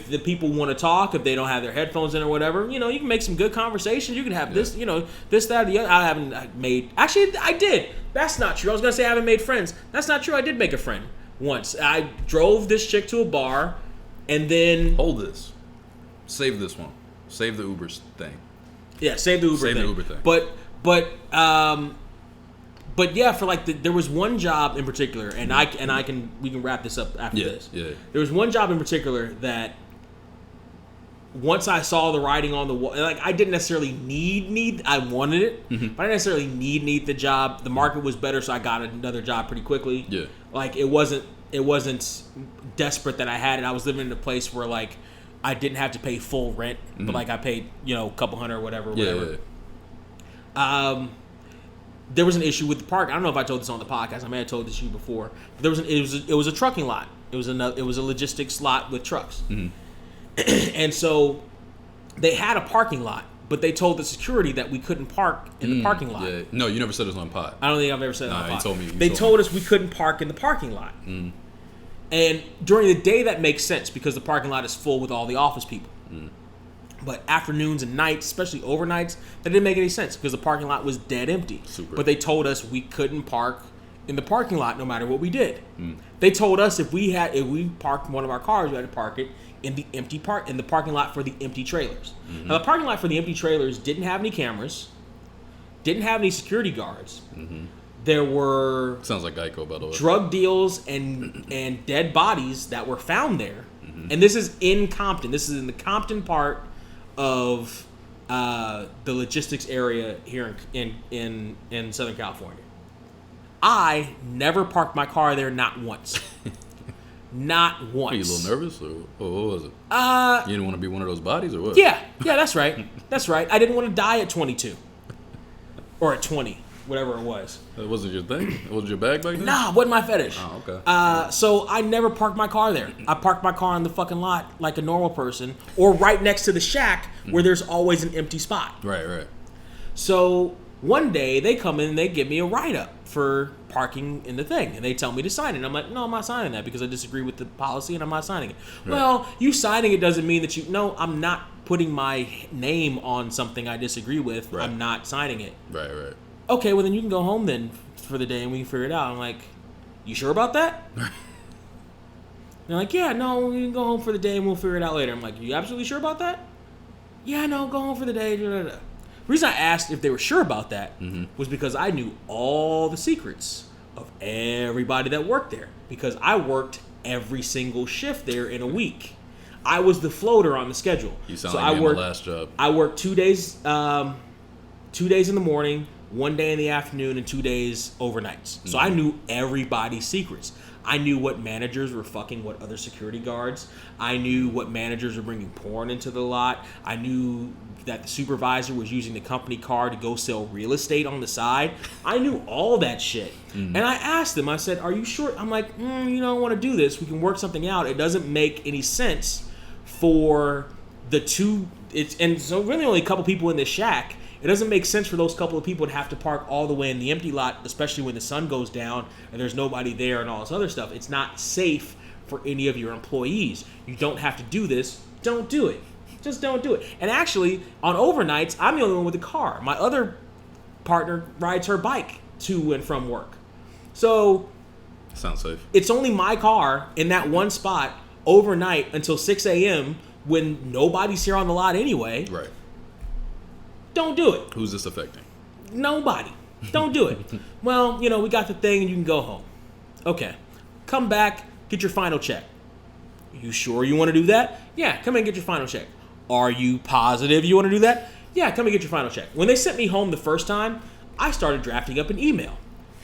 the people want to talk, if they don't have their headphones in or whatever, you can make some good conversations. You can have this, this, that, or the other. I did. That's not true. I was gonna say I haven't made friends. That's not true. I did make a friend once. I drove this chick to a bar, and then hold this, save this one. Save the Uber thing. Yeah, save the Uber thing. The Uber thing. But But yeah, for like there was one job in particular, and we can wrap this up after this. Yeah. There was one job in particular that once I saw the writing on the wall, like I didn't necessarily need. I wanted it, but I didn't necessarily need the job. The market was better, so I got another job pretty quickly. Yeah. Like it wasn't desperate that I had it. I was living in a place where like I didn't have to pay full rent, but like I paid a couple $100 or whatever. Yeah. There was an issue with the park. I don't know if I told this on the podcast. I may have told this to you before. But it was a trucking lot. It was a logistics lot with trucks. And so they had a parking lot, but they told the security that we couldn't park in the parking lot. Yeah. No, you never said it was on pod. I don't think I've ever said it on pod. You told me. They told us we couldn't park in the parking lot. And during the day, that makes sense because the parking lot is full with all the office people. But afternoons and nights, especially overnights, that didn't make any sense because the parking lot was dead empty. But they told us we couldn't park in the parking lot no matter what we did. They told us if we parked one of our cars, we had to park it in the parking lot for the empty trailers. Now the parking lot for the empty trailers didn't have any cameras, didn't have any security guards. There were sounds like Geico, by the way. Drug deals and dead bodies that were found there. And this is in Compton. This is in the Compton part of the logistics area here in Southern California. I never parked my car there, not once. Not once. Are you a little nervous, or what was it? You didn't want to be one of those bodies, or what? Yeah, that's right. That's right. I didn't want to die at 22 or at 20, whatever it was. That wasn't your thing? It wasn't your bag back then? Nah, wasn't my fetish. Oh, okay. So I never parked my car there. I parked my car on the fucking lot like a normal person, or right next to the shack where there's always an empty spot. Right. So one day they come in and they give me a write-up for parking in the thing, and they tell me to sign it. And I'm like, no, I'm not signing that because I disagree with the policy, and I'm not signing it. Right. Well, you signing it doesn't mean that no, I'm not putting my name on something I disagree with. Right. I'm not signing it. Right. Okay, well then you can go home then for the day and we can figure it out. I'm like, you sure about that? They're like, yeah, no, we can go home for the day and we'll figure it out later. I'm like, you absolutely sure about that? Yeah, no, go home for the day. The reason I asked if they were sure about that was because I knew all the secrets of everybody that worked there, because I worked every single shift there in a week. I was the floater on the schedule. You sound like my last job. I worked 2 days in the morning, 1 day in the afternoon, and 2 days overnights. So I knew everybody's secrets. I knew what managers were fucking what other security guards. I knew what managers were bringing porn into the lot. I knew that the supervisor was using the company car to go sell real estate on the side. I knew all that shit. And I asked them, I said, are you sure? I'm like, you don't want to do this. We can work something out. It doesn't make any sense for the two. And so really only a couple people in this shack. It doesn't make sense for those couple of people to have to park all the way in the empty lot, especially when the sun goes down and there's nobody there and all this other stuff. It's not safe for any of your employees. You don't have to do this. Don't do it. Just don't do it. And actually, on overnights, I'm the only one with the car. My other partner rides her bike to and from work. So sounds safe. It's only my car in that one spot overnight until 6 a.m. when nobody's here on the lot anyway. Right. Don't do it. Who's this affecting? Nobody. Don't do it. Well, we got the thing and you can go home. Okay. Come back, get your final check. You sure you want to do that? Yeah, come in and get your final check. Are you positive you want to do that? Yeah, come and get your final check. When they sent me home the first time, I started drafting up an email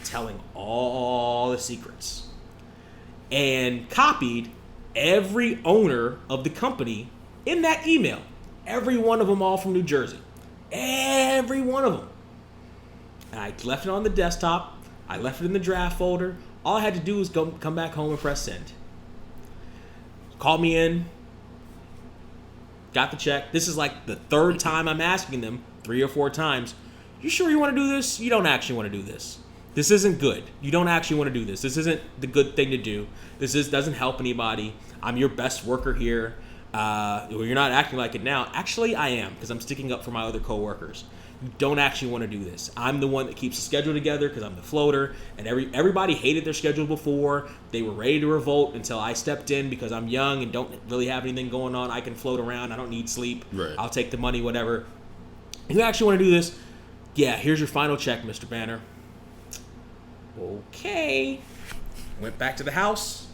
telling all the secrets and copied every owner of the company in that email. Every one of them, all from New Jersey. Every one of them. And I left it on the desktop. I left it in the draft folder. All I had to do was come back home and press send. Called me in. Got the check. This is like the third time I'm asking them, 3 or 4 times. You sure you want to do this? You don't actually want to do this. This isn't good. You don't actually want to do this. This isn't the good thing to do. Doesn't help anybody. I'm your best worker here. You're not acting like it now. Actually, I am, because I'm sticking up for my other coworkers. You don't actually want to do this. I'm the one that keeps the schedule together because I'm the floater, and everybody hated their schedule before. They were ready to revolt until I stepped in because I'm young and don't really have anything going on. I can float around. I don't need sleep. Right. I'll take the money, whatever. You actually want to do this? Yeah, here's your final check, Mr. Banner. Okay. Went back to the house,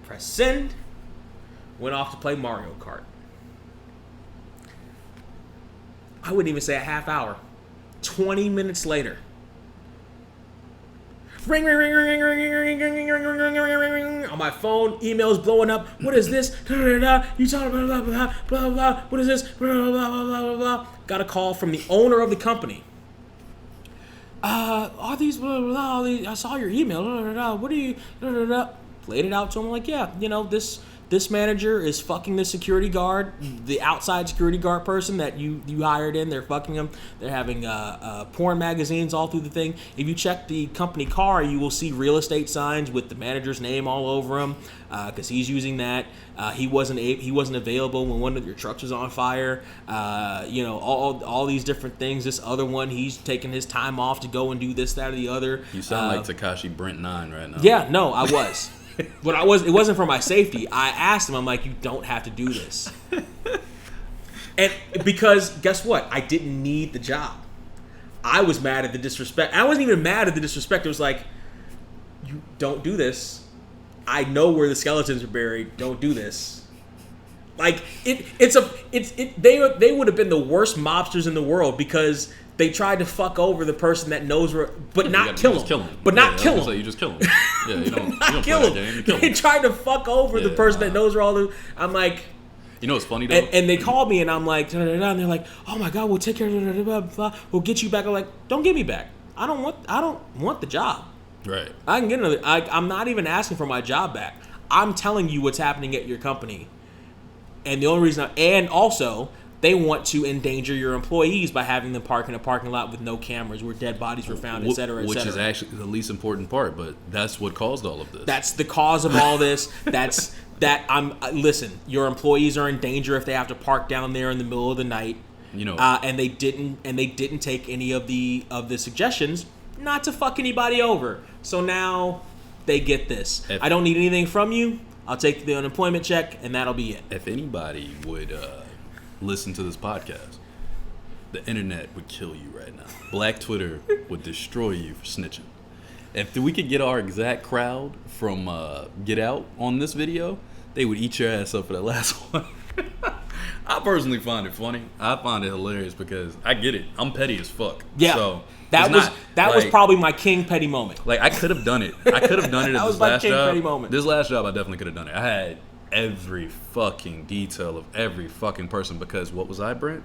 pressed send, went off to play Mario Kart. I wouldn't even say a half hour. 20 minutes later. Ring, ring, ring, ring, ring, ring, ring, ring, ring, ring, ring, ring, ring, ring. On my phone, emails blowing up. What is this? You talking blah, blah, blah, blah, blah. What is this? Blah, blah, blah, blah, blah, blah. Got a call from the owner of the company. Are these blah, blah, blah, I saw your email. Blah, blah, blah. What are you? Blah, blah, blah. Played it out to him like, yeah, this manager is fucking the security guard, the outside security guard person that you hired in. They're fucking him. They're having porn magazines all through the thing. If you check the company car, you will see real estate signs with the manager's name all over them because he's using that. He wasn't available when one of your trucks was on fire. All these different things. This other one, he's taking his time off to go and do this, that, or the other. You sound like Tekashi Brent 9 right now. Yeah, no, I was. But it wasn't for my safety. I asked him, I'm like, you don't have to do this. And because guess what? I didn't need the job. I was mad at the disrespect. I wasn't even mad at the disrespect. It was like, you don't do this. I know where the skeletons are buried. Don't do this. Like they would have been the worst mobsters in the world because they tried to fuck over the person that knows where, but not kill him. But not kill him. You just kill him. Yeah, you don't kill him. They tried to fuck over the person that knows where all the. I'm like, you know what's funny though? And they called me and I'm like, and they're like, oh my god, we'll take care of we'll get you back. I'm like, don't get me back. I don't want the job. Right. I can get another. I'm not even asking for my job back. I'm telling you what's happening at your company, and the only reason. And also, they want to endanger your employees by having them park in a parking lot with no cameras where dead bodies were found, et cetera, et cetera. Which is actually the least important part, but that's what caused all of this. That's the cause of all this. Listen, your employees are in danger if they have to park down there in the middle of the night. And they didn't take any of the suggestions not to fuck anybody over. So now they get this. I don't need anything from you. I'll take the unemployment check and that'll be it. If anybody would listen to this podcast, the internet would kill you right now. Black Twitter would destroy you for snitching. If we could get our exact crowd from Get Out on this video, they would eat your ass up for that last one. I personally find it funny. I find it hilarious because I get it. I'm petty as fuck. Yeah. So that was probably my king petty moment. Like I could have done it. I could have done it at this last job. Petty moment. This last job, I definitely could have done it. I had every fucking detail of every fucking person because what was I, Brent?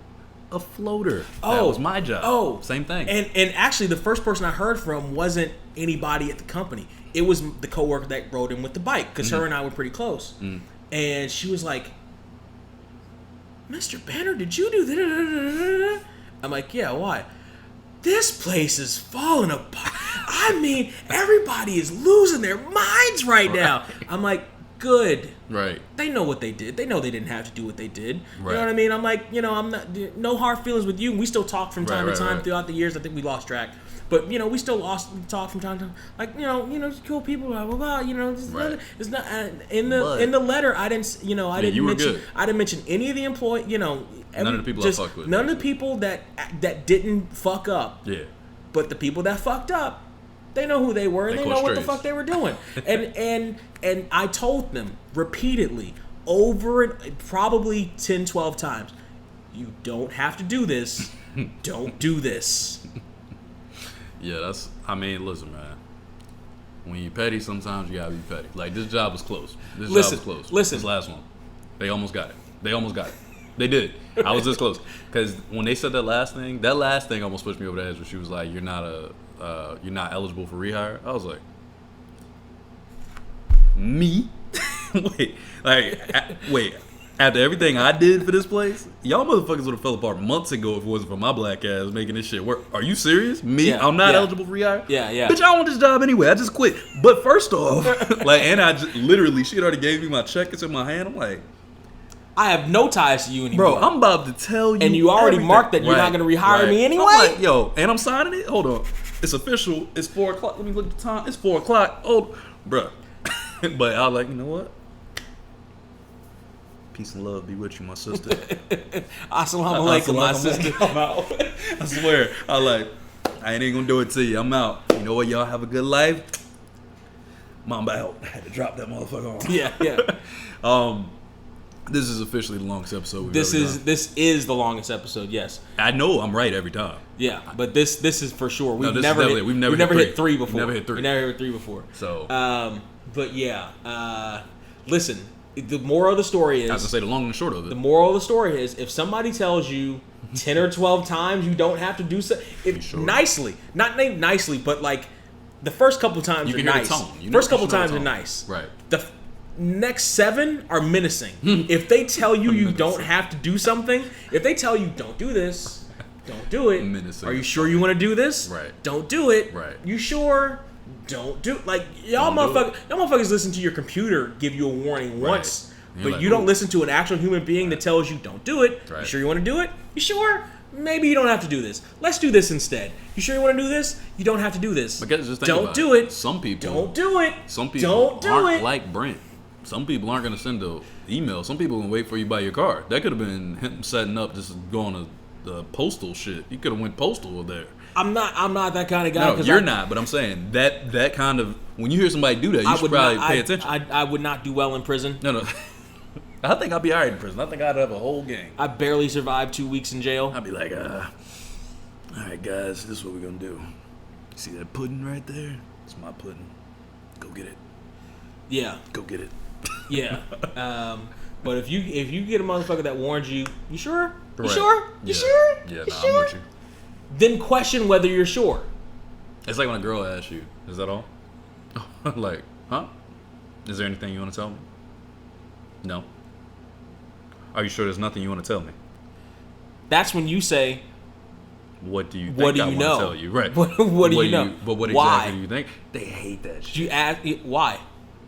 A floater. That was my job. Oh, same thing. And actually, the first person I heard from wasn't anybody at the company. It was the coworker that rode in with the bike because her and I were pretty close. And she was like, "Mr. Banner, did you do that?" I'm like, "Yeah, why?" "This place is falling apart. I mean, everybody is losing their minds right now." I'm like, good. Right. They know what they did. They know they didn't have to do what they did. Right. You know what I mean? I'm like, I'm not, no hard feelings with you. We still talk from time to time throughout the years. I think we lost track. But, we still talk from time to time. Like, cool people, blah, blah, blah. It's not, in the letter, I didn't, I didn't mention any of the employees, none of the people I fucked with. None of the people that didn't fuck up. Yeah. But the people that fucked up, they know who they were and they know what the fuck they were doing. And I told them repeatedly, over and probably 10, 12 times, you don't have to do this. Don't do this. Yeah, listen, man. When you petty, sometimes you gotta be petty. Like, this job was close. Listen. This last one. They almost got it. They did. I was this close. Because when they said that last thing almost pushed me over the edge where she was like, you're not eligible for rehire. I was like, me? wait. After everything I did for this place, y'all motherfuckers would have fell apart months ago if it wasn't for my black ass making this shit work. Are you serious? Me? Yeah, I'm not eligible for rehire? Yeah. Bitch, I don't want this job anyway. I just quit. But first off, and I just literally, she had already gave me my check. It's in my hand. I'm like, I have no ties to you anymore. Bro, I'm about to tell you. And you already marked that you're not going to rehire me anyway? I'm like, yo, and I'm signing it? Hold on. It's official. It's 4 o'clock. Let me look at the time. It's 4 o'clock. Oh, bruh. But I was like, you know what? Peace and love be with you, my sister. Assalamu alaikum, my sister. I'm out. I swear. I ain't gonna do it to you. I'm out. You know what? Y'all have a good life. Mamba out. I had to drop that motherfucker on. Yeah. This is officially the longest episode we've This ever is done. this is the longest episode. Yes. I know I'm right every time. Yeah, but this is for sure. We've this is never definitely- hit, we've never hit hit three before. We never hit three. We never hit three before. So, But yeah, listen. The moral of the story is. I was gonna say the long and the short of it. The moral of the story is, if somebody tells you 10 or 12 times you don't have to do so, Sure. nicely, not named nicely, but like the first couple times You are can hear nice. the tone. First couple you know the times are tone. nice. Right. The next 7 are menacing. If they tell you you don't have to do something, if they tell you don't do this, don't do it. Menacing. Are you sure you want to do this? Right. Don't do it. Right. You sure? Don't do like y'all Don't do motherfuckers listen to your computer give you a warning Right. once. You're But like, you don't ooh. listen to an actual human being that tells you don't do it. Right. You sure you want to do it? You sure? Maybe you don't have to do this. Let's do this instead. You sure you want to do this? You don't have to do this. Because just think Don't about do it. Some people Don't do it. Some people don't do aren't it. like Brent. Some people aren't gonna send an email. Some people gonna wait for you by your car. That could have been him setting up just going to the postal shit. You could have went postal there. I'm not that kind of guy. No, you're not. But I'm saying that kind of when you hear somebody do that, you should probably pay attention. I would not do well in prison. No. I think I'd be alright in prison. I think I'd have a whole gang. I barely survived 2 weeks in jail. I'd be like, all right, guys, this is what we're gonna do. See that pudding right there? It's my pudding. Go get it. Yeah. Go get it. Yeah. But if you get a motherfucker that warns you, you sure? You Right. sure? You Yeah. sure? Yeah, You nah, sure? I'm with you. Then question whether you're sure. It's like when a girl asks you, is that all? Like, huh? Is there anything you want to tell me? No. Are you sure there's nothing you want to tell me? That's when you say, What do you think what do I you want know? to tell you? Right. What do you know? But what Why? exactly do you think? They hate that shit. You ask why?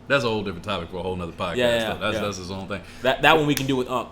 That's a whole different topic for a whole nother podcast. Yeah. That's his own thing. That one we can do with Unc.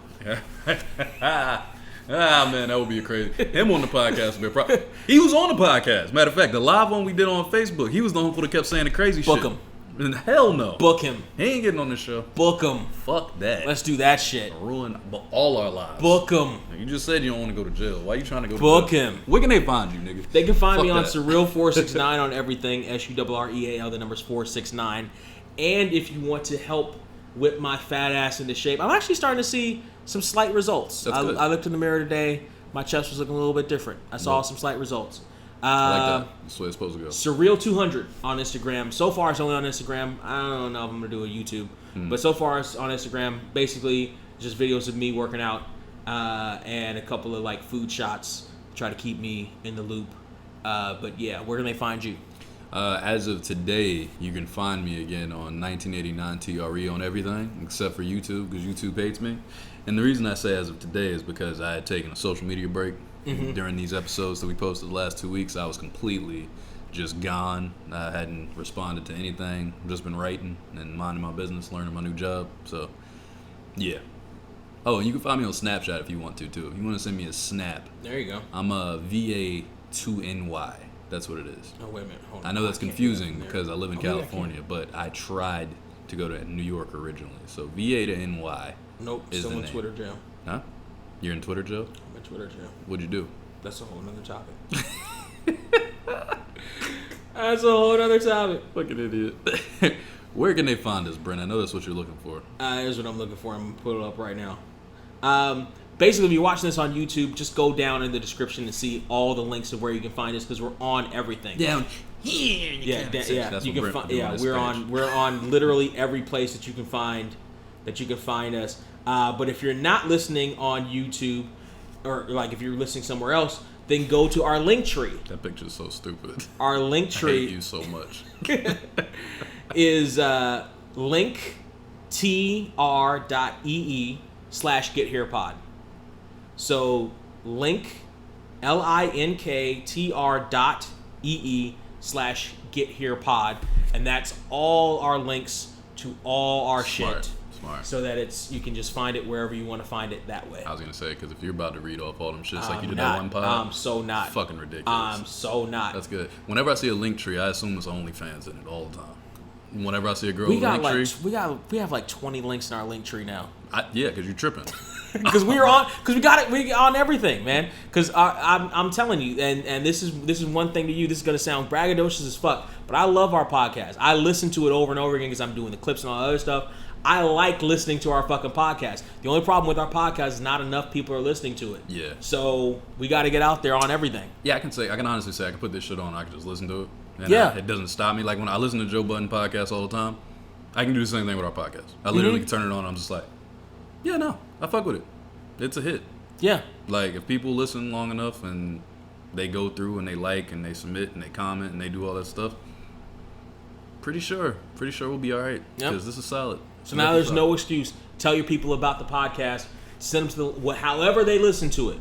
Man, that would be crazy. Him on the podcast would be a problem. He was on the podcast. Matter of fact, the live one we did on Facebook, he was the one who kept saying the crazy Book shit. him. And hell no. Book him. He ain't getting on this show. Book him. Fuck that. Let's do that shit. Ruin all our lives. Book him. You just said you don't want to go to jail. Why you trying to go to Book jail? him. Where can they find you, nigga? They can find Fuck me on that. Surreal469 on everything. SURREAL, the numbers 469. And if you want to help whip my fat ass into shape, I'm actually starting to see some slight results. That's good. I looked in the mirror today. My chest was looking a little bit different. I saw some slight results. I like that. That's the way it's supposed to go. Surreal200 on Instagram. So far, it's only on Instagram. I don't know if I'm going to do a YouTube. But so far, it's on Instagram. Basically, just videos of me working out and a couple of like food shots. Try to keep me in the loop. But yeah, where can they find you? As of today, you can find me again on 1989 TRE on everything except for YouTube because YouTube hates me. And the reason I say as of today is because I had taken a social media break during these episodes that we posted the last 2 weeks. I was completely just gone. I hadn't responded to anything. I've just been writing and minding my business, learning my new job. So, yeah. Oh, and you can find me on Snapchat if you want to, too. If you want to send me a snap, There you go. I'm a VA2NY. That's what it is. Oh, wait a minute. Hold on. I know that's can't do that confusing from there. because I live in Oh, yeah, I California, but I tried to go to New York originally. So VA to NY. Nope, is still the in name. Twitter jail. Huh? You're in Twitter jail? I'm in Twitter jail. What'd you do? That's a whole nother topic. That's a whole nother topic. Fucking idiot. Where can they find us, Brent? I know that's what you're looking for. Here's what I'm looking for. I'm going to put it up right now. Basically, if you're watching this on YouTube, just go down in the description and see all the links of where you can find us because we're on everything. Down here. Yeah, That's you what can Brent find. would do on Yeah, his page. we're on literally every place that you can find us. But if you're not listening on YouTube, or like if you're listening somewhere else, then go to our link tree. That picture's so stupid. Our link I hate tree you so much. is linktr.ee/getherepod. So link linktr.ee/getherepod, and that's all our links to all our shit. Smart. So that you can just find it wherever you want to find it that way. I was gonna say because if you're about to read off all them shits like you did not. that one pod, I'm so not. Fucking ridiculous. I'm so not. That's good. Whenever I see a link tree, I assume there's OnlyFans in it all the time. Whenever I see a girl We with a got link like tree, we have like 20 links in our link tree now. yeah, because you're tripping. because we got it. We on everything, man. Because I'm telling you, and this is one thing to you. This is gonna sound braggadocious as fuck, but I love our podcast. I listen to it over and over again because I'm doing the clips and all that other stuff. I like listening to our fucking podcast. The only problem with our podcast is not enough people are listening to it. Yeah. So we got to get out there on everything. Yeah, I can honestly say I can put this shit on. I can just listen to it. And yeah. It doesn't stop me. Like when I listen to Joe Budden podcast all the time, I can do the same thing with our podcast. I literally can turn it on and I'm just like, yeah, no, I fuck with it. It's a hit. Yeah. Like if people listen long enough and they go through and they like and they submit and they comment and they do all that stuff, pretty sure we'll be all right. Because this is solid. So now there's no excuse. Tell your people about the podcast. Send them to however they listen to it.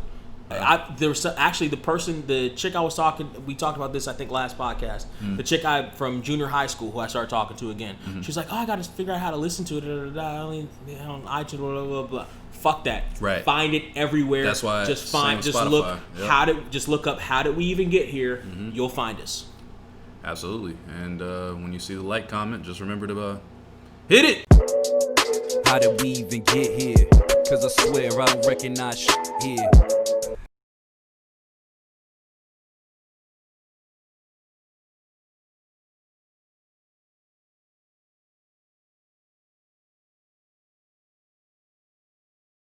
There was actually the chick I was talking. We talked about this I think last podcast. The chick from junior high school who I started talking to again. She was like, "Oh, I got to figure out how to listen to it. Only on iTunes, blah blah blah." Fuck that. Right. Find it everywhere. That's why. Just Spotify. look up how did we even get here. You'll find us. Absolutely. And when you see the like comment, just remember to hit it. How did we even get here? Cause I swear I don't recognize shit here.